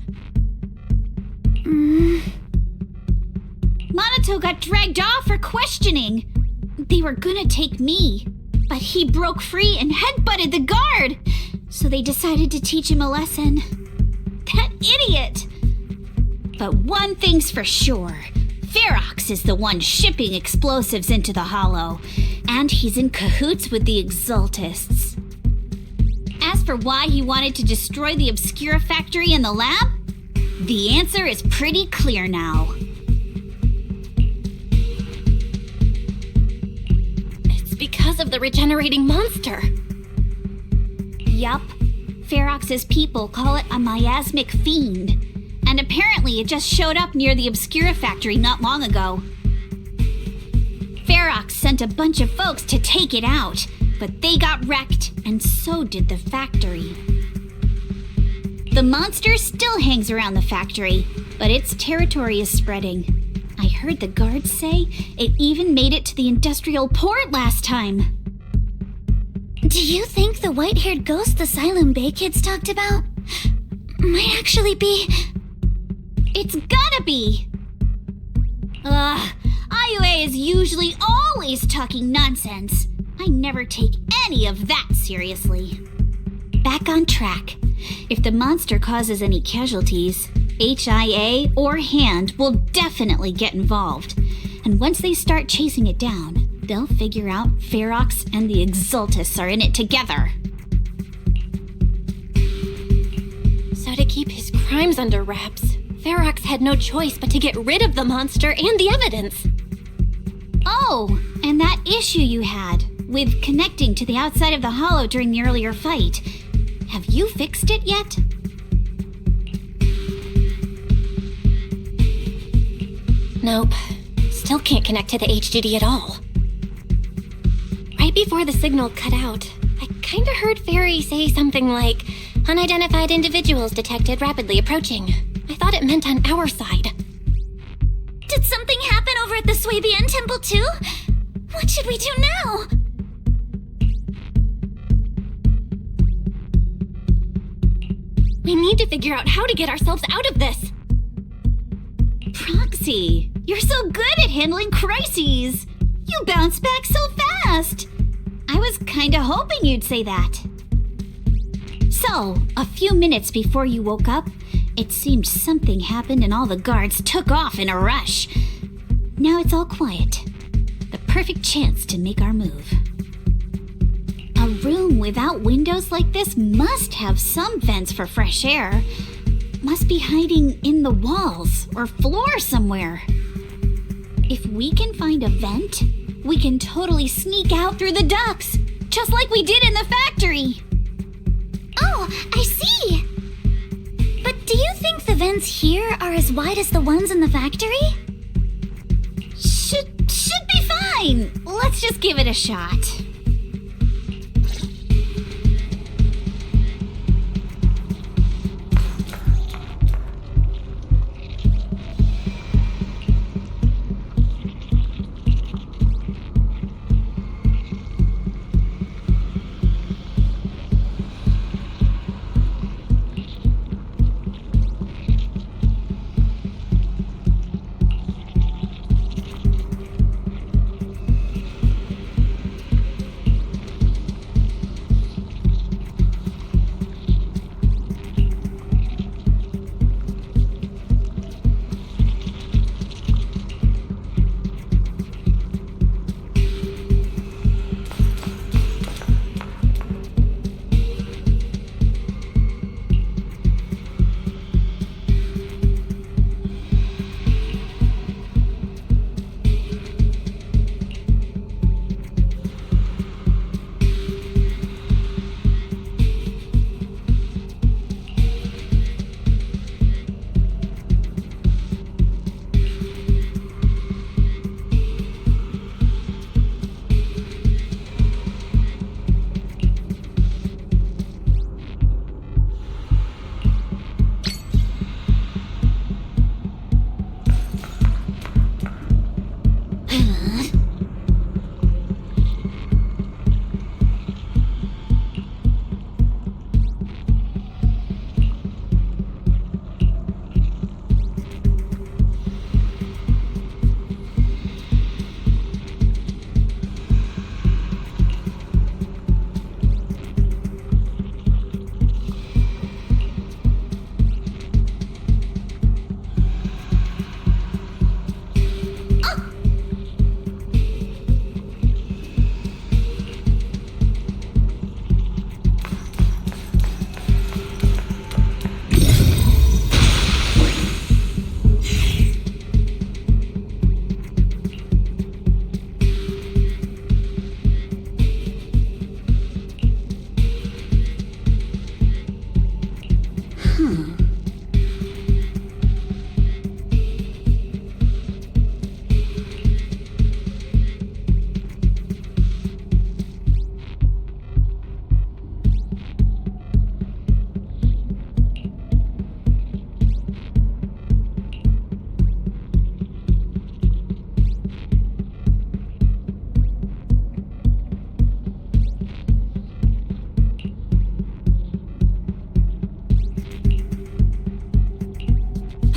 Minato got dragged off for questioning. They were gonna take me, but he broke free and headbutted the guard. So they decided to teach him a lesson. That idiot! But one thing's for sure. Ferox is the one shipping explosives into the Hollow, and he's in cahoots with the Exaltists. As for why he wanted to destroy the Obscura factory and the lab, the answer is pretty clear now. It's because of the regenerating monster. Yup. Ferox's people call it a miasmic fiend. And apparently it just showed up near the Obscura factory not long ago. Ferox sent a bunch of folks to take it out, but they got wrecked, and so did the factory. The monster still hangs around the factory, but its territory is spreading. I heard the guards say it even made it to the industrial port last time. Do you think the white-haired ghost the Siloam Bay kids talked about might actually be... It's gotta be! IUA is usually always talking nonsense. I never take any of that seriously. Back on track. If the monster causes any casualties, HIA or Hand will definitely get involved. And once they start chasing it down, they'll figure out Ferox and the Exaltists are in it together. So to keep his crimes under wraps, Ferox had no choice but to get rid of the monster and the evidence. Oh, and that issue you had with connecting to the outside of the Hollow during the earlier fight. Have you fixed it yet? Nope. Still can't connect to the HDD at all. Right before the signal cut out, I kinda heard Fairy say something like, "Unidentified individuals detected rapidly approaching." I thought it meant on our side. Did something happen over at the Swabian Temple too? What should we do now? We need to figure out how to get ourselves out of this. Proxy, you're so good at handling crises. You bounce back so fast. I was kinda hoping you'd say that. So, a few minutes before you woke up, it seemed something happened and all the guards took off in a rush. Now it's all quiet. The perfect chance to make our move. A room without windows like this must have some vents for fresh air. Must be hiding in the walls or floor somewhere. If we can find a vent, we can totally sneak out through the ducts, just like we did in the factory. Oh, I see! But do you think the vents here are as wide as the ones in the factory? Should be fine. Let's just give it a shot.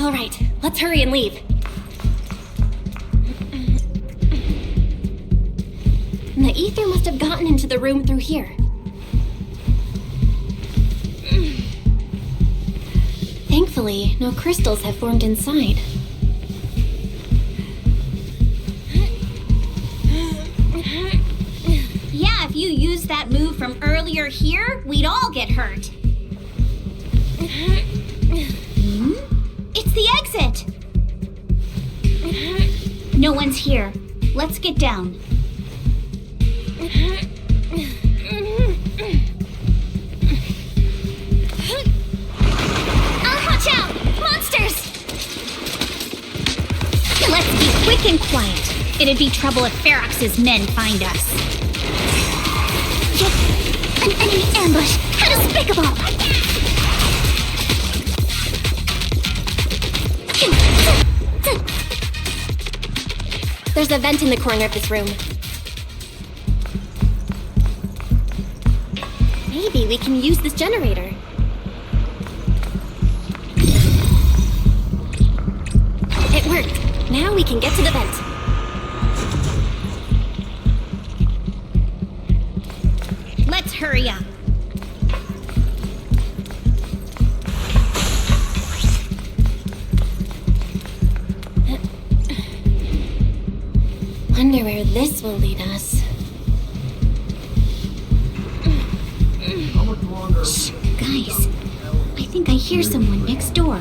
All right, let's hurry and leave. The ether must have gotten into the room through here. Thankfully, no crystals have formed inside. Yeah, if you used that move from earlier here, we'd all get hurt. It's the exit! No one's here. Let's get down. Watch out! Monsters! Let's be quick and quiet. It'd be trouble if Ferox's men find us. An enemy ambush! How despicable! There's a vent in the corner of this room. Maybe we can use this generator. It worked. Now we can get to the vent. Let's hurry up. Wonder where this will lead us. Shh, guys. I think I hear someone next door. I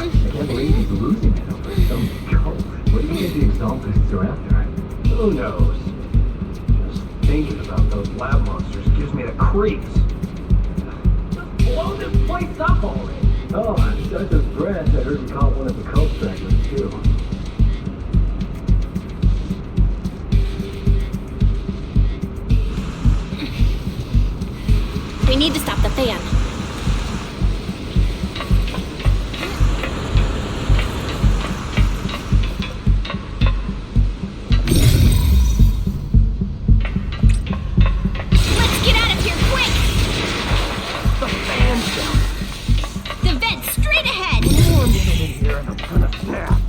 can't believe he's losing it over some joke. What do you think the exaltists are after? Who knows? Just thinking about those lab monsters gives me the creeps. Just blow this place up already. Oh, besides those brats, I heard you caught one of the cult stragglers too. We need to stop the fan. Let's get out of here quick! The fan's down. The vent straight ahead! More minute in here and I'm gonna snap.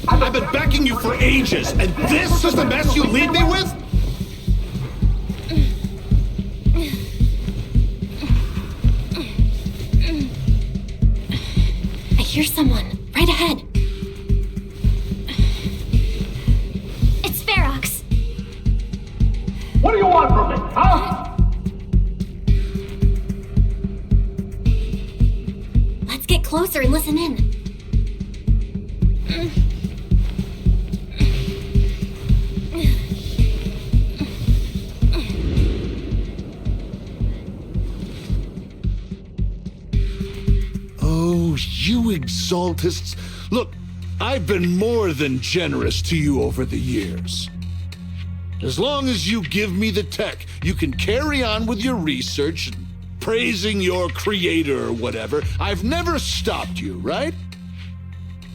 I've been backing you for ages, and this is the mess you leave me with? I hear someone. Right ahead. It's Ferox. What do you want from me, huh? Let's get closer and listen in. You exaltists. Look, I've been more than generous to you over the years. As long as you give me the tech, you can carry on with your research, praising your creator or whatever. I've never stopped you, right?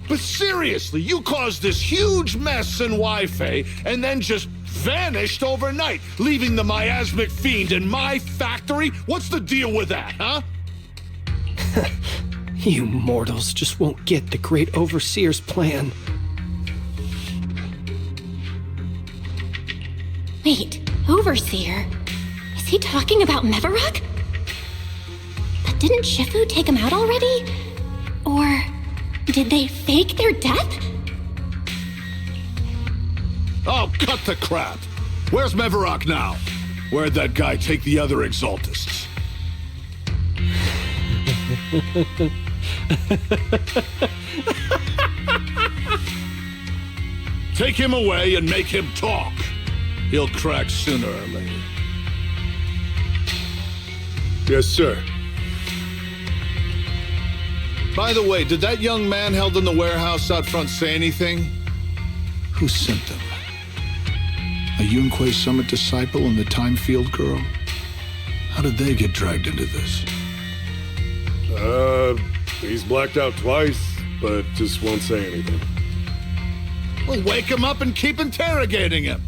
But seriously, you caused this huge mess in Wi-Fi and then just vanished overnight, leaving the miasmic fiend in my factory? What's the deal with that, huh? You mortals just won't get the Great Overseer's plan. Wait, Overseer? Is he talking about Mevarok? But didn't Shifu take him out already? Or did they fake their death? Oh, cut the crap! Where's Mevarok now? Where'd that guy take the other exaltists? Take him away and make him talk. He'll crack sooner or later. Yes, sir. By the way, did that young man held in the warehouse out front say anything? Who sent them? A Yunque Summit disciple and the Time Field girl? How did they get dragged into this? He's blacked out twice, but just won't say anything. Well, wake him up and keep interrogating him.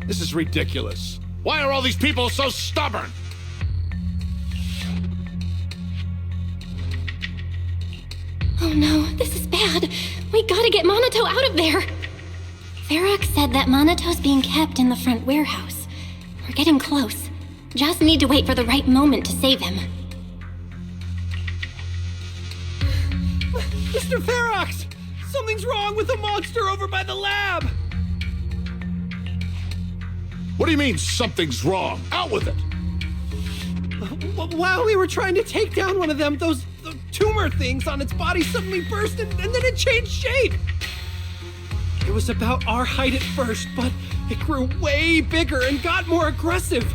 This is ridiculous. Why are all these people so stubborn? Oh no, this is bad. We gotta get Monato out of there. Ferox said that Monato's being kept in the front warehouse. We're getting close. Just need to wait for the right moment to save him. Mr. Ferox! Something's wrong with the monster over by the lab! What do you mean, something's wrong? Out with it! While we were trying to take down one of them, those tumor things on its body suddenly burst and then it changed shape! It was about our height at first, but it grew way bigger and got more aggressive.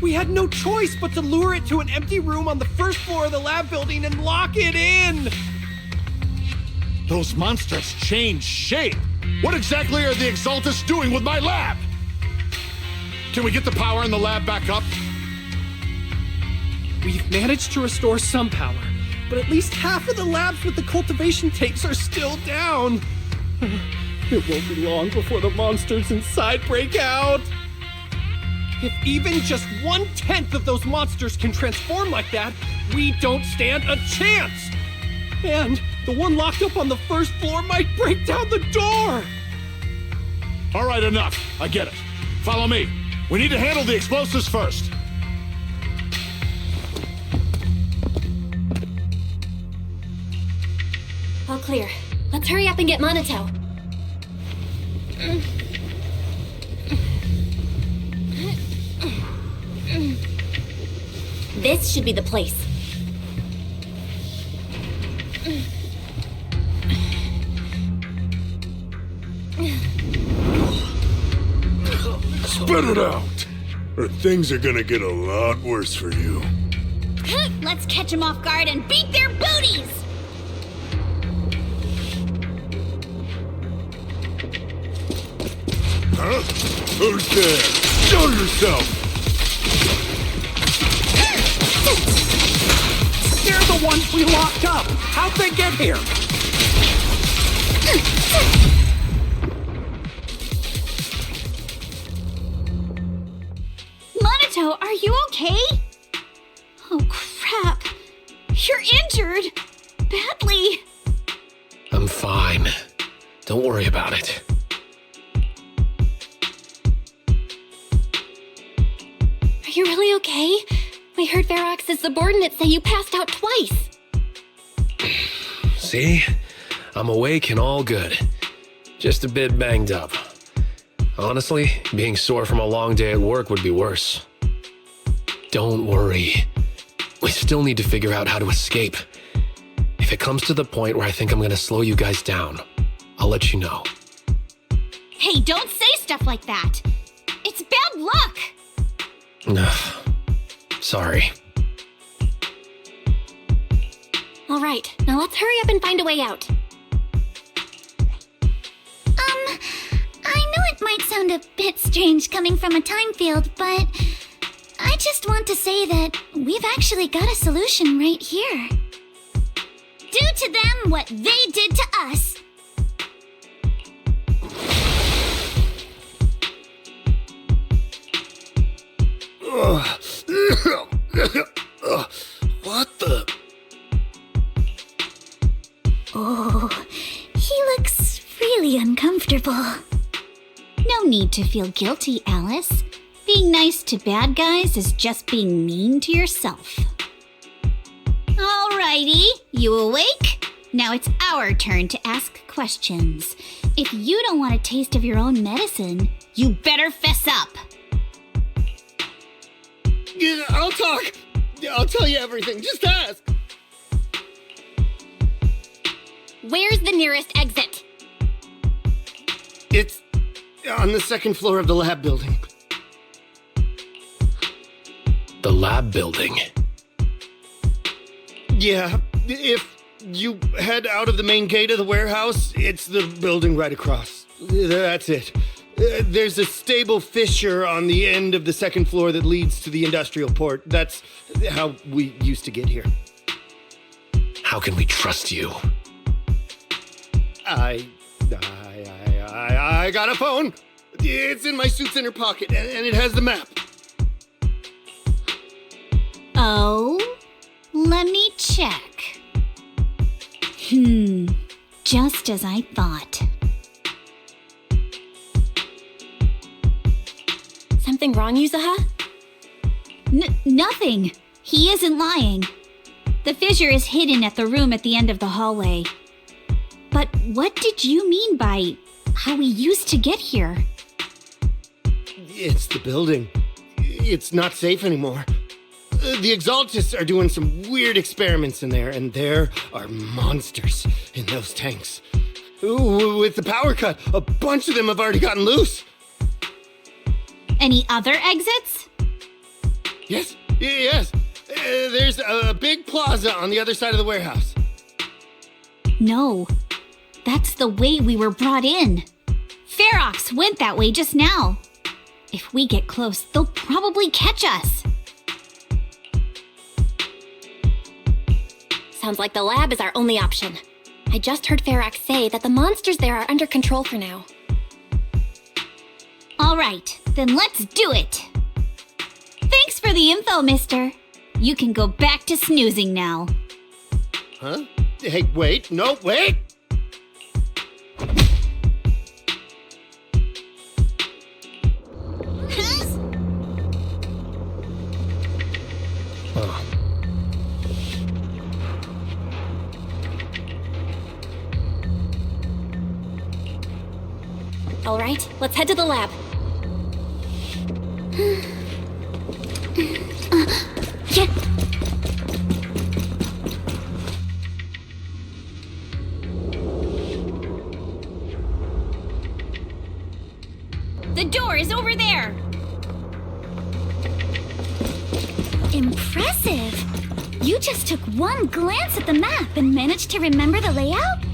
We had no choice but to lure it to an empty room on the first floor of the lab building and lock it in! Those monsters changed shape! What exactly are the Exaltists doing with my lab? Can we get the power in the lab back up? We've managed to restore some power, but at least half of the labs with the cultivation tanks are still down. It won't be long before the monsters inside break out. If even just 1/10 of those monsters can transform like that, we don't stand a chance! And the one locked up on the first floor might break down the door! All right, enough. I get it. Follow me. We need to handle the explosives first. All clear. Let's hurry up and get Monato. This should be the place. Spit it out, or things are gonna get a lot worse for you. Let's catch them off guard and beat their booties! Huh? Who's there? Show yourself! They're the ones we locked up! How'd they get here? Monato, are you okay? Oh, crap. You're injured. Badly. I'm fine. Don't worry about it. Are you really okay? We heard Ferox's subordinates say you passed out twice. See? I'm awake and all good. Just a bit banged up. Honestly, being sore from a long day at work would be worse. Don't worry. We still need to figure out how to escape. If it comes to the point where I think I'm gonna slow you guys down, I'll let you know. Hey, don't say stuff like that. It's bad luck. Sorry. All right, now let's hurry up and find a way out. I know it might sound a bit strange coming from a time field, but I just want to say that we've actually got a solution right here. Do to them what they did to us. What the? Oh, he looks really uncomfortable. No need to feel guilty, Alice. Being nice to bad guys is just being mean to yourself. Alrighty, you awake? Now it's our turn to ask questions. If you don't want a taste of your own medicine, you better fess up. Yeah, I'll talk. I'll tell you everything. Just ask. Where's the nearest exit? It's on the second floor of the lab building. The lab building? Yeah, if you head out of the main gate of the warehouse, it's the building right across. That's it. There's a stable fissure on the end of the second floor that leads to the industrial port. That's how we used to get here. How can we trust you? I got a phone. It's in my suit's inner pocket, and it has the map. So, let me check. Just as I thought. Something wrong, Yuzuha? Nothing. He isn't lying. The fissure is hidden at the room at the end of the hallway. But what did you mean by how we used to get here? It's the building. It's not safe anymore. The Exaltists are doing some weird experiments in there, and there are monsters in those tanks. Ooh, with the power cut, a bunch of them have already gotten loose. Any other exits? Yes. There's a big plaza on the other side of the warehouse. No, that's the way we were brought in. Ferox went that way just now. If we get close, they'll probably catch us. Sounds like the lab is our only option. I just heard Ferox say that the monsters there are under control for now. All right, then let's do it. Thanks for the info, mister. You can go back to snoozing now. Huh? Hey, wait. No, wait! All right, let's head to the lab. Yeah. The door is over there. Impressive. You just took one glance at the map and managed to remember the layout?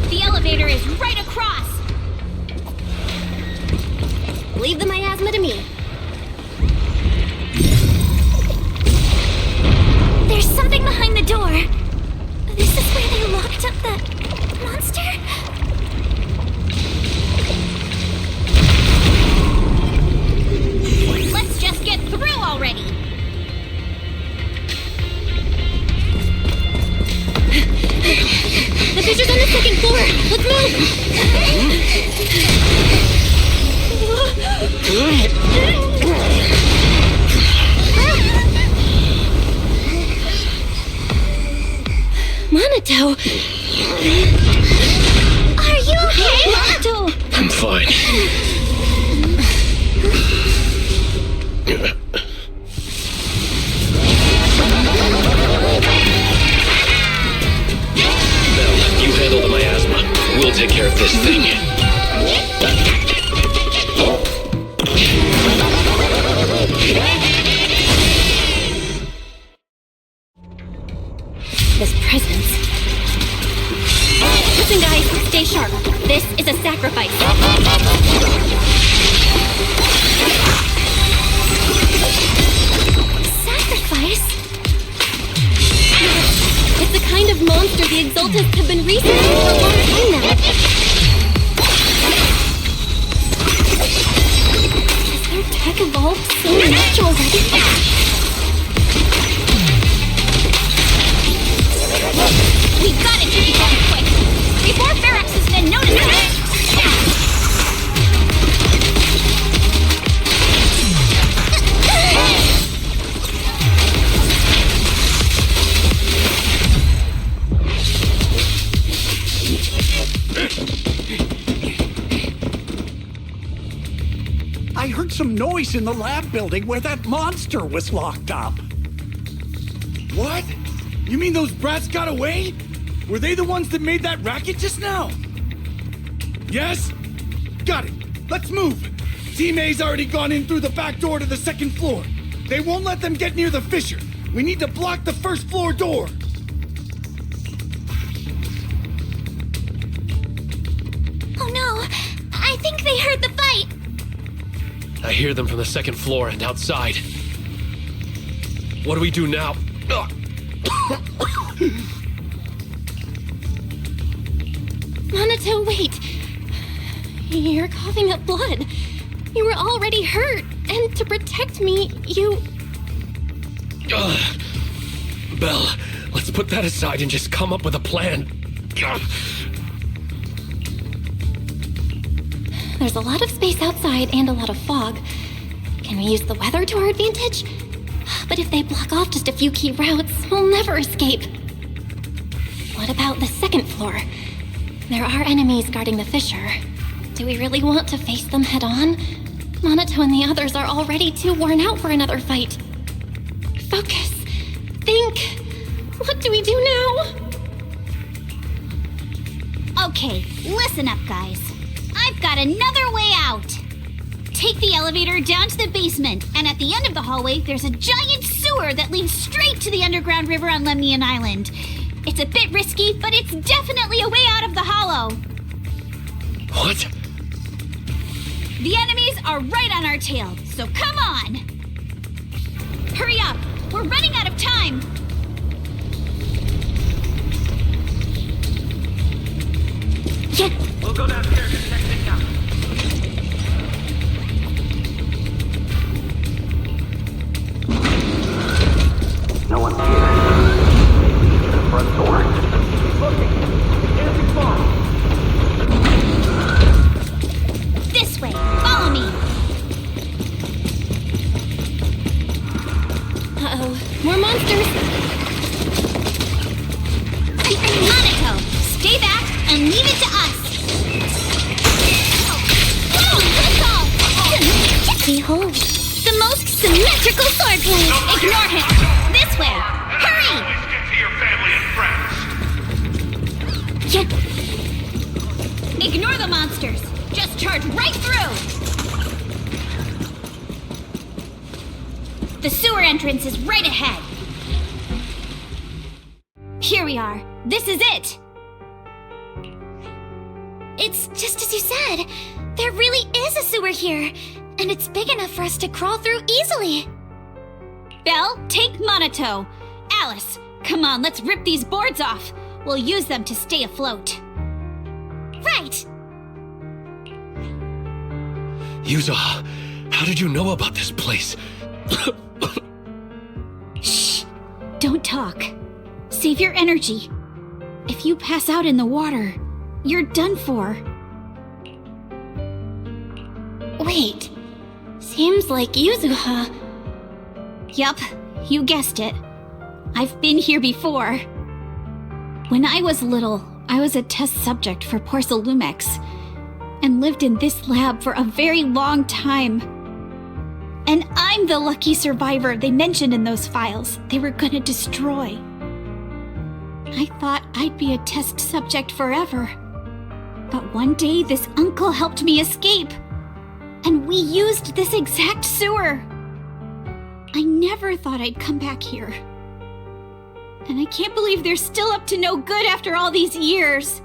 The elevator is right across. Leave the miasma to me. There's something behind the door. This is where they locked up the monster? Let's just get through already. The fissure's on the second floor. Let's move. Monato! Are you okay, Monato? I'm fine. Belle, you handle the miasma. We'll take care of this thing. This presence. Listen, guys, stay sharp. This is a sacrifice. Sacrifice? It's the kind of monster the Exaltists have been researching for a long time now. Has their tech evolved so much already? We gotta take it down quick, before Ferox's men notice us! I heard some noise in the lab building where that monster was locked up. What? You mean those brats got away? Were they the ones that made that racket just now? Yes? Got it. Let's move. Team A's already gone in through the back door to the second floor. They won't let them get near the fissure. We need to block the first floor door. Oh no! I think they heard the fight! I hear them from the second floor and outside. What do we do now? Minato, wait. You're coughing up blood. You were already hurt, and to protect me, you... Belle, let's put that aside and just come up with a plan. There's a lot of space outside and a lot of fog. Can we use the weather to our advantage? But if they block off just a few key routes, we'll never escape. What about the second floor? There are enemies guarding the fissure. Do we really want to face them head on? Minato and the others are already too worn out for another fight. Focus. Think. What do we do now? Okay, listen up, guys. I've got another way out. Take the elevator down to the basement, and at the end of the hallway, there's a giant sewer that leads straight to the underground river on Lemnian Island. It's a bit risky, but it's definitely a way out of the hollow. What? The enemies are right on our tail, so come on! Hurry up! We're running out of time! Yeah. We'll go downstairs and check things out. No one's here. The front door. Looking. Can't be far. This way. Follow me. Uh-oh. More monsters. Minato, stay back and leave it to us. Whoa, that's all. Behold, The most symmetrical swordplay. Ignore him. This way. Hurry. Get to your family and friends. yeah. Ignore the monsters. Just charge right through. The sewer entrance is right ahead. Here we are. This is it. It's just as you said. There really is a sewer here, and it's big enough for us to crawl through easily. Belle, take Minato. Alice, come on, let's rip these boards off. We'll use them to stay afloat. Right. Yuza, how did you know about this place? Shh. Don't talk. Save your energy. If you pass out in the water, you're done for. Wait. Seems like Yuzuha. Yup, you guessed it. I've been here before. When I was little, I was a test subject for Porcelumex and lived in this lab for a very long time. And I'm the lucky survivor they mentioned in those files they were gonna destroy. I thought I'd be a test subject forever. But one day this uncle helped me escape. And we used this exact sewer. I never thought I'd come back here. And I can't believe they're still up to no good after all these years.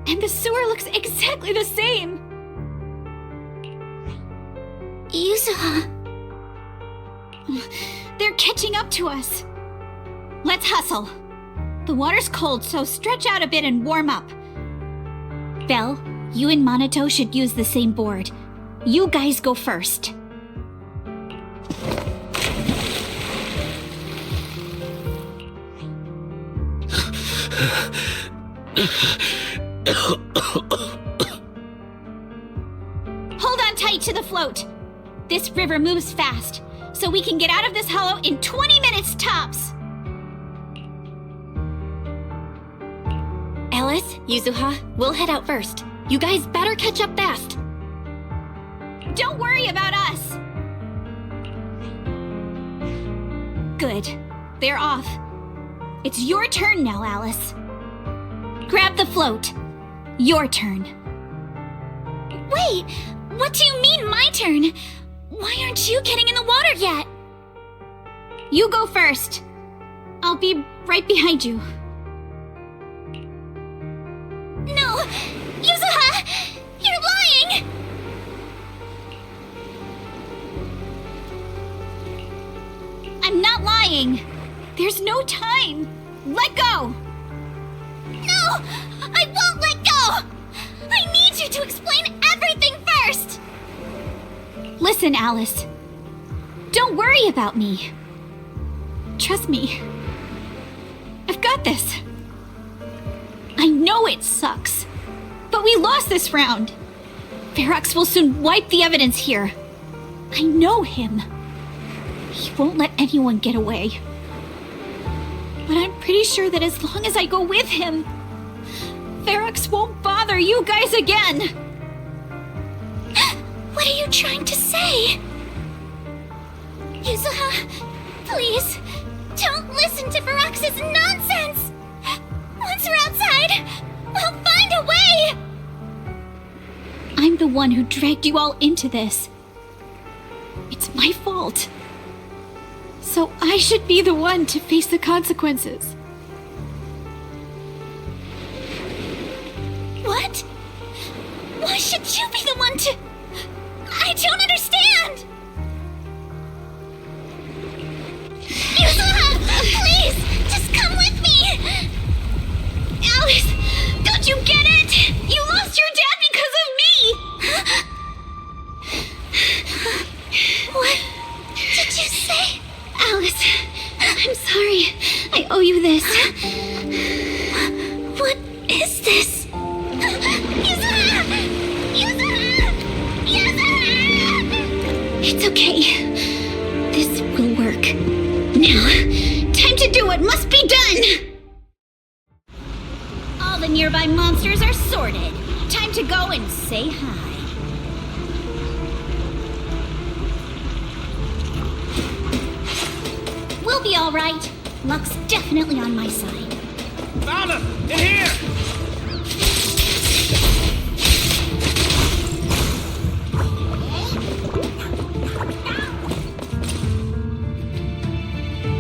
And the sewer looks exactly the same. Yuzuha. They're catching up to us. Let's hustle. The water's cold, so stretch out a bit and warm up. Belle, you and Minato should use the same board. You guys go first. Hold on tight to the float. This river moves fast, so we can get out of this hollow in 20 minutes tops. Alice, Yuzuha, we'll head out first. You guys better catch up fast. Don't worry about us. Good. They're off. It's your turn now, Alice. Grab the float. Your turn. Wait, what do you mean my turn? Why aren't you getting in the water yet? You go first. I'll be right behind you. No! Yuzuha! You're lying! I'm not lying. There's no time. Let go! No! I won't let go! to explain everything first! Listen, Alice. Don't worry about me. Trust me. I've got this. I know it sucks, but we lost this round. Ferox will soon wipe the evidence here. I know him. He won't let anyone get away. But I'm pretty sure that as long as I go with him, Ferox won't bother you guys again. What are you trying to say? Yuzuha, please, don't listen to Ferox's nonsense! Once we're outside, we'll find a way! I'm the one who dragged you all into this. It's my fault. So I should be the one to face the consequences. What? Why should you be the one to... I don't understand! Yuzuha, please, just come with me! Alice, don't you get it? You lost your dad because of me! What did you say? Alice, I'm sorry. I owe you this. What is this? Yuzuha! Yuzuha! Yuzuha! It's okay. This will work. Now, time to do what must be done! All the nearby monsters are sorted. Time to go and say hi. We'll be all right. Luck's definitely on my side. Found him! In here!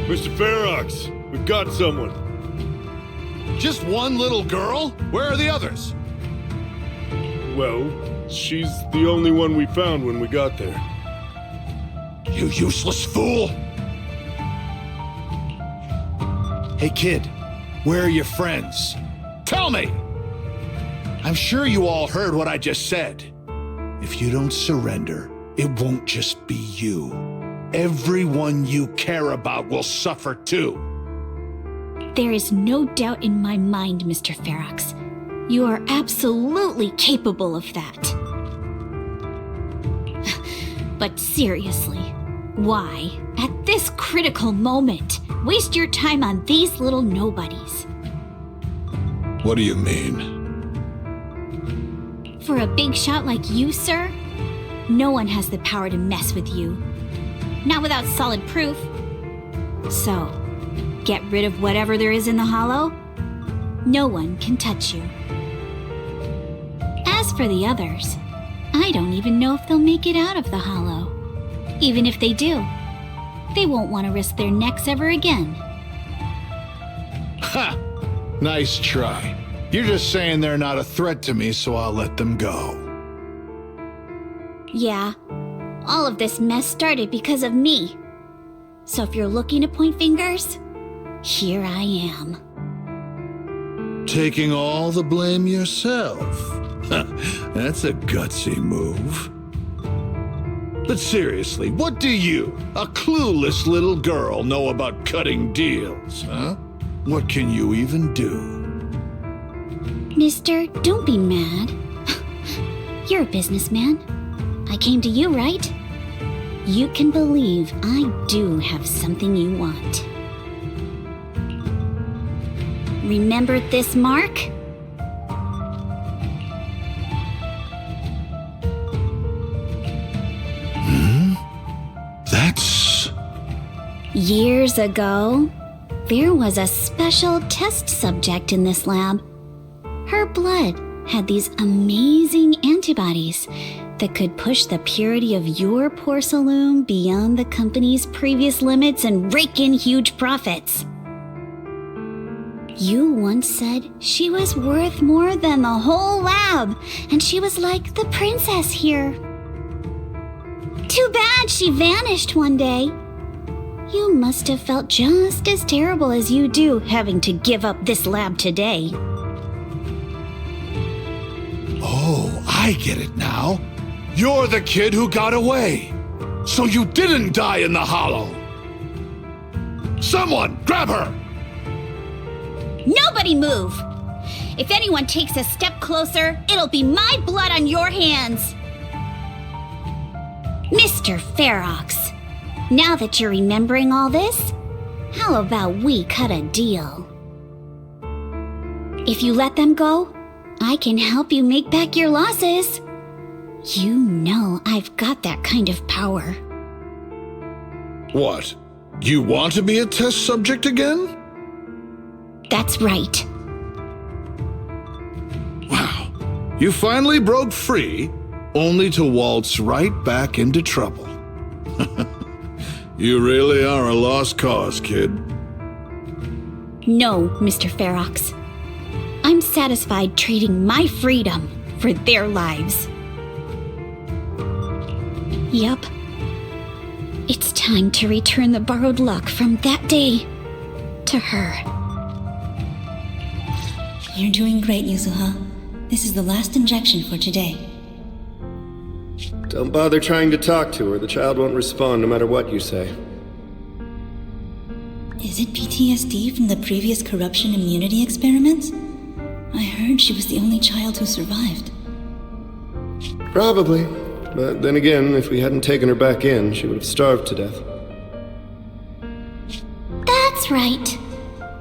Mr. Ferox, we've got someone. Just one little girl? Where are the others? Well, she's the only one we found when we got there. You useless fool! Hey kid, where are your friends? Tell me! I'm sure you all heard what I just said. If you don't surrender, it won't just be you. Everyone you care about will suffer too. There is no doubt in my mind, Mr. Ferox. You are absolutely capable of that. But seriously, why, at this critical moment, waste your time on these little nobodies? What do you mean? For a big shot like you, sir, no one has the power to mess with you. Not without solid proof. So, get rid of whatever there is in the hollow. No one can touch you. As for the others, I don't even know if they'll make it out of the hollow. Even if they do, they won't want to risk their necks ever again. Ha! Nice try. You're just saying they're not a threat to me, so I'll let them go. Yeah, all of this mess started because of me. So if you're looking to point fingers, here I am. Taking all the blame yourself. That's a gutsy move. But seriously, what do you, a clueless little girl, know about cutting deals, huh? What can you even do? Mister, don't be mad. You're a businessman. I came to you, right? You can believe I do have something you want. Remember this mark? That's... Years ago, there was a special test subject in this lab. Her blood had these amazing antibodies that could push the purity of your porcelain beyond the company's previous limits and rake in huge profits. You once said she was worth more than the whole lab, and she was like the princess here. Too bad she vanished one day. You must have felt just as terrible as you do having to give up this lab today. Oh, I get it now. You're the kid who got away. So you didn't die in the hollow. Someone, grab her! Nobody move! If anyone takes a step closer, it'll be my blood on your hands! Mr. Ferox, now that you're remembering all this, how about we cut a deal? If you let them go, I can help you make back your losses. You know I've got that kind of power. What? You want to be a test subject again? That's right. Wow. You finally broke free, only to waltz right back into trouble. You really are a lost cause, kid. No, Mr. Ferox. I'm satisfied trading my freedom for their lives. Yup. It's time to return the borrowed luck from that day to her. You're doing great, Yuzuha. This is the last injection for today. Don't bother trying to talk to her. The child won't respond no matter what you say. Is it PTSD from the previous corruption immunity experiments? I heard she was the only child who survived. Probably. But then again, if we hadn't taken her back in, she would have starved to death. That's right.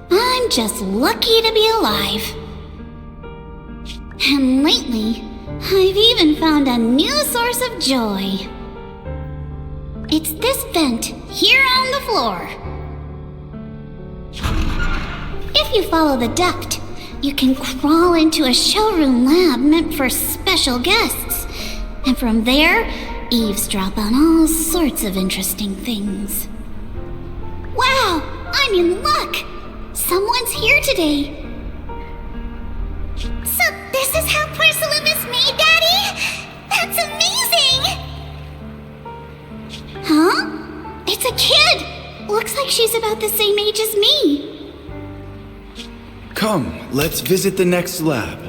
I'm just lucky to be alive. And lately, I've even found a new source of joy. It's this vent here on the floor. If you follow the duct, you can crawl into a showroom lab meant for special guests. And from there, eavesdrop on all sorts of interesting things. Wow, I'm in luck! Someone's here today. So this is how porcelain is made, Daddy? That's amazing! Huh? It's a kid! Looks like she's about the same age as me. Come, let's visit the next lab.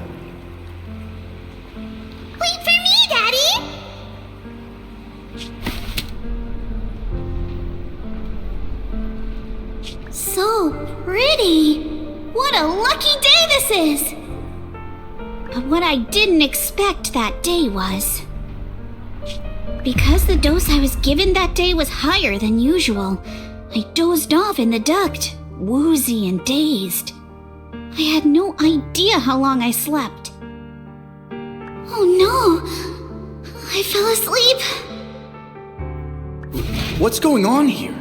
Wait for me, Daddy! So pretty! What a lucky day this is! But what I didn't expect that day was... because the dose I was given that day was higher than usual, I dozed off in the duct, woozy and dazed. I had no idea how long I slept. Oh no! I fell asleep! What's going on here?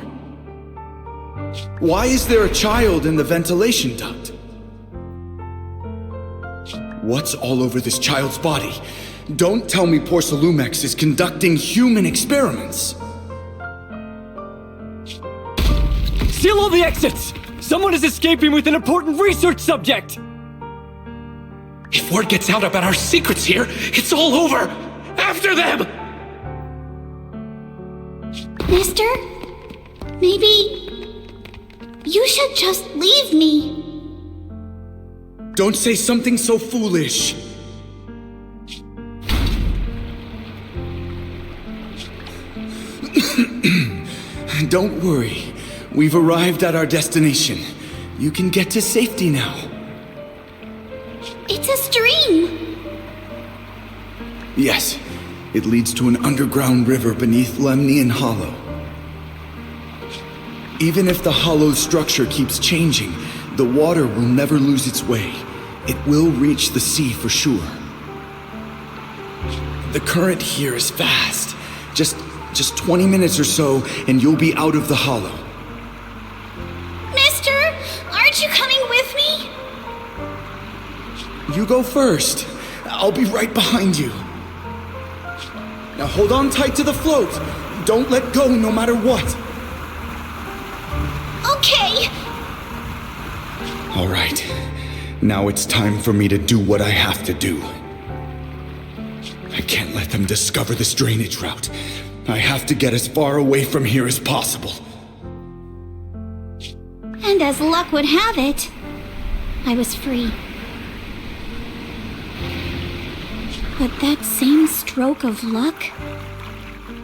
Why is there a child in the ventilation duct? What's all over this child's body? Don't tell me Porcelumex is conducting human experiments. Seal all the exits! Someone is escaping with an important research subject! If word gets out about our secrets here, it's all over! After them! Mister? Maybe... you should just leave me. Don't say something so foolish. Don't worry. We've arrived at our destination. You can get to safety now. It's a stream. Yes, it leads to an underground river beneath Lemnian Hollow. Even if the hollow's structure keeps changing, the water will never lose its way. It will reach the sea for sure. The current here is fast. Just 20 minutes or so, and you'll be out of the hollow. Mister, aren't you coming with me? You go first. I'll be right behind you. Now hold on tight to the float. Don't let go no matter what. Okay. All right. Now it's time for me to do what I have to do. I can't let them discover this drainage route. I have to get as far away from here as possible. And as luck would have it, I was free. But that same stroke of luck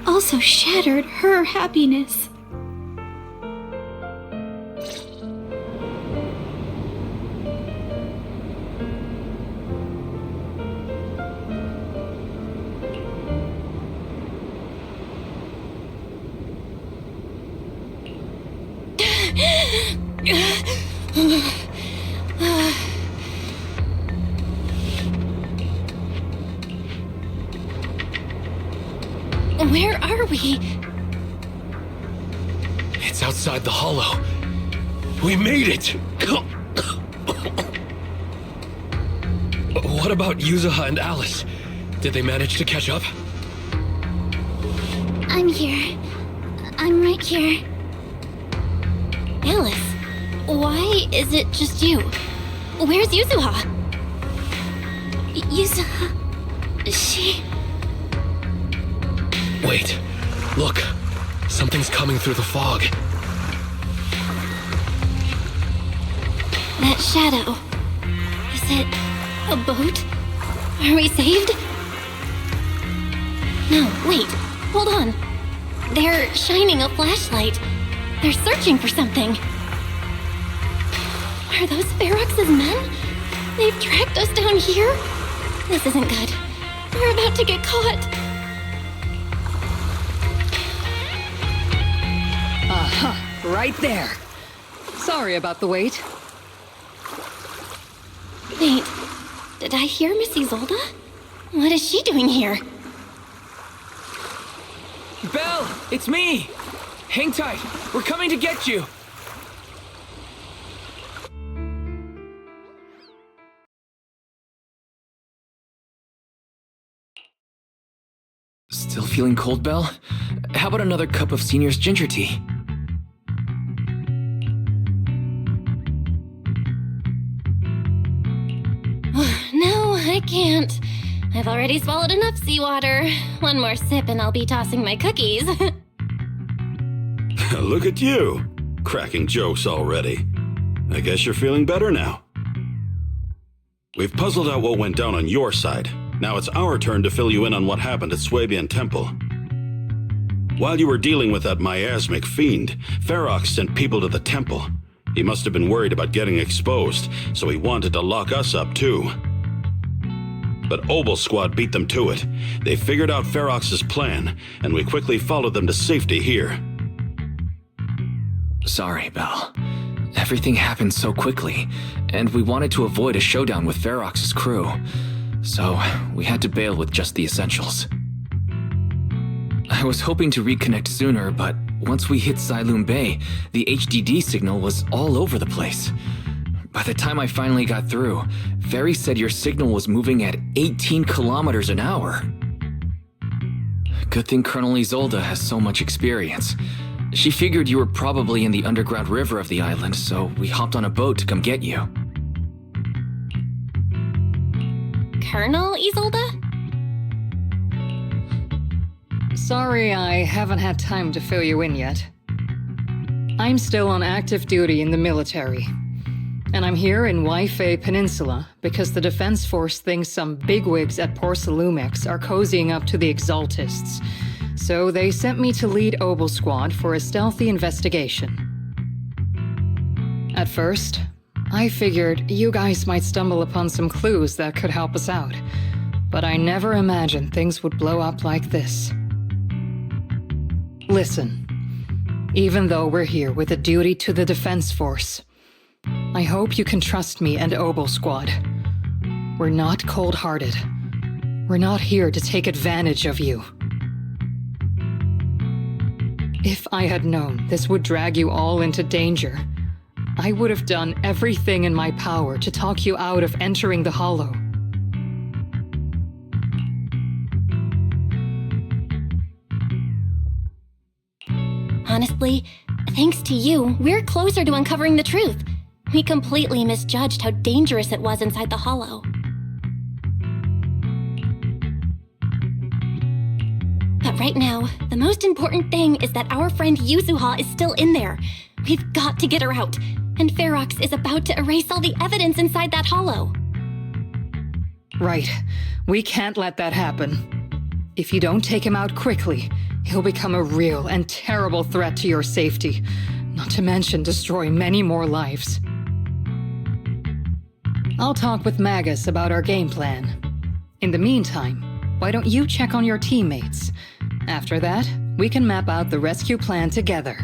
also shattered her happiness. Where are we? It's outside the hollow. We made it! What about Yuzuha and Alice? Did they manage to catch up? I'm here. I'm right here. Alice, why is it just you? Where's Yuzuha? Yuzuha... She... Wait. Look. Something's coming through the fog. That shadow. Is it a boat? Are we saved? No, wait. Hold on. They're shining a flashlight. They're searching for something. Are those Ferox's men? They've tracked us down here? This isn't good. We're about to get caught. Aha, right there. Sorry about the wait. Wait, did I hear Miss Isolde? What is she doing here? Belle, it's me! Hang tight, we're coming to get you! Still feeling cold, Belle? How about another cup of Senior's ginger tea? No, I can't. I've already swallowed enough seawater. One more sip and I'll be tossing my cookies. Look at you, cracking jokes already. I guess you're feeling better now. We've puzzled out what went down on your side. Now it's our turn to fill you in on what happened at Swabian Temple. While you were dealing with that miasmic fiend, Ferox sent people to the temple. He must have been worried about getting exposed, so he wanted to lock us up too. But Obel's squad beat them to it. They figured out Ferox's plan, and we quickly followed them to safety here. Sorry, Belle. Everything happened so quickly, and we wanted to avoid a showdown with Ferox's crew. So, we had to bail with just the essentials. I was hoping to reconnect sooner, but once we hit Xylum Bay, the HDD signal was all over the place. By the time I finally got through, Ferry said your signal was moving at 18 kilometers an hour. Good thing Colonel Isolde has so much experience. She figured you were probably in the underground river of the island, so we hopped on a boat to come get you. Colonel Isolde? Sorry, I haven't had time to fill you in yet. I'm still on active duty in the military. And I'm here in Waifei Peninsula because the Defense Force thinks some bigwigs at Porcelumex are cozying up to the Exaltists. So they sent me to lead Obel Squad for a stealthy investigation. At first, I figured you guys might stumble upon some clues that could help us out. But I never imagined things would blow up like this. Listen, even though we're here with a duty to the Defense Force, I hope you can trust me and Obel Squad. We're not cold-hearted. We're not here to take advantage of you. If I had known this would drag you all into danger, I would have done everything in my power to talk you out of entering the Hollow. Honestly, thanks to you, we're closer to uncovering the truth. We completely misjudged how dangerous it was inside the Hollow. But right now, the most important thing is that our friend Yuzuha is still in there. We've got to get her out, and Ferox is about to erase all the evidence inside that Hollow. Right. We can't let that happen. If you don't take him out quickly, he'll become a real and terrible threat to your safety, not to mention destroy many more lives. I'll talk with Magus about our game plan. In the meantime, why don't you check on your teammates? After that, we can map out the rescue plan together.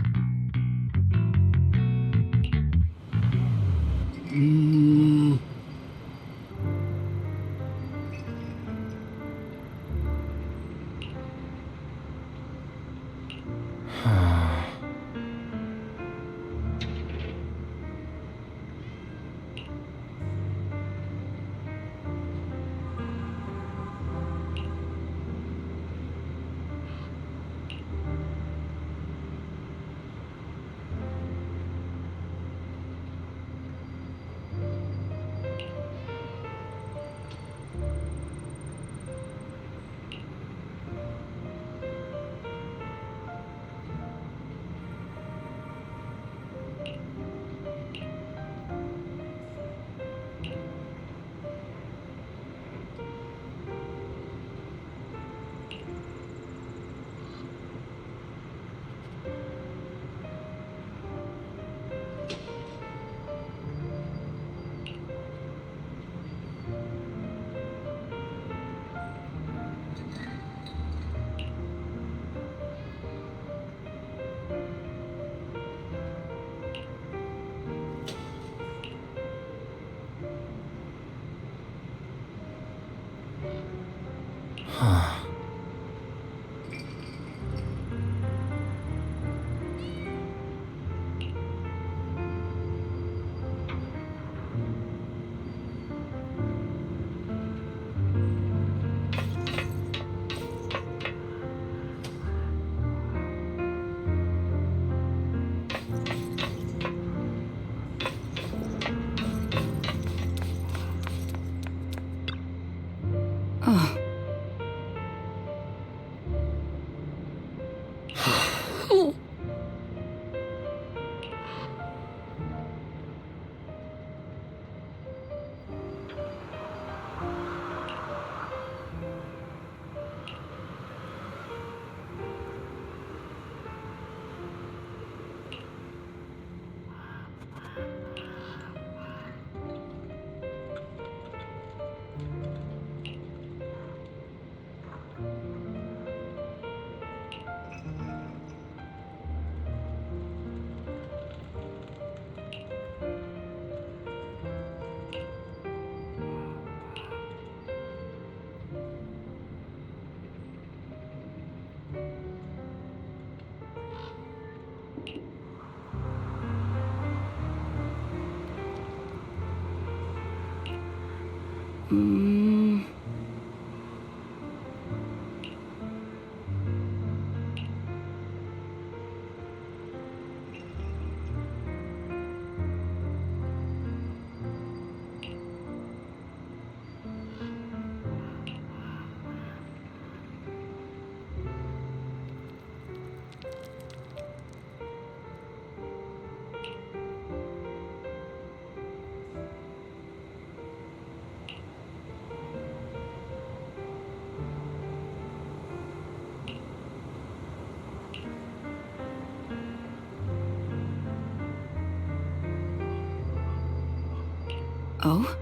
Oh?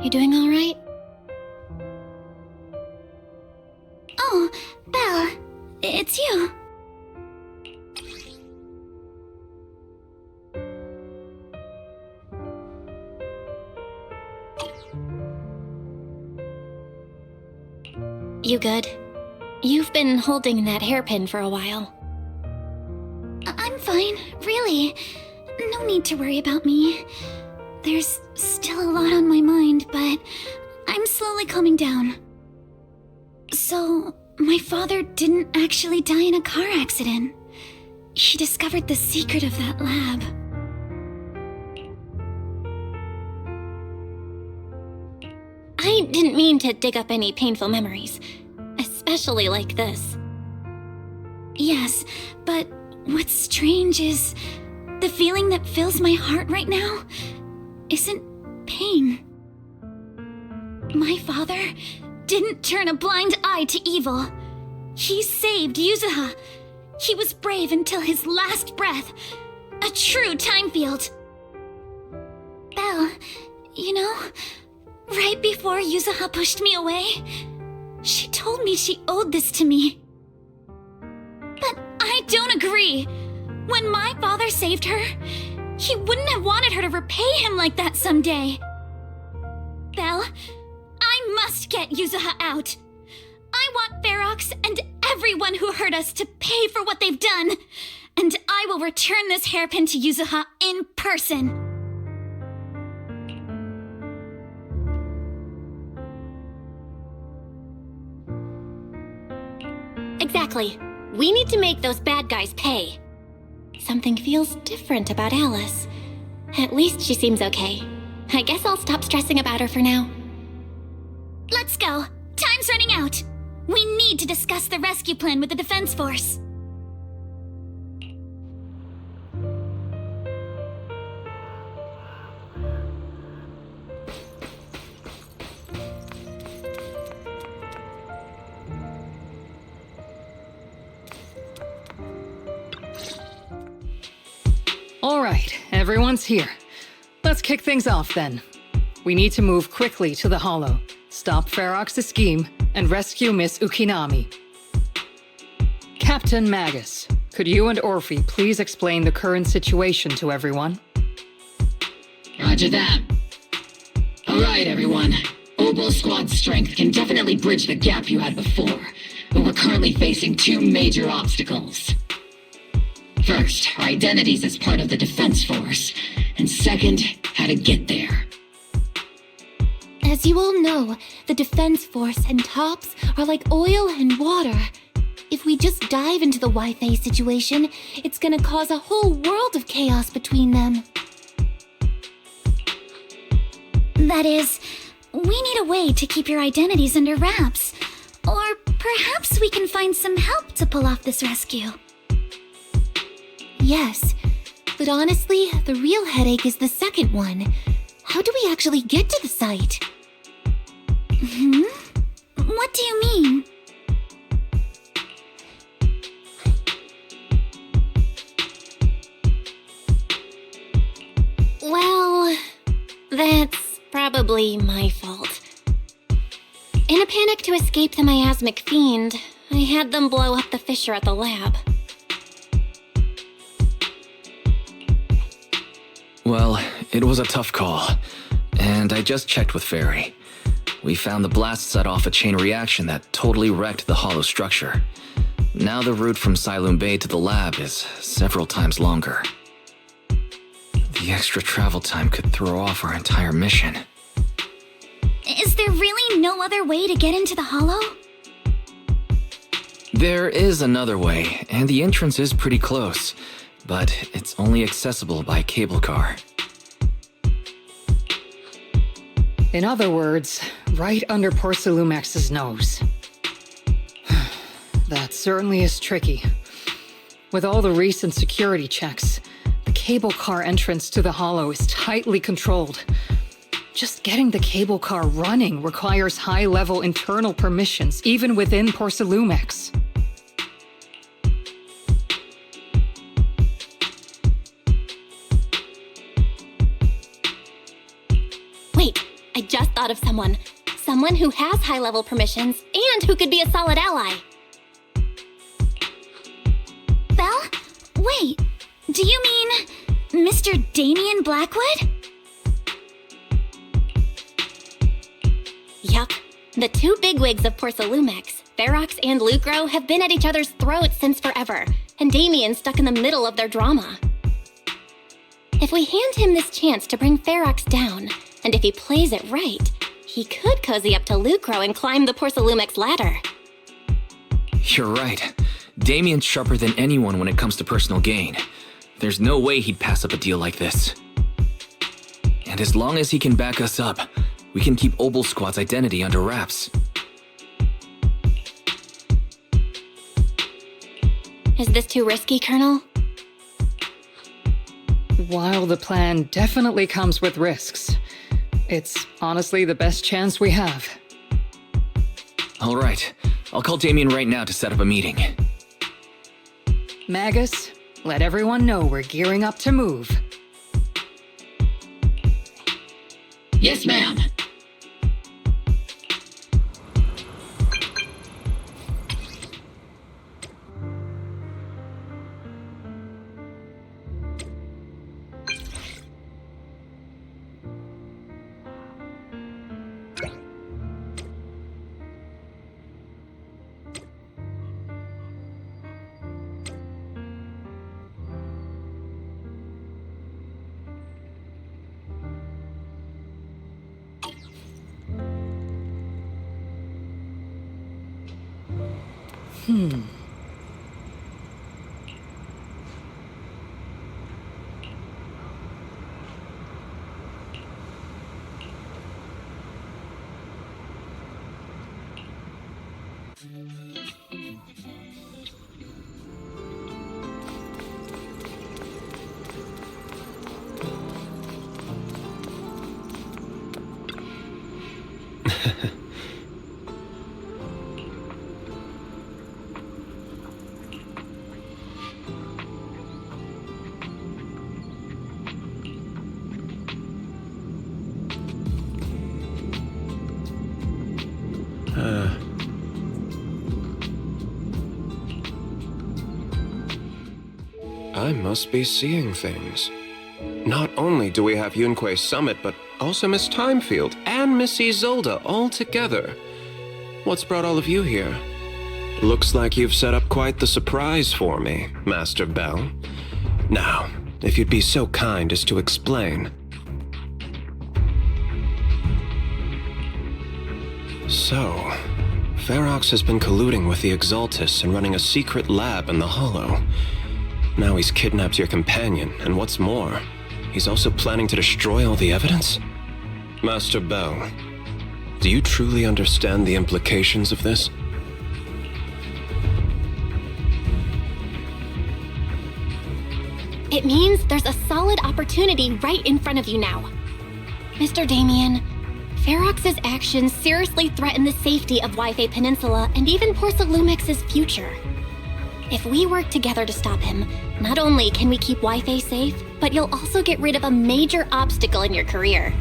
You doing all right? Oh, Belle, it's you. You good? You've been holding that hairpin for a while. I'm fine, really. No need to worry about me. There's still a lot on my mind, but I'm slowly calming down. So, my father didn't actually die in a car accident. He discovered the secret of that lab. I didn't mean to dig up any painful memories, especially like this. Yes, but what's strange is the feeling that fills my heart right now isn't pain. My father didn't turn a blind eye to evil. He saved Yuzuha. He was brave until his last breath. A true time field. Belle, you know, right before Yuzuha pushed me away, she told me she owed this to me. But I don't agree. When my father saved her, he wouldn't have wanted her to repay him like that someday. Belle, I must get Yuzuha out. I want Ferox and everyone who hurt us to pay for what they've done. And I will return this hairpin to Yuzuha in person. Exactly. We need to make those bad guys pay. Something feels different about Alice. At least she seems okay. I guess I'll stop stressing about her for now. Let's go. Time's running out. We need to discuss the rescue plan with the Defense Force. All right, everyone's here. Let's kick things off then. We need to move quickly to the Hollow, stop Ferox's scheme, and rescue Miss Ukinami. Captain Magus, could you and Orphe please explain the current situation to everyone? Roger that. Alright, everyone. Oboe Squad's strength can definitely bridge the gap you had before, but we're currently facing two major obstacles. First, our identities as part of the Defense Force, and second, how to get there. As you all know, the Defense Force and Tops are like oil and water. If we just dive into the Wi-Fi situation, it's gonna cause a whole world of chaos between them. That is, we need a way to keep your identities under wraps. Or perhaps we can find some help to pull off this rescue. Yes, but honestly, the real headache is the second one. How do we actually get to the site? What do you mean? Well, that's probably my fault. In a panic to escape the miasmic fiend, I had them blow up the fissure at the lab. Well, it was a tough call, and I just checked with Fairy. We found the blast set off a chain reaction that totally wrecked the hollow structure. Now the route from Siloam Bay to the lab is several times longer. The extra travel time could throw off our entire mission. Is there really no other way to get into the Hollow? There is another way, and the entrance is pretty close, but it's only accessible by cable car. In other words, right under Porcelumex's nose. That certainly is tricky. With all the recent security checks, the cable car entrance to the Hollow is tightly controlled. Just getting the cable car running requires high-level internal permissions, even within Porcelumex. Wait, I just thought of someone. Someone who has high-level permissions and who could be a solid ally. Belle? Wait, do you mean Mr. Damien Blackwood? Yup. The two bigwigs of Porcelumex, Ferox and Lucro, have been at each other's throats since forever, and Damien's stuck in the middle of their drama. If we hand him this chance to bring Ferox down, and if he plays it right, he could cozy up to Lucro and climb the Porcelumex ladder. You're right. Damien's sharper than anyone when it comes to personal gain. There's no way he'd pass up a deal like this. And as long as he can back us up, we can keep Obel Squad's identity under wraps. Is this too risky, Colonel? While the plan definitely comes with risks, it's honestly the best chance we have. All right. I'll call Damien right now to set up a meeting. Magus, let everyone know we're gearing up to move. Yes, ma'am. I must be seeing things. Not only do we have Yunque's summit, but also Miss Timefield and Miss Isolde all together. What's brought all of you here? Looks like you've set up quite the surprise for me, Master Belle. Now, if you'd be so kind as to explain. So, Ferox has been colluding with the Exaltus and running a secret lab in the Hollow. Now he's kidnapped your companion, and what's more, he's also planning to destroy all the evidence? Master Belle, do you truly understand the implications of this? It means there's a solid opportunity right in front of you now. Mr. Damien, Ferox's actions seriously threaten the safety of Wi-Fi Peninsula and even Porcelumex's future. If we work together to stop him, not only can we keep Wi-Fi safe, but you'll also get rid of a major obstacle in your career.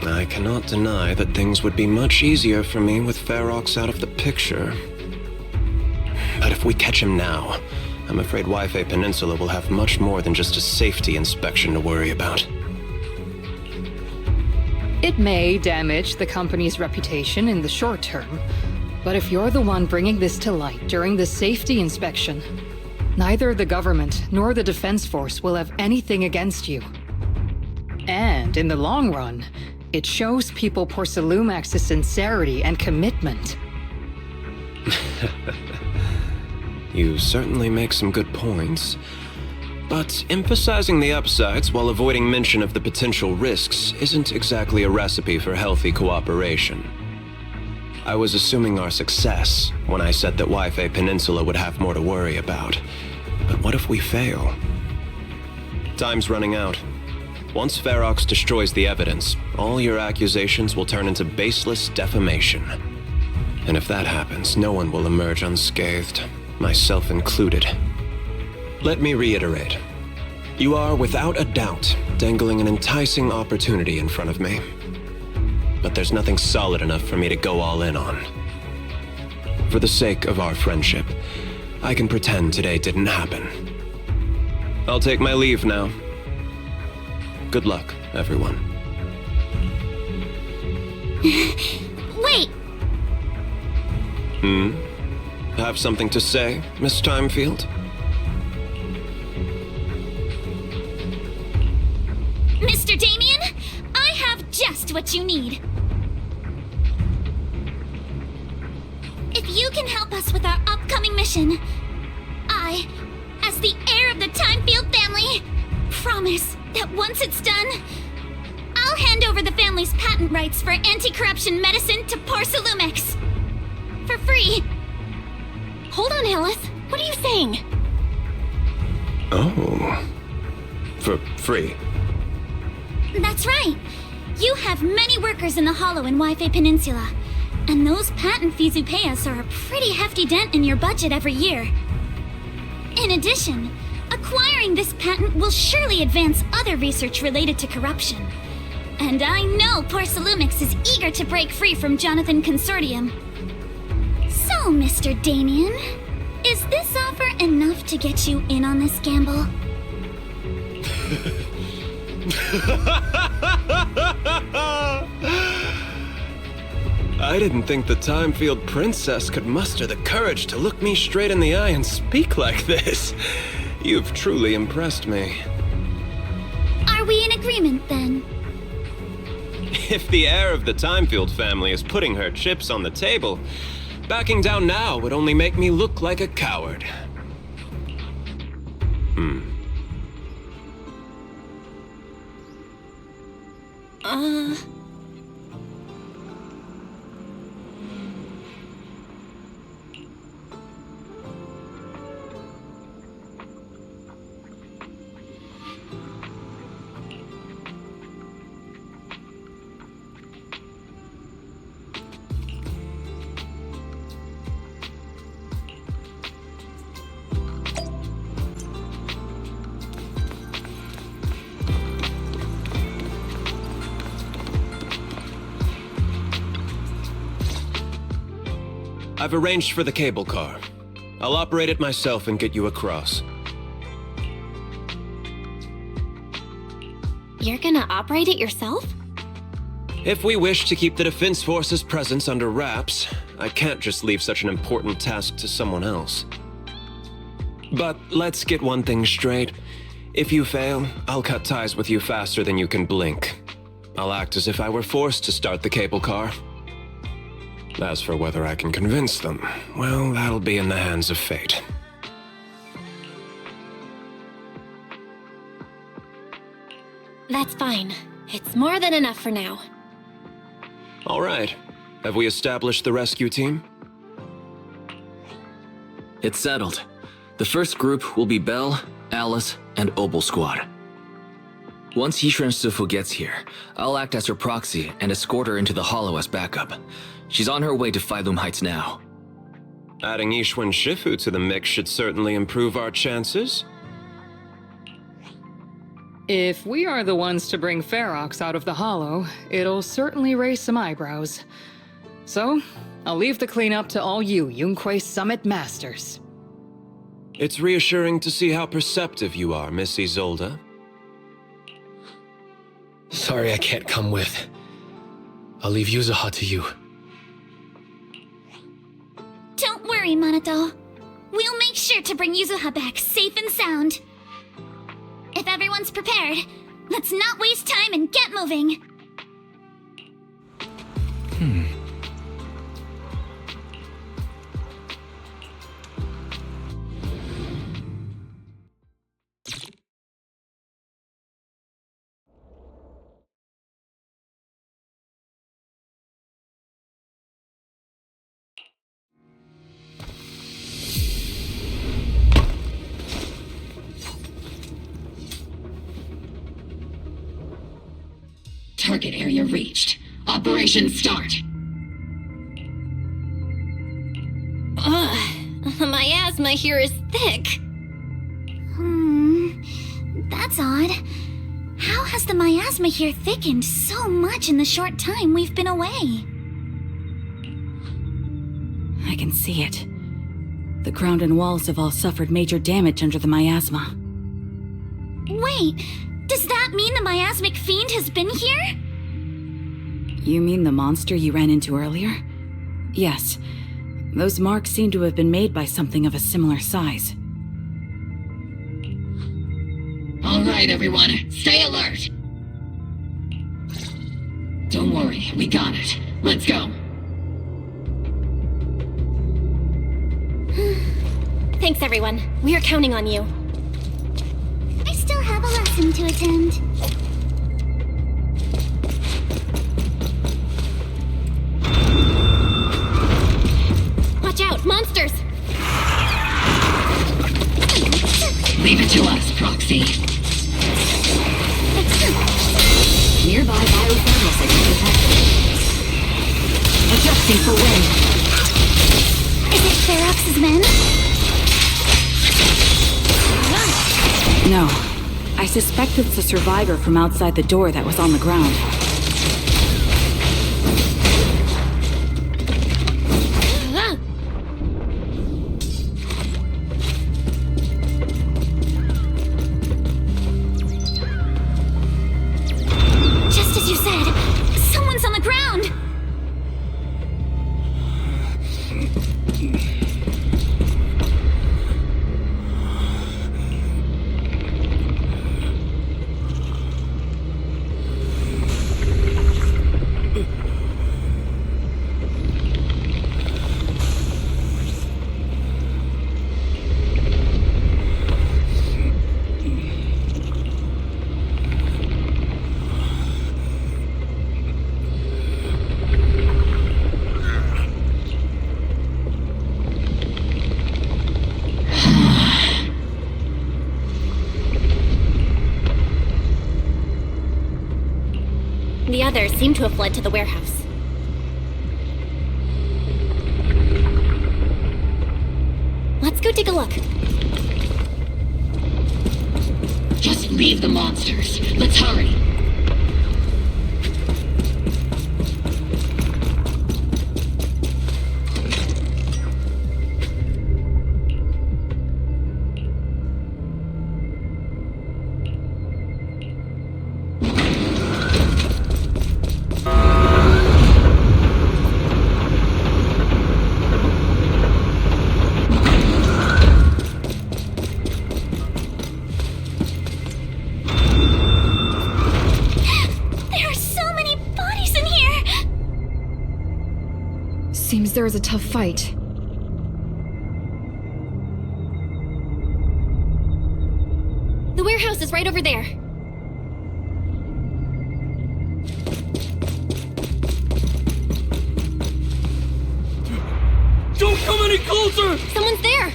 I cannot deny that things would be much easier for me with Ferox out of the picture. But if we catch him now, I'm afraid Wi-Fi Peninsula will have much more than just a safety inspection to worry about. It may damage the company's reputation in the short term, but if you're the one bringing this to light during the safety inspection, neither the government nor the Defense Force will have anything against you. And in the long run, it shows people Porcelumex's sincerity and commitment. You certainly make some good points. But emphasizing the upsides while avoiding mention of the potential risks isn't exactly a recipe for healthy cooperation. I was assuming our success when I said that Wi-Fi Peninsula would have more to worry about. But what if we fail? Time's running out. Once Ferox destroys the evidence, all your accusations will turn into baseless defamation. And if that happens, no one will emerge unscathed, myself included. Let me reiterate. You are, without a doubt, dangling an enticing opportunity in front of me. But there's nothing solid enough for me to go all in on. For the sake of our friendship, I can pretend today didn't happen. I'll take my leave now. Good luck, everyone. Wait! Have something to say, Miss Timefield? Mr. Damien, I have just what you need. If you can help us with our upcoming mission, I, as the heir of the Timefield family, promise that once it's done, I'll hand over the family's patent rights for anti-corruption medicine to Porcelumex. For free. Hold on, Alice. What are you saying? Oh. For free. That's right. You have many workers in the Hollow in Wi-Fi Peninsula, and those patent fees you pay us are a pretty hefty dent in your budget every year. In addition, acquiring this patent will surely advance other research related to corruption. And I know Porcelumex is eager to break free from Jonathan Consortium. So, Mr. Damien, is this offer enough to get you in on this gamble? I didn't think the Timefield princess could muster the courage to look me straight in the eye and speak like this. You've truly impressed me. Are we in agreement, then? If the heir of the Timefield family is putting her chips on the table, backing down now would only make me look like a coward. I've arranged for the cable car. I'll operate it myself and get you across. You're gonna operate it yourself? If we wish to keep the Defense Force's presence under wraps, I can't just leave such an important task to someone else. But let's get one thing straight. If you fail, I'll cut ties with you faster than you can blink. I'll act as if I were forced to start the cable car. As for whether I can convince them, well, that'll be in the hands of fate. That's fine. It's more than enough for now. All right. Have we established the rescue team? It's settled. The first group will be Belle, Alice, and Obel Squad. Once Yishuan Sifu gets here, I'll act as her proxy and escort her into the Hollow as backup. She's on her way to Phylum Heights now. Adding Yishuan Shifu to the mix should certainly improve our chances. If we are the ones to bring Ferox out of the Hollow, it'll certainly raise some eyebrows. So, I'll leave the cleanup to all you Yunquei Summit Masters. It's reassuring to see how perceptive you are, Miss Isolde. Sorry I can't come with. I'll leave Yuzuha to you. Don't worry, Minato. We'll make sure to bring Yuzuha back safe and sound. If everyone's prepared, let's not waste time and get moving. Target area reached. Operation start. Ugh, my asthma here is thick. That's odd. How has the miasma here thickened so much in the short time we've been away? I can see it. The ground and walls have all suffered major damage under the miasma. Wait, does that mean the miasmic fiend has been here? You mean the monster you ran into earlier? Yes. Those marks seem to have been made by something of a similar size. All right, everyone, stay alert. Don't worry, we got it. Let's go. Thanks, everyone. We are counting on you. I still have a lesson to attend. Watch out, monsters! Leave it to us, Proxy. Nearby biothermal signal detected. Adjusting for wind. Is it Ferox's men? No. I suspect it's the survivor from outside the door that was on the ground. Just as you said, someone's on the ground! The others seem to have fled to the warehouse. Let's go take a look. Just leave the monsters. Let's hurry. There was a tough fight. The warehouse is right over there. Don't come any closer! Someone's there!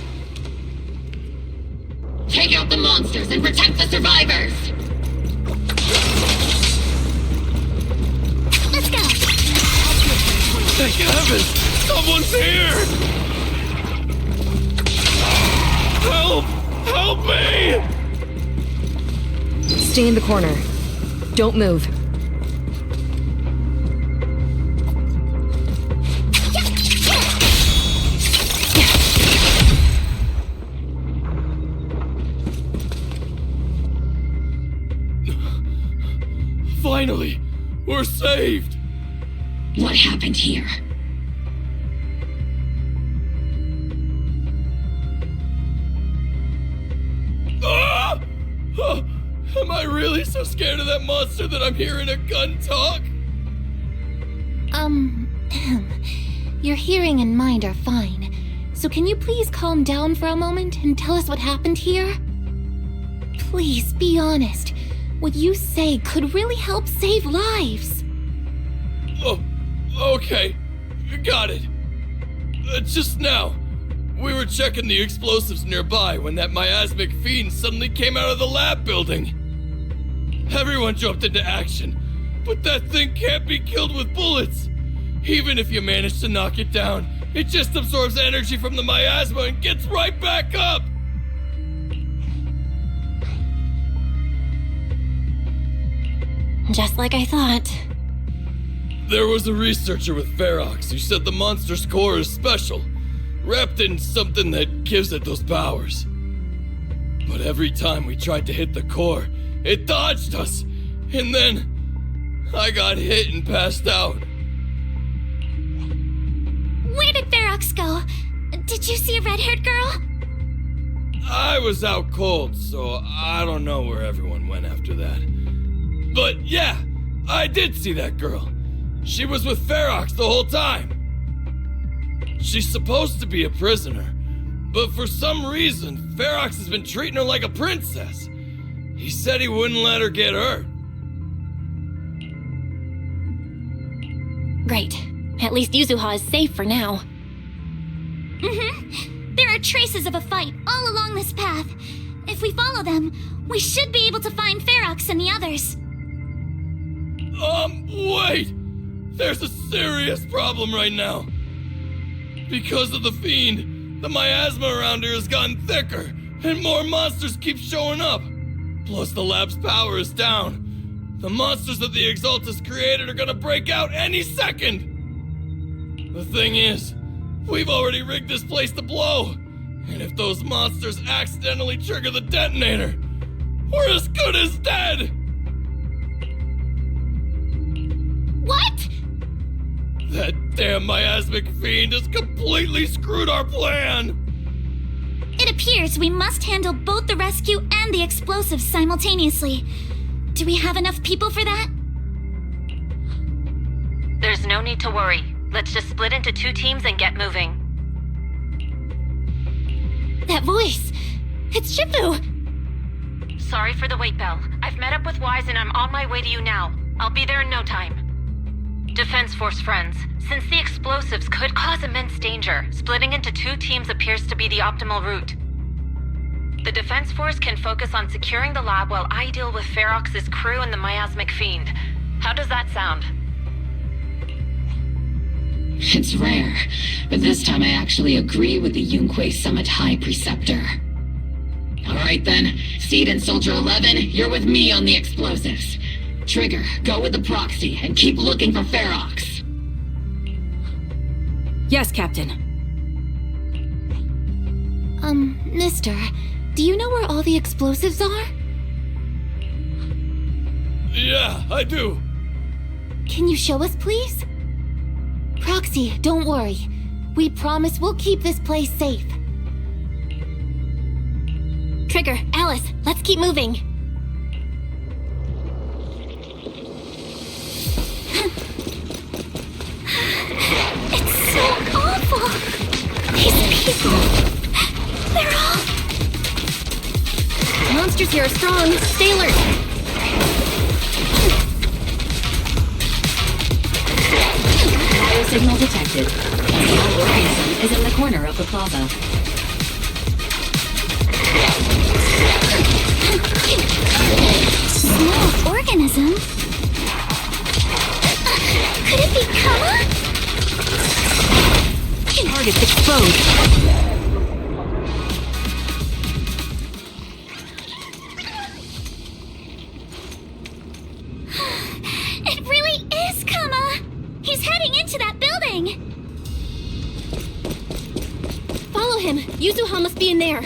Take out the monsters and protect the survivors! Let's go! Thank heavens! Someone's here! Help! Help me! Stay in the corner. Don't move. Finally! We're saved! What happened here? Am I really so scared of that monster that I'm hearing a gun talk? Your hearing and mind are fine. So can you please calm down for a moment and tell us what happened here? Please, be honest. What you say could really help save lives. Oh, okay. Got it. Just now, we were checking the explosives nearby when that miasmic fiend suddenly came out of the lab building. Everyone jumped into action, but that thing can't be killed with bullets. Even if you manage to knock it down, it just absorbs energy from the miasma and gets right back up. Just like I thought. There was a researcher with Ferox who said the monster's core is special, wrapped in something that gives it those powers. But every time we tried to hit the core, it dodged us, and then I got hit and passed out. Where did Ferox go? Did you see a red-haired girl? I was out cold, so I don't know where everyone went after that. But yeah, I did see that girl. She was with Ferox the whole time. She's supposed to be a prisoner, but for some reason, Ferox has been treating her like a princess. He said he wouldn't let her get hurt. Great. At least Yuzuha is safe for now. There are traces of a fight all along this path. If we follow them, we should be able to find Ferox and the others. Wait! There's a serious problem right now. Because of the fiend, the miasma around here has gotten thicker, and more monsters keep showing up. Plus the lab's power is down. The monsters that the Exaltus created are gonna break out any second! The thing is, we've already rigged this place to blow, and if those monsters accidentally trigger the detonator, we're as good as dead! What? That damn miasmic fiend has completely screwed our plan! It appears we must handle both the rescue and the explosives simultaneously. Do we have enough people for that? There's no need to worry. Let's just split into 2 teams and get moving. That voice! It's Shifu! Sorry for the wait, Belle. I've met up with Wise and I'm on my way to you now. I'll be there in no time. Defense Force friends, since the explosives could cause immense danger, splitting into 2 teams appears to be the optimal route. The Defense Force can focus on securing the lab while I deal with Ferox's crew and the miasmic fiend. How does that sound? It's rare, but this time I actually agree with the Yunque Summit High Preceptor. Alright then, Seed and Soldier 11, you're with me on the explosives. Trigger, go with the proxy and keep looking for Ferox. Yes, Captain. Mister, do you know where all the explosives are? Yeah, I do. Can you show us, please? Proxy, don't worry. We promise we'll keep this place safe. Trigger, Alice, let's keep moving. It's so awful. These people, they're all... Monsters here are strong. Stay alert. Biosignal detected. Small organism is in the corner of the plaza. Small organism? Could it be Kama? Target exposed. It really is Kama! He's heading into that building! Follow him. Yuzuha must be in there.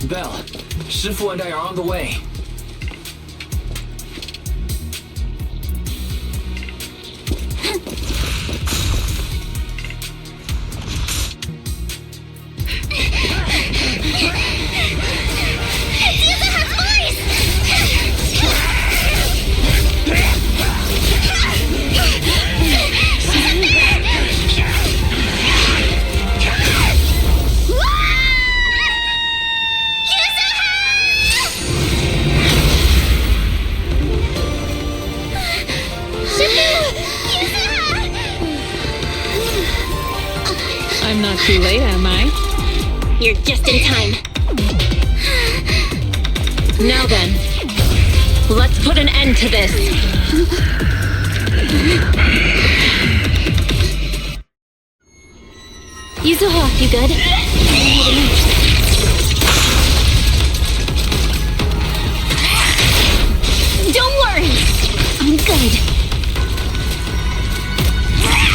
Belle, Shifu and I are on the way. I'm not too late, am I? You're just in time. Now then, let's put an end to this. Yuzuha, you good?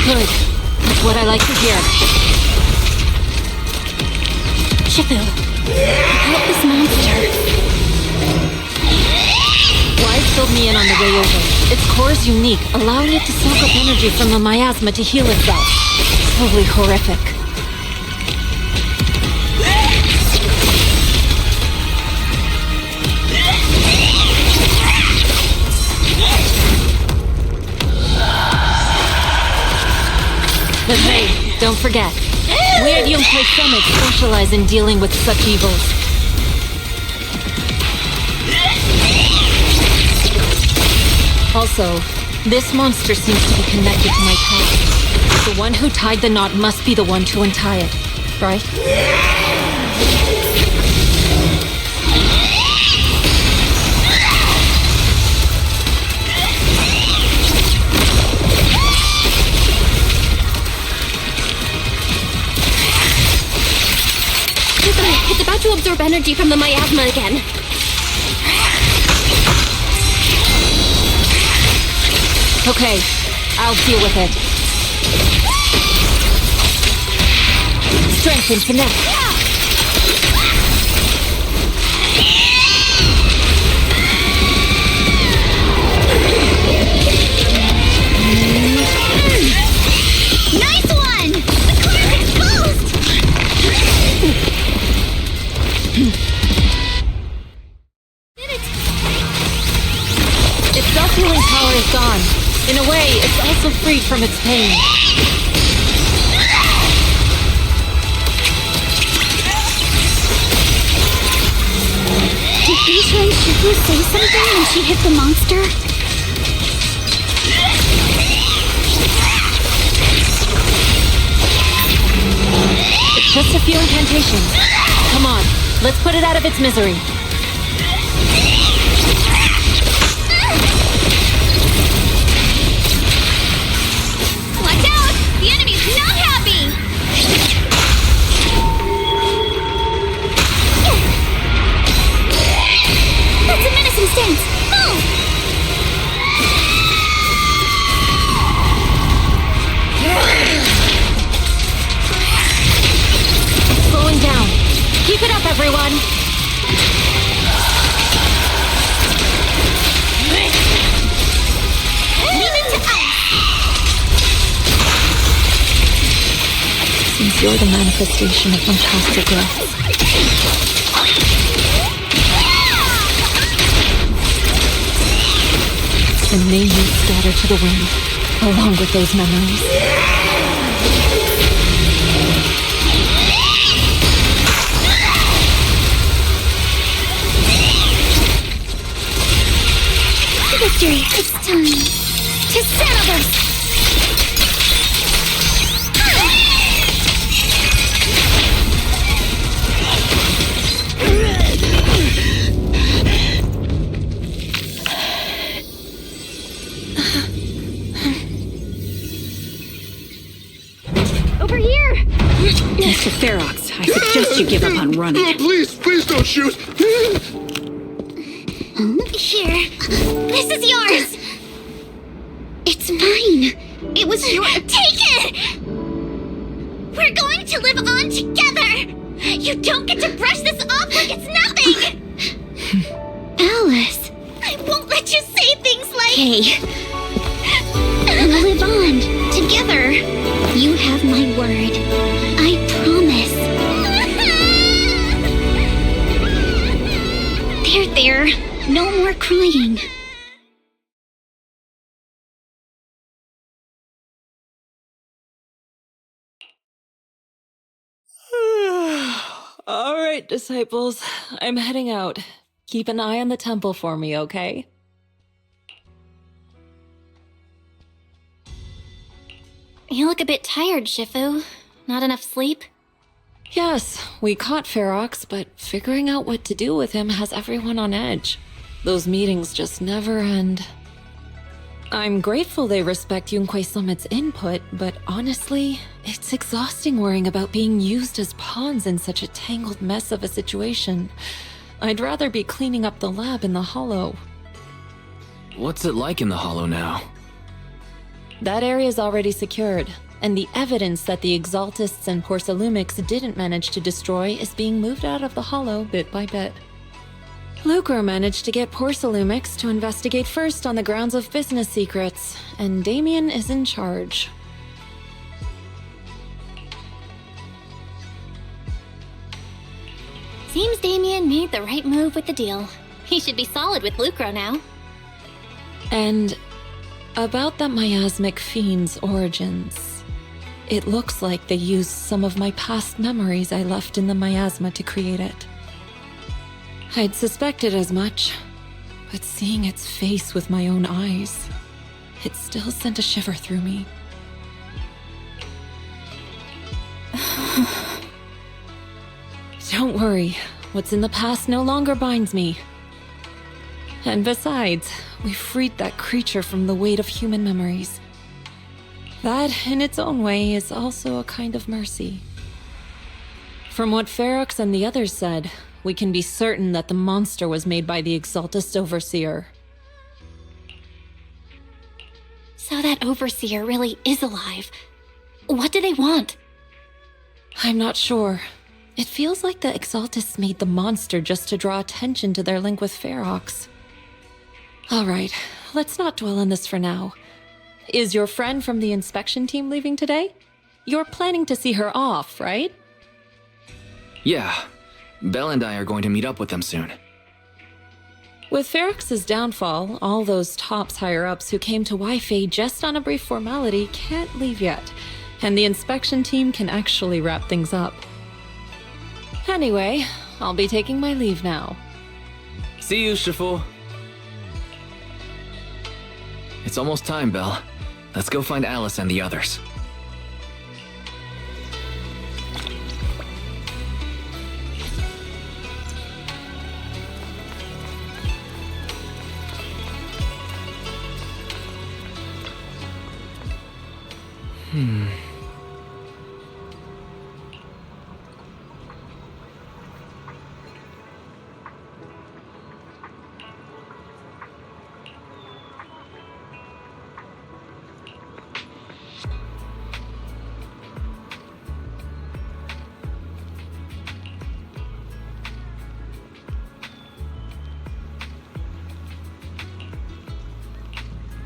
Good. That's what I like to hear. Shifu, about this monster. Wise filled me in on the way over. Its core is unique, allowing it to soak up energy from the miasma to heal itself. Totally horrific. But hey, don't forget, we at Yunkai Summit specialize in dealing with such evils. Also, this monster seems to be connected to my past. The one who tied the knot must be the one to untie it, right? It's about to absorb energy from the miasma again. Okay, I'll deal with it. Strength and finesse. Nice one! The core is exposed! Its self-healing power is gone. In a way, it's also freed from its pain. Did Isha Shifu say something when she hit the monster? It's just a few incantations. Come on, let's put it out of its misery. Watch out! The enemy's not happy! That's a menacing stance! Move! Slowing down. Keep it up, everyone! Leave it to us! Since you're the manifestation of fantastic growth. And may you scatter to the wind, along with those memories. Victory! It's time to settle this! Over here! Mr. Ferox, I suggest you give up on running. Oh, please don't shoot! Here. This is yours! It's mine! It was your- Take it! We're going to live on together! You don't get to brush this off like it's nothing! Alice! I won't let you say things like- Hey. We'll live on, together. You have my word. I promise. There. No more crying. All right, disciples. I'm heading out. Keep an eye on the temple for me, okay? You look a bit tired, Shifu. Not enough sleep? Yes, we caught Ferox, but figuring out what to do with him has everyone on edge. Those meetings just never end. I'm grateful they respect Yunkai Summit's input, but honestly, it's exhausting worrying about being used as pawns in such a tangled mess of a situation. I'd rather be cleaning up the lab in the Hollow. What's it like in the Hollow now? That area is already secured, and the evidence that the Exaltists and Porcelumics didn't manage to destroy is being moved out of the hollow bit by bit. Lucro managed to get Porcelumics to investigate first on the grounds of business secrets, and Damien is in charge. Seems Damien made the right move with the deal. He should be solid with Lucro now. And about that miasmic fiend's origins. It looks like they used some of my past memories I left in the miasma to create it. I'd suspected as much, but seeing its face with my own eyes, it still sent a shiver through me. Don't worry, what's in the past no longer binds me. And besides, we freed that creature from the weight of human memories. That, in its own way, is also a kind of mercy. From what Ferox and the others said, we can be certain that the monster was made by the Exaltist Overseer. So that Overseer really is alive. What do they want? I'm not sure. It feels like the Exaltists made the monster just to draw attention to their link with Ferox. Alright, let's not dwell on this for now. Is your friend from the inspection team leaving today? You're planning to see her off, right? Yeah. Belle and I are going to meet up with them soon. With Ferox's downfall, all those tops higher-ups who came to Wi-Fi just on a brief formality can't leave yet, and the inspection team can actually wrap things up. Anyway, I'll be taking my leave now. See you, Shifu. It's almost time, Belle. Let's go find Alice and the others.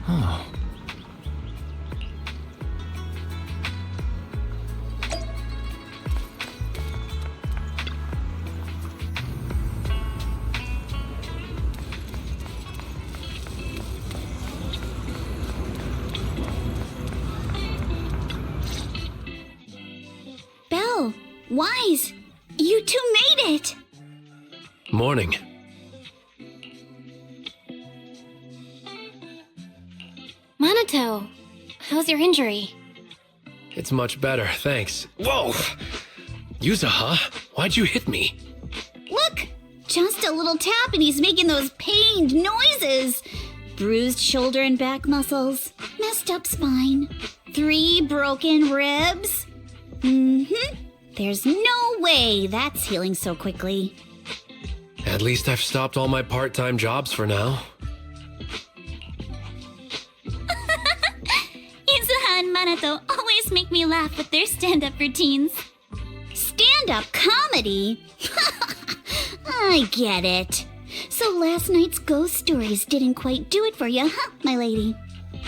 Oh. Belle, Wise, you two made it! Morning. Monato, how's your injury? It's much better, thanks. Whoa! Yuza, huh? Why'd you hit me? Look! Just a little tap and he's making those pained noises. Bruised shoulder and back muscles. Messed up spine. 3 broken ribs. There's no way that's healing so quickly. At least I've stopped all my part-time jobs for now. Izuha and Manato always make me laugh with their stand-up routines. Stand-up comedy? I get it. So last night's ghost stories didn't quite do it for you, huh, my lady?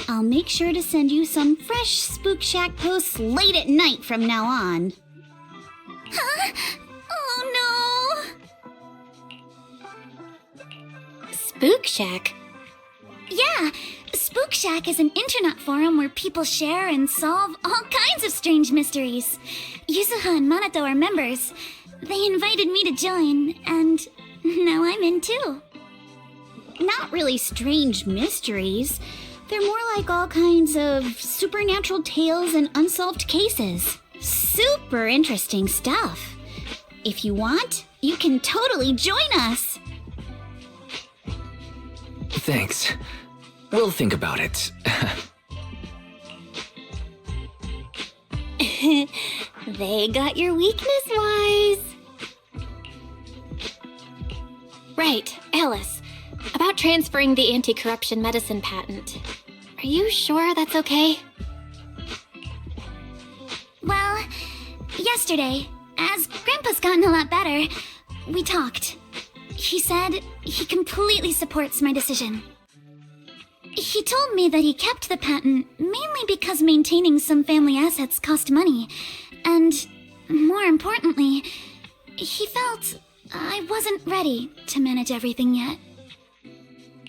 I'll make sure to send you some fresh Spook Shack posts late at night from now on. Huh? Oh no! Spook Shack? Yeah, Spook Shack is an internet forum where people share and solve all kinds of strange mysteries. Yuzuha and Manato are members. They invited me to join, and now I'm in too. Not really strange mysteries. They're more like all kinds of supernatural tales and unsolved cases. Super interesting stuff. If you want, you can totally join us. Thanks. We'll think about it. They got your weakness, Wise. Right, Alice. About transferring the anti-corruption medicine patent. Are you sure that's okay? yesterday, as Grandpa's gotten a lot better, we talked. He said he completely supports my decision. He told me that he kept the patent mainly because maintaining some family assets cost money, and more importantly, he felt I wasn't ready to manage everything yet.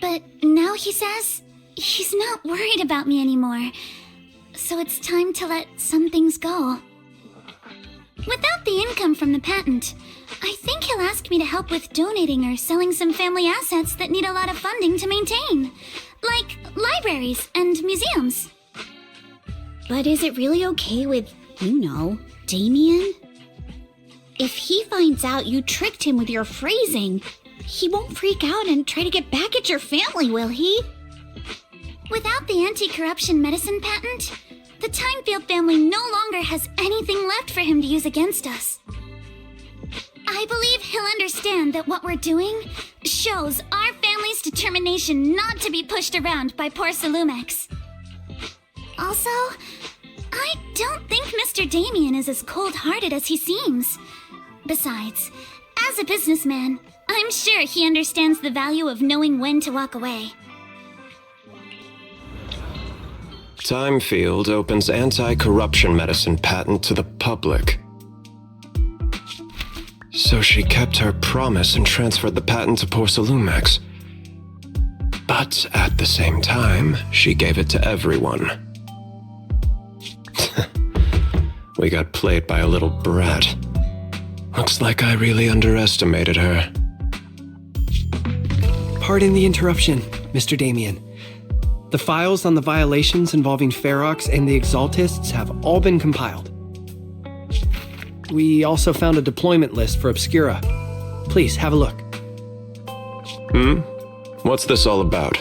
But now he says he's not worried about me anymore, so it's time to let some things go. Without the income from the patent, I think he'll ask me to help with donating or selling some family assets that need a lot of funding to maintain, like libraries and museums. But is it really okay with, Damien? If he finds out you tricked him with your phrasing, he won't freak out and try to get back at your family, will he? Without the anti-corruption medicine patent, the Timefield family no longer has anything left for him to use against us. I believe he'll understand that what we're doing shows our family's determination not to be pushed around by poor Salumex. Also, I don't think Mr. Damien is as cold-hearted as he seems. Besides, as a businessman, I'm sure he understands the value of knowing when to walk away. Timefield opens anti-corruption medicine patent to the public. So she kept her promise and transferred the patent to poor Salumex. But at the same time, she gave it to everyone. We got played by a little brat. Looks like I really underestimated her. Pardon the interruption, Mr. Damien. The files on the violations involving Ferox and the Exaltists have all been compiled. We also found a deployment list for Obscura. Please, have a look. What's this all about?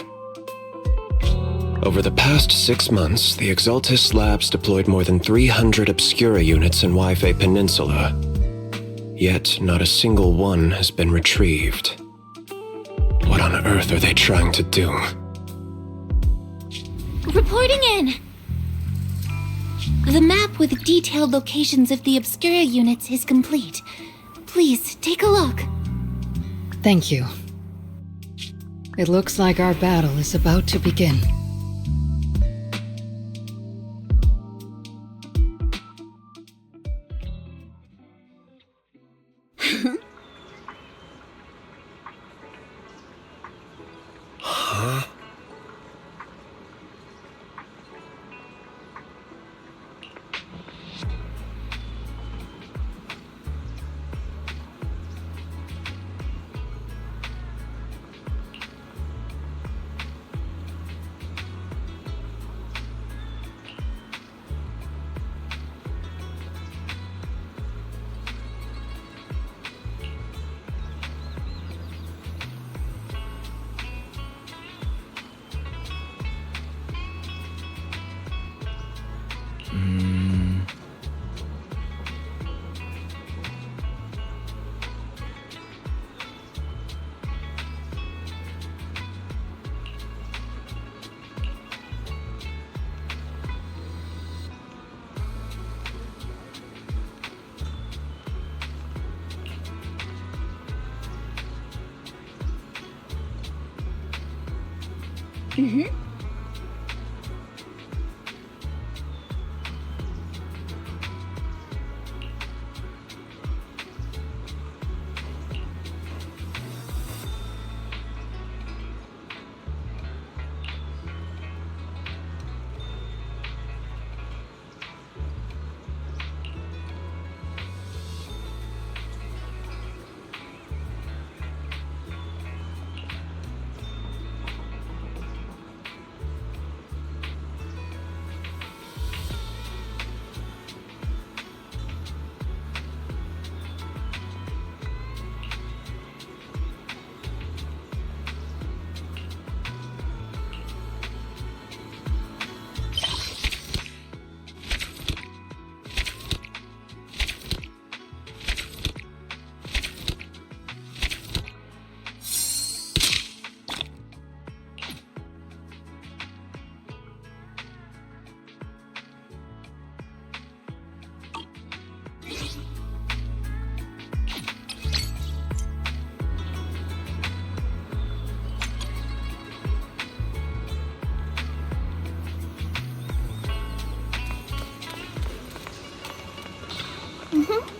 Over the past 6 months, the Exaltist Labs deployed more than 300 Obscura units in Wi-Fi Peninsula. Yet, not a single one has been retrieved. What on earth are they trying to do? Reporting in! The map with detailed locations of the Obscura units is complete. Please, take a look. Thank you. It looks like our battle is about to begin. Huh? Mm-hmm.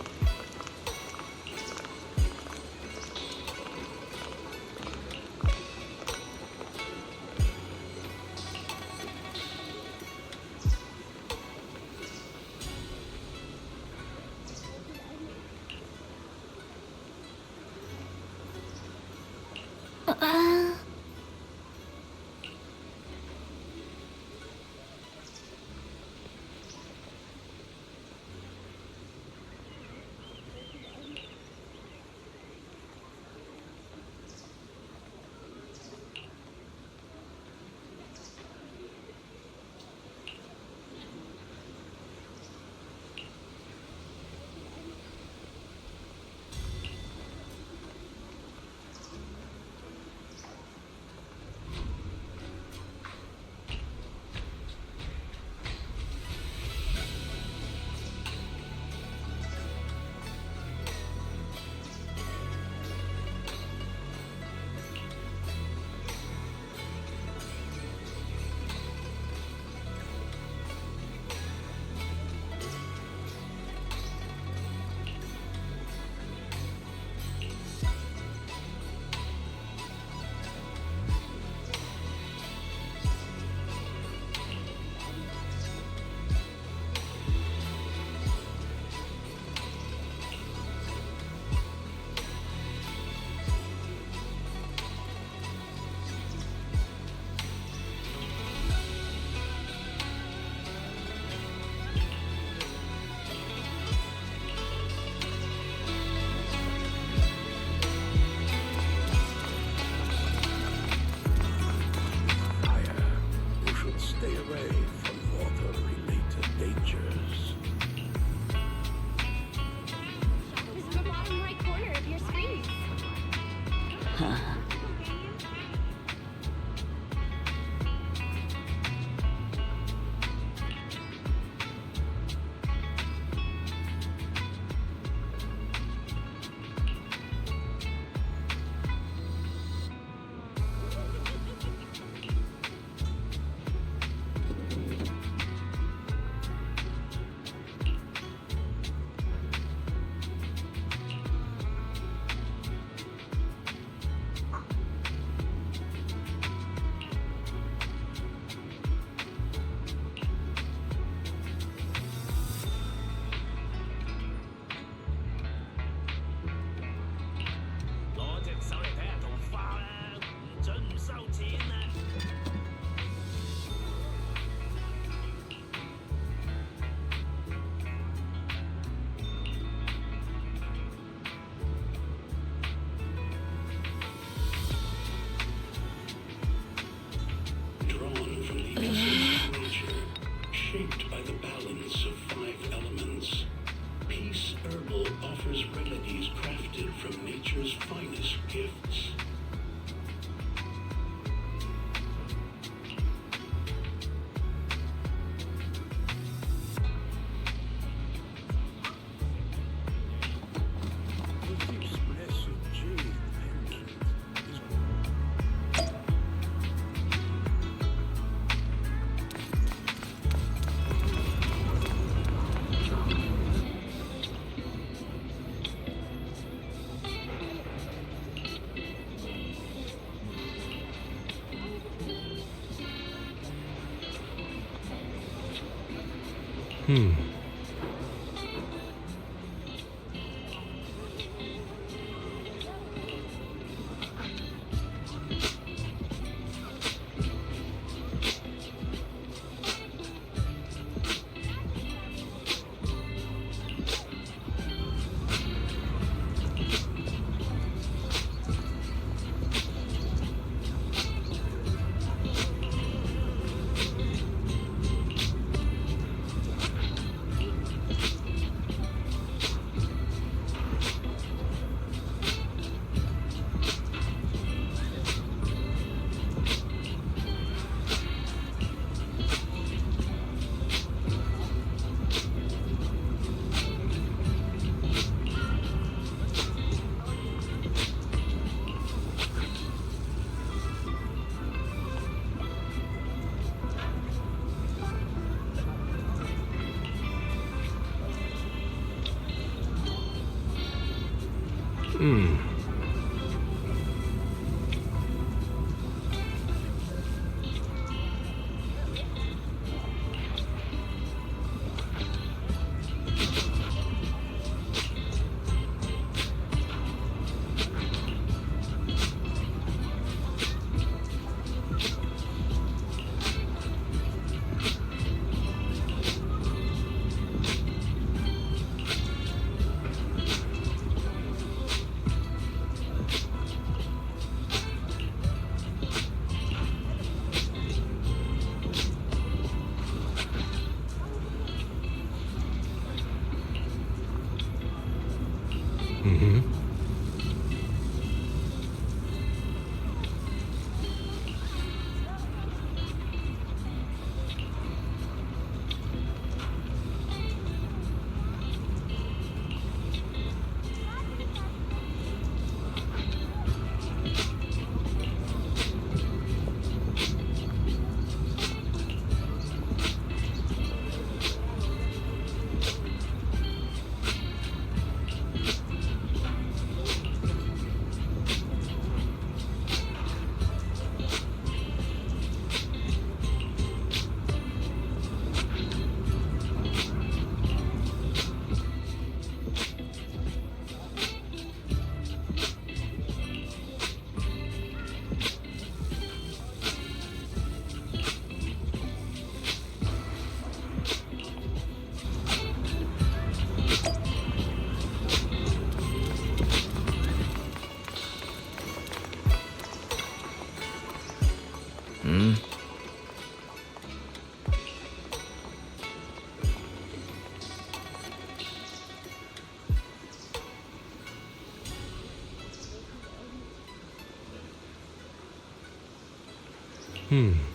Hmm.